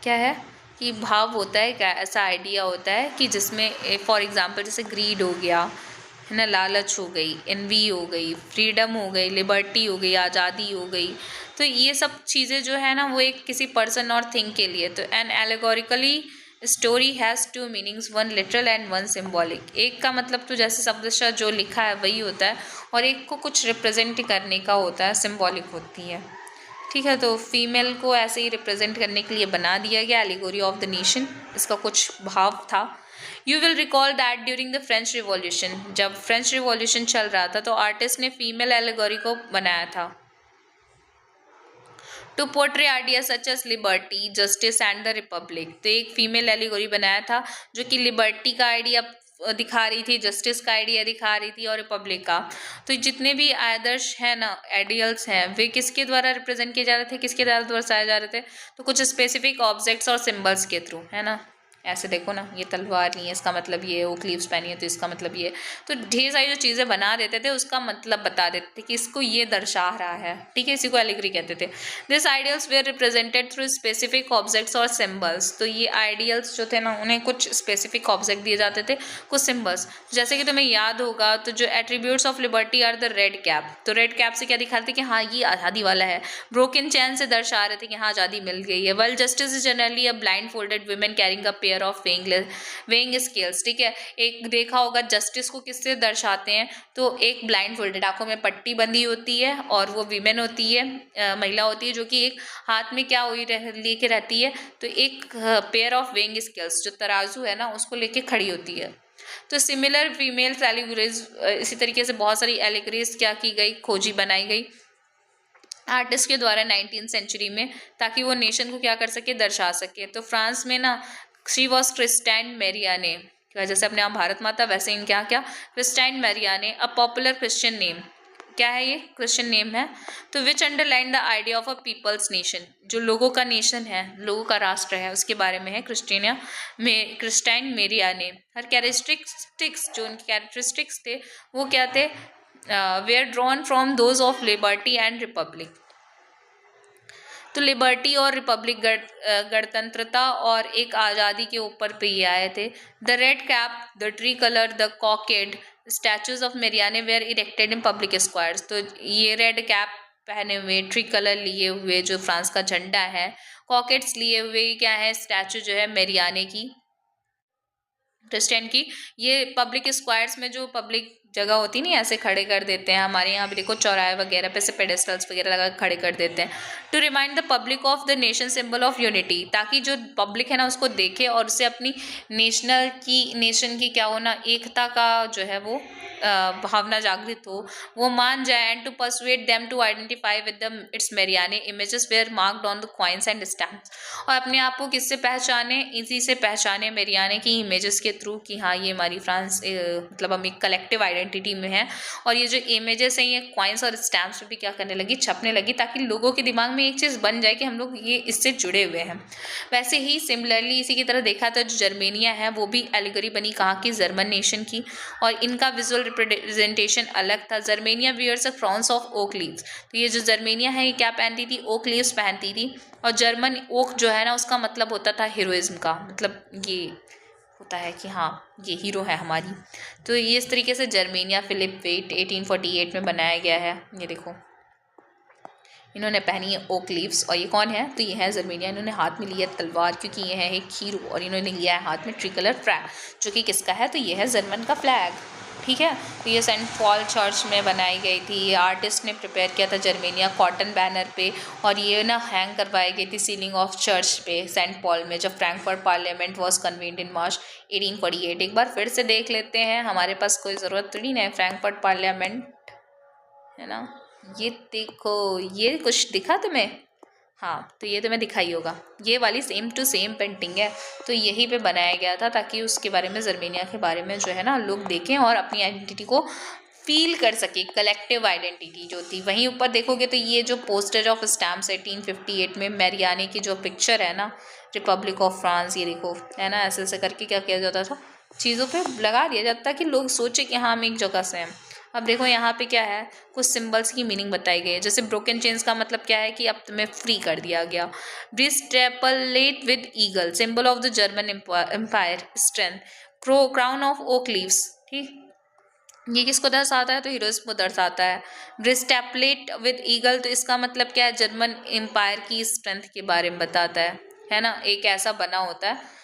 क्या है कि भाव होता है, क्या ऐसा आइडिया होता है कि जिसमें फॉर एग्जांपल जैसे ग्रीड हो गया, है ना, लालच हो गई, एनवी हो गई, फ्रीडम हो गई, लिबर्टी हो गई, आज़ादी हो गई। तो ये सब चीज़ें जो है ना वो एक किसी पर्सन और थिंग के लिए। तो an allegorically story has two meanings, one literal and one symbolic. एक का मतलब तो जैसे शब्दशः जो लिखा है वही होता है, और एक को कुछ रिप्रेजेंट करने का होता है, सिम्बॉलिक होती है। ठीक है, तो फीमेल को ऐसे ही रिप्रेजेंट करने के लिए बना दिया गया एलिगोरी ऑफ द नेशन, इसका कुछ भाव था। You will recall that during the French revolution, जब फ्रेंच रिवॉल्यूशन चल रहा था तो आर्टिस्ट ने फीमेल एलिगोरी को बनाया था to portray idea such as liberty, justice and the republic. तो एक फीमेल एलिगोरी बनाया था जो कि लिबर्टी का आइडिया दिखा रही थी, जस्टिस का आइडिया दिखा रही थी, और रिपब्लिक का। तो जितने भी आदर्श हैं ना, आइडियल्स हैं, वे किसके द्वारा रिप्रेजेंट किए जा रहे थे, किसके द्वारा दर्शाए जा रहे थे, तो कुछ स्पेसिफिक ऑब्जेक्ट्स और सिम्बल्स के थ्रू, है ना। ऐसे देखो ना, ये तलवार नहीं है, इसका मतलब ये, ओक लीव्स पहनी है तो इसका मतलब ये। तो ढेर सारी जो चीज़ें बना देते थे उसका मतलब बता देते थे कि इसको ये दर्शा रहा है। ठीक है, इसी को एलिगोरी कहते थे। This ideals were represented through specific objects और सिम्बल्स। तो ये आइडियल्स जो थे ना, उन्हें कुछ स्पेसिफिक ऑब्जेक्ट दिए जाते थे, कुछ सिम्बल्स। जैसे कि तुम्हें याद होगा, तो जो attributes of liberty are the red cap. तो रेड कैप से क्या दिखा रहे थे कि हाँ ये आज़ादी वाला है। ब्रोकन चैन से दर्शा रहे थे कि हाँ आज़ादी मिल गई है। Well justice is generally a blind folded women carrying a pair of weighing scales. ठीक है, एक देखा होगा जस्टिस को किससे दर्शाते हैं, तो एक ब्लाइंड फोल्डेड, आंखों में पट्टी बंधी होती है, और वो वीमेन होती है, महिला होती है, जो कि एक हाथ में क्या हुई लेके रहती है, तो एक पेयर ऑफ वेइंग स्केल्स, जो तराजू है ना, उसको लेके खड़ी होती है। तो सिमिलर फीमेल एलिगोरीज, इसी तरीके से बहुत सारी एलिगोरीज क्या की गई, खोजी बनाई गई आर्टिस्ट के द्वारा 19th सेंचुरी में, ताकि वो नेशन को क्या कर सके, दर्शा सके। तो फ्रांस में ना, शी वॉज क्रिस्टाइन मैरियाने, जैसे अपने आप भारत माता, वैसे इन क्या क्या Christine Marianne, a popular Christian name. क्या है ये, क्रिश्चियन नेम है। तो which underline the idea of a people's nation, जो लोगों का नेशन है, लोगों का राष्ट्र है, उसके बारे में है क्रिस्टीनिया में क्रिस्टाइन मैरियाने। हर कैरेक्टरिस्टिक्स, जो उनके कैरेक्टरिस्टिक्स थे वो क्या थे, were drawn from those of liberty and republic. तो लिबर्टी और रिपब्लिक, गणतंत्रता और एक आज़ादी के ऊपर पे ये आए थे। The red cap, the tricolour, the cockade statues of Marianne were erected in public squares. तो ये रेड कैप पहने हुए, ट्री कलर लिए हुए, जो फ्रांस का झंडा है, कॉकेट्स लिए हुए, क्या है, स्टैचू जो है मेरियाने की, क्रिस्टियन की, ये पब्लिक स्क्वायर्स में, जो पब्लिक जगह होती नहीं, ऐसे खड़े कर देते हैं। हमारे यहाँ भी देखो चौराहे वगैरह पे से पेडेस्टल्स वगैरह लगा खड़े कर देते हैं, to remind the public of the nation symbol of unity, ताकि जो पब्लिक है ना उसको देखे और उससे अपनी नेशन की क्या होना, एकता का जो है वो भावना जागृत हो, वो मान जाए। And to persuade them to identify with the its Marianne images were marked on the coins and stamps. और अपने आप को किससे पहचाने, इसी से पहचाने, मेरियाने की इमेजेस के थ्रू, कि हाँ ये हमारी फ्रांस, मतलब हम एक कलेक्टिव आइडेंटिटी में है। और ये जो इमेजेस हैं ये कॉइन्स और स्टैम्प्स पे भी क्या करने लगी, छपने लगी, ताकि लोगों के दिमाग में एक चीज़ बन जाए कि हम लोग ये इससे जुड़े हुए हैं। वैसे ही सिमिलरली इसी की तरह देखा था, जो जर्मेनिया है वो भी एलिगोरी बनी कहाँ की, जर्मन नेशन की, और इनका विजुअल रिप्रेजेंटेशन अलग था। Germania wears a crowns of oak leaves. तो ये जो जर्मेनिया है ये क्या पहनती थी, ओक लीव्स पहनती थी। और जर्मन ओक जो है ना, उसका मतलब होता था हीरोइज्म का, मतलब ये होता है कि हाँ ये हीरो है हमारी। तो ये इस तरीके से जर्मेनिया फिलिप वेट 1848 में बनाया गया है। ये देखो इन्होंने पहनी है ओक लीव्स, और ये कौन है, तो ये है जर्मेनिया। इन्होंने हाथ में लिया तलवार, क्योंकि ये है एक हीरो, और इन्होंने लिया है हाथ में ट्री कलर फ्लैग, जो कि किसका है, तो ये है जर्मन का फ्लैग। ठीक है, तो ये सेंट पॉल चर्च में बनाई गई थी। ये आर्टिस्ट ने प्रिपेयर किया था जर्मेनिया कॉटन बैनर पे, और ये ना हैंग करवाई गई थी सीलिंग ऑफ चर्च पे सेंट पॉल में, जब फ्रैंकफर्ट पार्लियामेंट वॉज कन्वीन्ड इन मार्च 1848। एक बार फिर से देख लेते हैं, हमारे पास कोई ज़रूरत थोड़ी ना है, फ्रैंकफर्ट पार्लियामेंट है ना। ये देखो, ये कुछ दिखा तुम्हें, हाँ तो ये तुम्हें दिखाई होगा, ये वाली सेम टू सेम पेंटिंग है। तो यहीं पे बनाया गया था, ताकि उसके बारे में, जर्मेनिया के बारे में जो है ना लोग देखें और अपनी आइडेंटिटी को फील कर सके, कलेक्टिव आइडेंटिटी जो थी। वहीं ऊपर देखोगे तो ये जो पोस्टेज ऑफ स्टैम्प्स 1858 में मैरियाने की जो पिक्चर है ना, रिपब्लिक ऑफ फ्रांस, ये देखो है ना, ऐसे ऐसे करके क्या किया जाता था, चीज़ों पे लगा दिया जाता कि लोग सोचे कि हाँ हम एक जगह से हैं। अब देखो यहाँ पे क्या है, कुछ सिंबल्स की मीनिंग बताई गई है। जैसे ब्रोकन चेन्स का मतलब क्या है कि अब तुम्हें फ्री कर दिया गया। Breastplate with eagle, symbol of the German empire, strength. Crown of oak leaves, ठीक, ये किसको दर्शाता है, तो हीरोइज्म को दर्शाता है। ब्रिस्टेपलेट विद ईगल, तो इसका मतलब क्या है, जर्मन एम्पायर की स्ट्रेंथ के बारे में बताता है ना। एक ऐसा बना होता है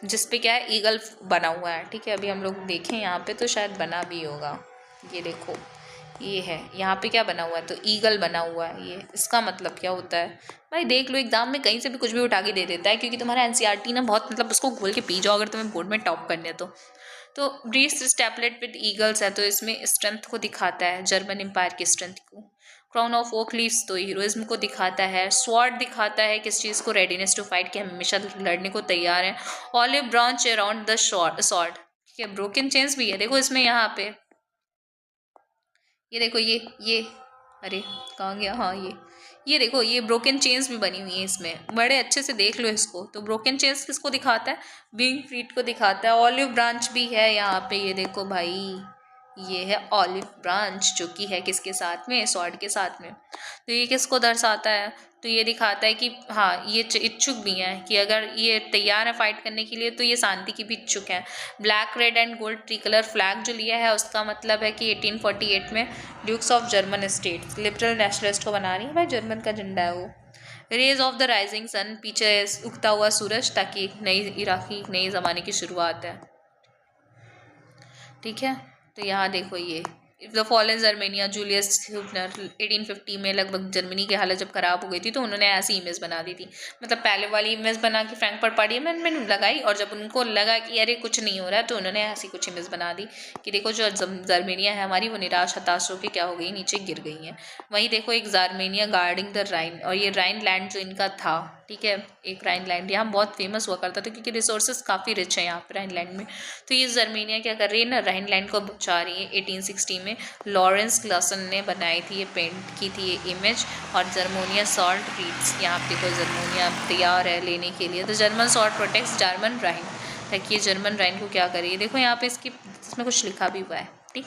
जिस पे क्या है ईगल बना हुआ है। ठीक है, अभी हम लोग देखें यहाँ पे तो शायद बना भी होगा। ये देखो, ये है यहाँ पे क्या बना हुआ है, तो ईगल बना हुआ है। ये इसका मतलब क्या होता है भाई, देख लो एग्जाम में कहीं से भी कुछ भी उठा के दे देता है, क्योंकि तुम्हारा एनसीईआरटी ना बहुत मतलब उसको खोल के पी जाओ अगर तुम्हें बोर्ड में टॉप करने है तो breeds this tablet with eagles है, तो इसमें स्ट्रेंथ को दिखाता है, जर्मन एम्पायर की स्ट्रेंथ को। क्राउन ऑफ ओक लीव्स तो हीरोइज्म को दिखाता है। स्वॉर्ड दिखाता है किस चीज़ को, रेडीनेस टू फाइट, कि हम हमेशा लड़ने को तैयार हैं। Olive branch around the sword, ठीक है। ब्रोकन चेन्स भी है देखो इसमें, यहाँ पे ये देखो, ये अरे कहाँ गया, हाँ ये देखो, ये ब्रोकन चेन्स भी बनी हुई है इसमें, बड़े अच्छे से देख लो इसको। तो ब्रोकन चेन्स किसको दिखाता है, विंग फीट को दिखाता है। ऑलिव ब्रांच भी है यहाँ पे, ये देखो भाई, ये है ऑलिव ब्रांच, जो कि है किसके साथ में, स्वॉर्ड के साथ में। तो ये किसको दर्शाता है, तो ये दिखाता है कि हाँ ये इच्छुक भी हैं, कि अगर ये तैयार है फाइट करने के लिए तो ये शांति की भी इच्छुक हैं। Black red and gold tricolour flag जो लिया है उसका मतलब है कि 1848 में dukes of German states liberal nationalist को बना रही है भाई, जर्मन का झंडा है वो। Rays of the rising sun, पीछे उगता हुआ सूरज, ताकि एक नई इराकी एक नई ज़माने की शुरुआत है। ठीक है, तो यहाँ देखो ये the fallen Germania, Julius Huebner 1850 में लगभग जर्मनी की हालत जब खराब हो गई थी तो उन्होंने ऐसी इमेज बना दी थी। मतलब पहले वाली इमेज बना के फ्रैंकफर्ट पार्लियामेंट में लगाई, और जब उनको लगा कि अरे कुछ नहीं हो रहा है तो उन्होंने ऐसी कुछ इमेज बना दी कि देखो जो जर्मेनिया है हमारी वो निराश हताश होकर क्या हो गई, नीचे गिर गई है। वहीं देखो एक जर्मेनिया गार्डिंग द राइन, और ये राइन लैंड जो इनका था, ठीक है, एक राइन लैंड यहाँ बहुत फेमस हुआ करता था क्योंकि रिसोर्सेज काफ़ी रिच है यहाँ पर राइन लैंड में। तो ये जर्मेनिया क्या कर रही है ना, राइन लैंड को बचा रही है। 1860 में लॉरेंस क्लासन ने बनाई थी, ये पेंट की थी ये इमेज। और जर्मोनिया सॉल्ट रीड्स, यहाँ पे कोई जर्मोनिया तैयार है लेने के लिए। तो जर्मन सॉल्ट प्रोटेक्ट्स जर्मन राइन, ताकि ये जर्मन राइन को क्या करिए, देखो यहाँ पे इसमें कुछ लिखा भी हुआ है। ठीक,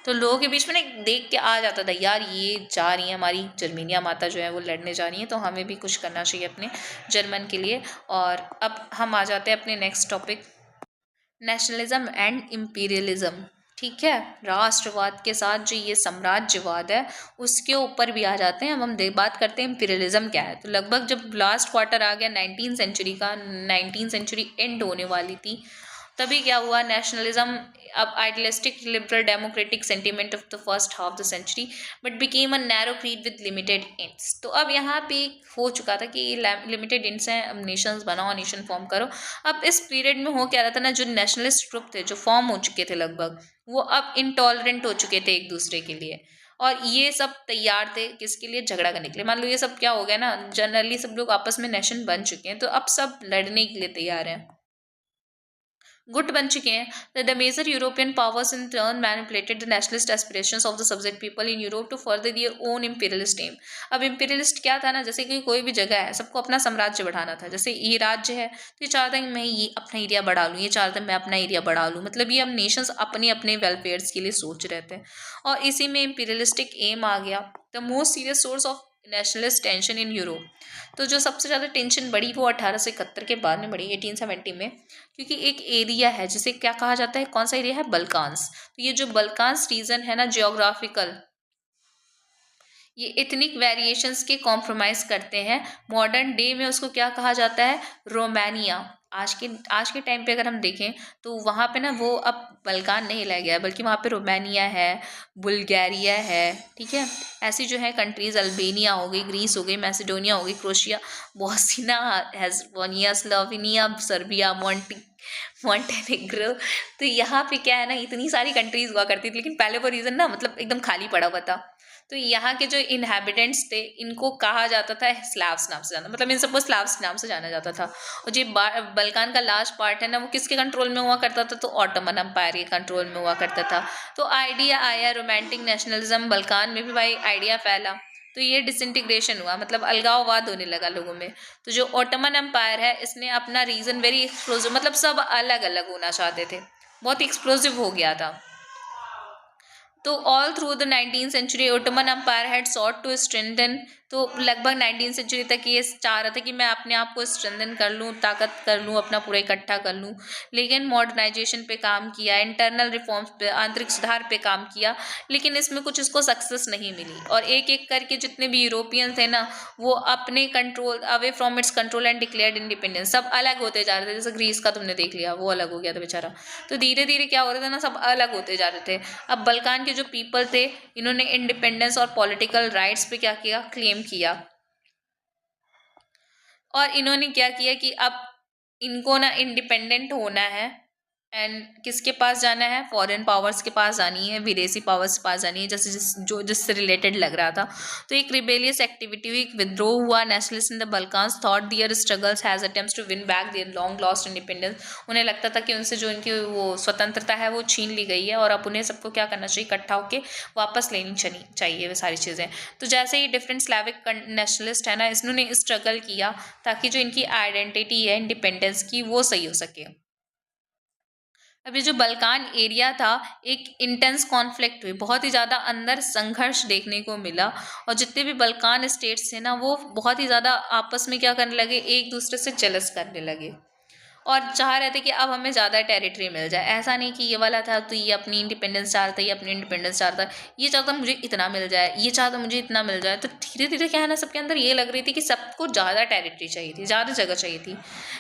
तो लोगों के बीच में ना देख के आ जाता था यार, ये जा रही है हमारी जर्मेनिया माता जो है वो लड़ने जा रही है, तो हमें भी कुछ करना चाहिए अपने जर्मन के लिए। और अब हम आ जाते हैं अपने next topic, nationalism and imperialism. ठीक है, राष्ट्रवाद के साथ जो ये साम्राज्यवाद है उसके ऊपर भी आ जाते हैं। अब हम बात करते हैं इम्पीरियलिज्म क्या है। तो लगभग जब लास्ट क्वार्टर आ गया 19 सेंचुरी का, 19 सेंचुरी एंड होने वाली थी, तभी क्या हुआ, नेशनलिज्म अब idealistic liberal democratic sentiment of the first half the century but became a narrow creed with limited ends. तो अब यहाँ पे हो चुका था कि लिमिटेड एंड्स हैं, अब नेशंस बनाओ, नेशन फॉर्म करो। अब इस पीरियड में हो क्या रहा था ना, जो नेशनलिस्ट ग्रुप थे जो फॉर्म हो चुके थे लगभग, वो अब इंटॉलरेंट हो चुके थे एक दूसरे के लिए, और ये सब तैयार थे किसके लिए, झगड़ा करने के लिए। मान लो ये सब क्या हो गया ना, जनरली सब लोग आपस में नेशन बन चुके हैं, तो अब सब लड़ने के लिए तैयार हैं, गुट बन चुके हैं। The major European powers in turn manipulated the nationalist aspirations of the subject people in Europe to further their own imperialist aim. अब इंपीरियलिस्ट क्या था ना, जैसे कि कोई भी जगह है सबको अपना साम्राज्य बढ़ाना था। जैसे ये राज्य है तो ये चाहता है कि मैं ये अपना एरिया बढ़ा लूँ, ये चाहता है मैं अपना एरिया बढ़ा लूँ। मतलब ये अब नेशंस अपने अपने वेलफेयर्स के लिए सोच रहे थे, और इसी में इंपीरियलिस्टिक एम आ गया। The most serious source of nationalist tension in Europe, तो जो सबसे ज़्यादा टेंशन बढ़ी वो 1871 के बाद में बढ़ी, 1870 में, क्योंकि एक एरिया है जिसे क्या कहा जाता है, कौन सा एरिया है, बल्कान्स। तो ये जो बल्कान्स रीजन है ना, जियोग्राफिकल, ये इथनिक वेरिएशंस के कॉम्प्रोमाइज़ करते हैं। मॉडर्न डे में उसको क्या कहा जाता है, रोमानिया। आज के टाइम पे अगर हम देखें तो वहाँ पे ना वो अब बल्कान नहीं रह गया, बल्कि वहाँ पे रोमानिया है, बुल्गारिया है। ठीक है, ऐसी जो है कंट्रीज़, अल्बेनिया हो गई, ग्रीस हो गई, मैसेडोनिया हो गई, Croatia, Bosnia Herzegovina, Slovenia, Serbia, Montenegro. तो यहाँ पे क्या है ना, इतनी सारी कंट्रीज हुआ करती थी, लेकिन पहले वो रीजन ना मतलब एकदम खाली पड़ा हुआ था। तो यहाँ के जो इनहेबिटेंट्स थे इनको कहा जाता था स्लाव्स नाम से जाना, मतलब इन सबको स्लाव्स नाम से जाना जाता था। और जो बल्कान का लास्ट पार्ट है ना, वो किसके कंट्रोल में हुआ करता था, तो ऑटोमन अम्पायर के कंट्रोल में हुआ करता था। तो आइडिया आया रोमांटिक नेशनलिज्म, बल्कान में भी भाई आइडिया फैला, तो ये डिसइंटीग्रेशन हुआ, मतलब अलगाववाद होने लगा लोगों में। तो जो ऑटोमन एम्पायर है इसने अपना रीजन वेरी एक्सप्लोजिव, मतलब सब अलग अलग होना चाहते थे, बहुत एक्सप्लोजिव हो गया था। तो all through the 19th century Ottoman Empire had sought to strengthen तो लगभग 19वीं सेंचुरी तक ये चाह रहा था कि मैं अपने आप को स्ट्रेंथन कर लूँ, ताकत कर लूँ, अपना पूरा इकट्ठा कर लूँ। लेकिन मॉडर्नाइजेशन पे काम किया, इंटरनल रिफॉर्म्स पे, आंतरिक सुधार पे काम किया, लेकिन इसमें कुछ इसको सक्सेस नहीं मिली। और एक एक करके जितने भी यूरोपियन थे ना, वो अपने control, away from its control and declared independence, सब अलग होते जा रहे थे। जैसे ग्रीस का तुमने देख लिया, वो अलग हो गया था बेचारा। तो धीरे धीरे क्या हो रहा था ना, सब अलग होते जा रहे थे। अब बल्कान के जो पीपल थे, इन्होंने इंडिपेंडेंस और पॉलिटिकल राइट्स पे क्या किया, क्लेम किया। और इन्होंने क्या किया कि अब इनको ना इंडिपेंडेंट होना है, एंड किसके पास जाना है, फॉरेन पावर्स के पास जानी है, विदेशी पावर्स के पास जानी है, जैसे जिससे रिलेटेड लग रहा था। तो एक रिबेलियस एक्टिविटी हुई, एक विद्रोह हुआ। Nationalists in the Balkans thought their struggles has attempts to win back their long lost independence. उन्हें लगता था कि उनसे जो इनकी वो स्वतंत्रता है वो छीन ली गई है, और अब उन्हें सबको क्या करना चाहिए, इकट्ठा होकर वापस लेनी चाहिए वो सारी चीज़ें। तो जैसे ही डिफरेंट स्लैविक नेशनलिस्ट है ना, इन्होंने स्ट्रगल किया ताकि जो इनकी आइडेंटिटी है इंडिपेंडेंस की, वो सही हो सके। अब ये जो बल्कान एरिया था, एक इंटेंस कॉन्फ्लिक्ट हुई, बहुत ही ज़्यादा अंदर संघर्ष देखने को मिला। और जितने भी बल्कान स्टेट्स थे ना, वो बहुत ही ज़्यादा आपस में क्या करने लगे, एक दूसरे से जेलस करने लगे, और चाह रहे थे कि अब हमें ज़्यादा टेरिटरी मिल जाए। ऐसा नहीं कि ये वाला था तो ये अपनी इंडिपेंडेंस चाहता है, ये अपनी इंडिपेंडेंस चाहता है, ये चाहता मुझे इतना मिल जाए, ये चाहता मुझे इतना मिल जाए। तो धीरे धीरे क्या है ना, सबके अंदर ये लग रही थी कि सबको ज़्यादा टेरिटरी चाहिए थी, ज़्यादा जगह चाहिए थी।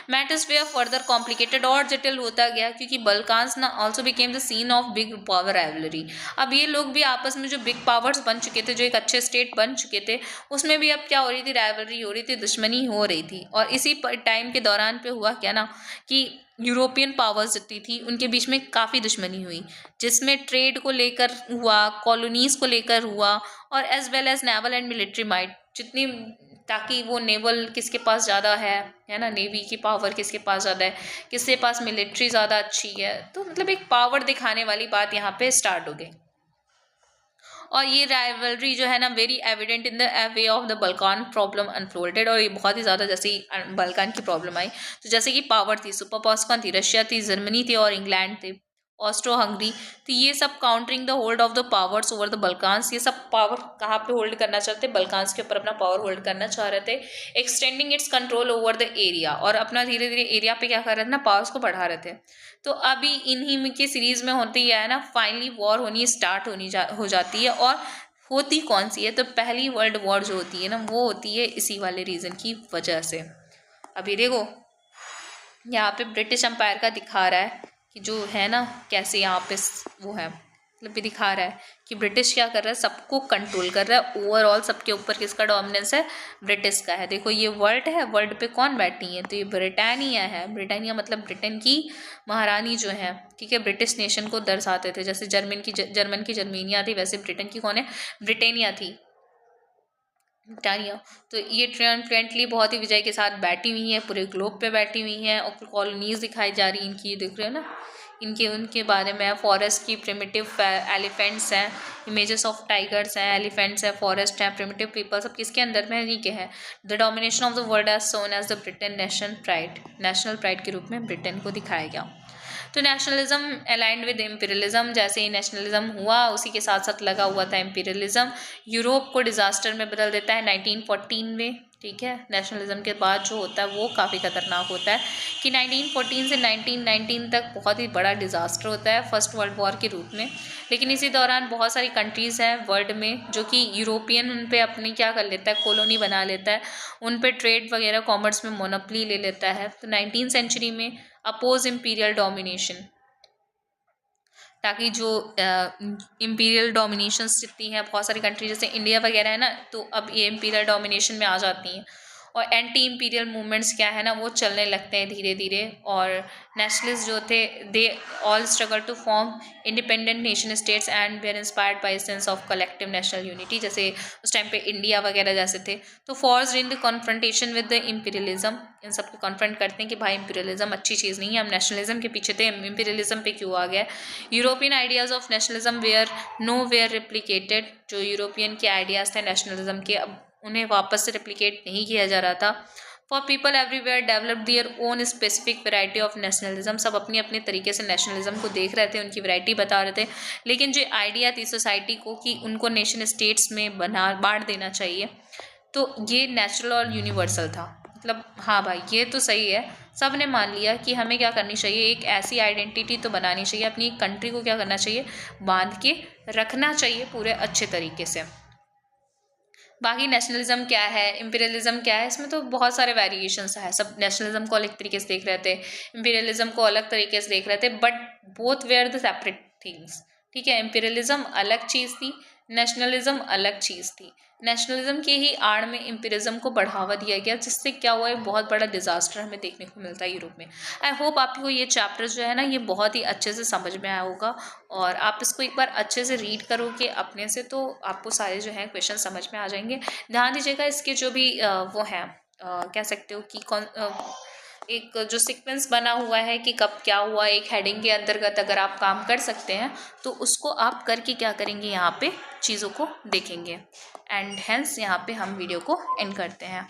मैटर्स वेयर फर्दर कॉम्प्लिकेटेड, और जटिल होता गया, क्योंकि बल्कान्स ना also became the scene of big power rivalry. अब ये लोग भी आपस में जो बिग पावर्स बन चुके थे, जो एक अच्छे स्टेट बन चुके थे, उसमें भी अब क्या हो रही थी, राइवलरी हो रही थी, दुश्मनी हो रही थी। और इसी टाइम के दौरान पे हुआ क्या ना, कि यूरोपियन पावर्स जितनी थी उनके बीच में काफ़ी दुश्मनी हुई, जिसमें ट्रेड को लेकर हुआ, कॉलोनीज़ को लेकर हुआ, और as well as naval and military might, जितनी, ताकि वो नेवल किसके पास ज़्यादा है ना, नेवी की पावर किसके पास ज़्यादा है, किसके पास मिलिट्री ज़्यादा अच्छी है। तो मतलब एक पावर दिखाने वाली बात यहाँ पे स्टार्ट हो गई। और ये राइवलरी जो है ना, very evident in the way of the Balkan problem unfolded, और ये बहुत ही ज़्यादा जैसे ही बल्कान की प्रॉब्लम आई, तो जैसे कि पावर थी, सुपर पावर्स कौन थी, रशिया थी, जर्मनी थी, और इंग्लैंड थे, ऑस्ट्रो हंगरी। तो ये सब countering the hold of the powers over the Balkans, ये सब पावर कहाँ पे होल्ड करना चाहते, बल्कान्स के ऊपर अपना पावर होल्ड करना चाह रहे थे, extending its control over the area, और अपना धीरे धीरे एरिया पे क्या कर रहे थे ना, पावर्स को बढ़ा रहे थे। तो अभी इन्हीं की सीरीज में होती है ना, फाइनली वॉर होनी स्टार्ट हो जाती है। और होती कौन सी है, तो पहली वर्ल्ड वॉर जो होती है ना, वो होती है इसी वाले रीज़न की वजह से। अभी देखो यहाँ पे ब्रिटिश एम्पायर का दिखा रहा है कि जो है ना, कैसे यहाँ पे वो है, मतलब भी दिखा रहा है कि ब्रिटिश क्या कर रहा है, सबको कंट्रोल कर रहा है ओवरऑल, सबके ऊपर किसका डोमिनेंस है, ब्रिटिश का है। देखो ये वर्ल्ड है, वर्ल्ड पे कौन बैठी है, तो ये ब्रिटानिया है। ब्रिटानिया मतलब ब्रिटेन की महारानी जो है, ठीक है, ब्रिटिश नेशन को दर्शाते थे। जैसे जर्मन की जर्मेनिया थी, वैसे ब्रिटेन की कौन है, ब्रिटानिया थी, ब्रिटानिया। तो ये ट्रियम्फेंटली बहुत ही विजय के साथ बैठी हुई है, पूरे ग्लोब पे बैठी हुई हैं, और कॉलोनीज दिखाई जा रही हैं इनकी, दिख रहे हो ना, इनके उनके बारे में। फॉरेस्ट की प्रिमिटिव एलिफेंट्स हैं, इमेजेस ऑफ टाइगर्स हैं, एलिफेंट्स हैं, फॉरेस्ट हैं, प्रिमिटिव पीपल, सब किसके अंदर में, इन्हीं के हैं। The domination of the world as soon as the Britain national pride के रूप में ब्रिटेन को दिखाया गया। तो नेशनलिज्म अलाइंड विद इम्पीरियलिज्म, जैसे ही नेशनलिज्म हुआ उसी के साथ साथ लगा हुआ था इम्पीरियलिज्म। यूरोप को डिजास्टर में बदल देता है 1914 में, ठीक है। नेशनलिज्म के बाद जो होता है वो काफ़ी खतरनाक होता है, कि 1914 से 1919 तक बहुत ही बड़ा डिजास्टर होता है फर्स्ट वर्ल्ड वॉर के रूप में। लेकिन इसी दौरान बहुत सारी कंट्रीज़ हैं वर्ल्ड में जो कि यूरोपियन उन पे अपनी क्या कर लेता है, कॉलोनी बना लेता है, उन पे ट्रेड वगैरह कॉमर्स में मोनोपली ले लेता है। तो 19th सेंचुरी में अपोज इम्पीरियल डोमिनेशन, ताकि जो इम्पीरियल डोमिनेशंस जितनी हैं, बहुत सारी कंट्री जैसे इंडिया वगैरह है ना, तो अब ये इम्पीरियल डोमिनेशन में आ जाती हैं। और एंटी इम्पीरियल मूवमेंट्स क्या है ना, वो चलने लगते हैं धीरे धीरे। और नेशनलिस्ट जो थे, they all struggle to form independent nation states and were inspired by sense of collective national unity, जैसे उस टाइम पे इंडिया वगैरह जैसे थे। तो force in the confrontation with the imperialism, इन सबको कॉन्फ्रंट करते हैं कि भाई इम्पीरियलिज्म अच्छी चीज़ नहीं है, हम नेशनलिज्म के पीछे थे, इम्पीरियलिज्म पे क्यों आ गया। European ideas of nationalism were nowhere replicated, जो यूरोपियन के आइडियाज़ थे नेशनलिज्म के, अब उन्हें वापस से रिप्लिकेट नहीं किया जा रहा था। For people everywhere develop their own specific variety of nationalism, सब अपनी अपनी तरीके से नेशनलिज्म को देख रहे थे, उनकी वैरायटी बता रहे थे। लेकिन जो आइडिया थी सोसाइटी को कि उनको नेशन स्टेट्स में बांट देना चाहिए, तो ये नेचुरल और यूनिवर्सल था। मतलब हाँ भाई, ये तो सही है, सब ने मान लिया कि हमें क्या करनी चाहिए, एक ऐसी आइडेंटिटी तो बनानी चाहिए, अपनी कंट्री को क्या करना चाहिए, बांध के रखना चाहिए पूरे अच्छे तरीके से। बाकी नेशनलिज्म क्या है, इंपीरियलिज्म क्या है, इसमें तो बहुत सारे वेरिएशंस है। सब नेशनलिज्म को अलग तरीके से देख रहे थे, इंपीरियलिज्म को अलग तरीके से देख रहे थे, but both were the separate things. ठीक है, इंपीरियलिज्म अलग चीज़ थी, नेशनलिज्म अलग चीज़ थी। नेशनलिज्म के ही आड़ में इंपीरियलिज्म को बढ़ावा दिया गया, जिससे क्या हुआ है, बहुत बड़ा डिजास्टर हमें देखने को मिलता है यूरोप में। आई होप आपको ये चैप्टर जो है ना, ये बहुत ही अच्छे से समझ में आया होगा, और आप इसको एक बार अच्छे से रीड करोगे अपने से, तो आपको सारे जो है क्वेश्चन समझ में आ जाएंगे। ध्यान दीजिएगा, इसके जो भी वो हैं, कह सकते हो कि एक जो सीक्वेंस बना हुआ है कि कब क्या हुआ, एक हेडिंग के अंतर्गत अगर आप काम कर सकते हैं तो उसको आप करके क्या करेंगे, यहाँ पे चीज़ों को देखेंगे। एंड हेंस यहाँ पे हम वीडियो को एंड करते हैं।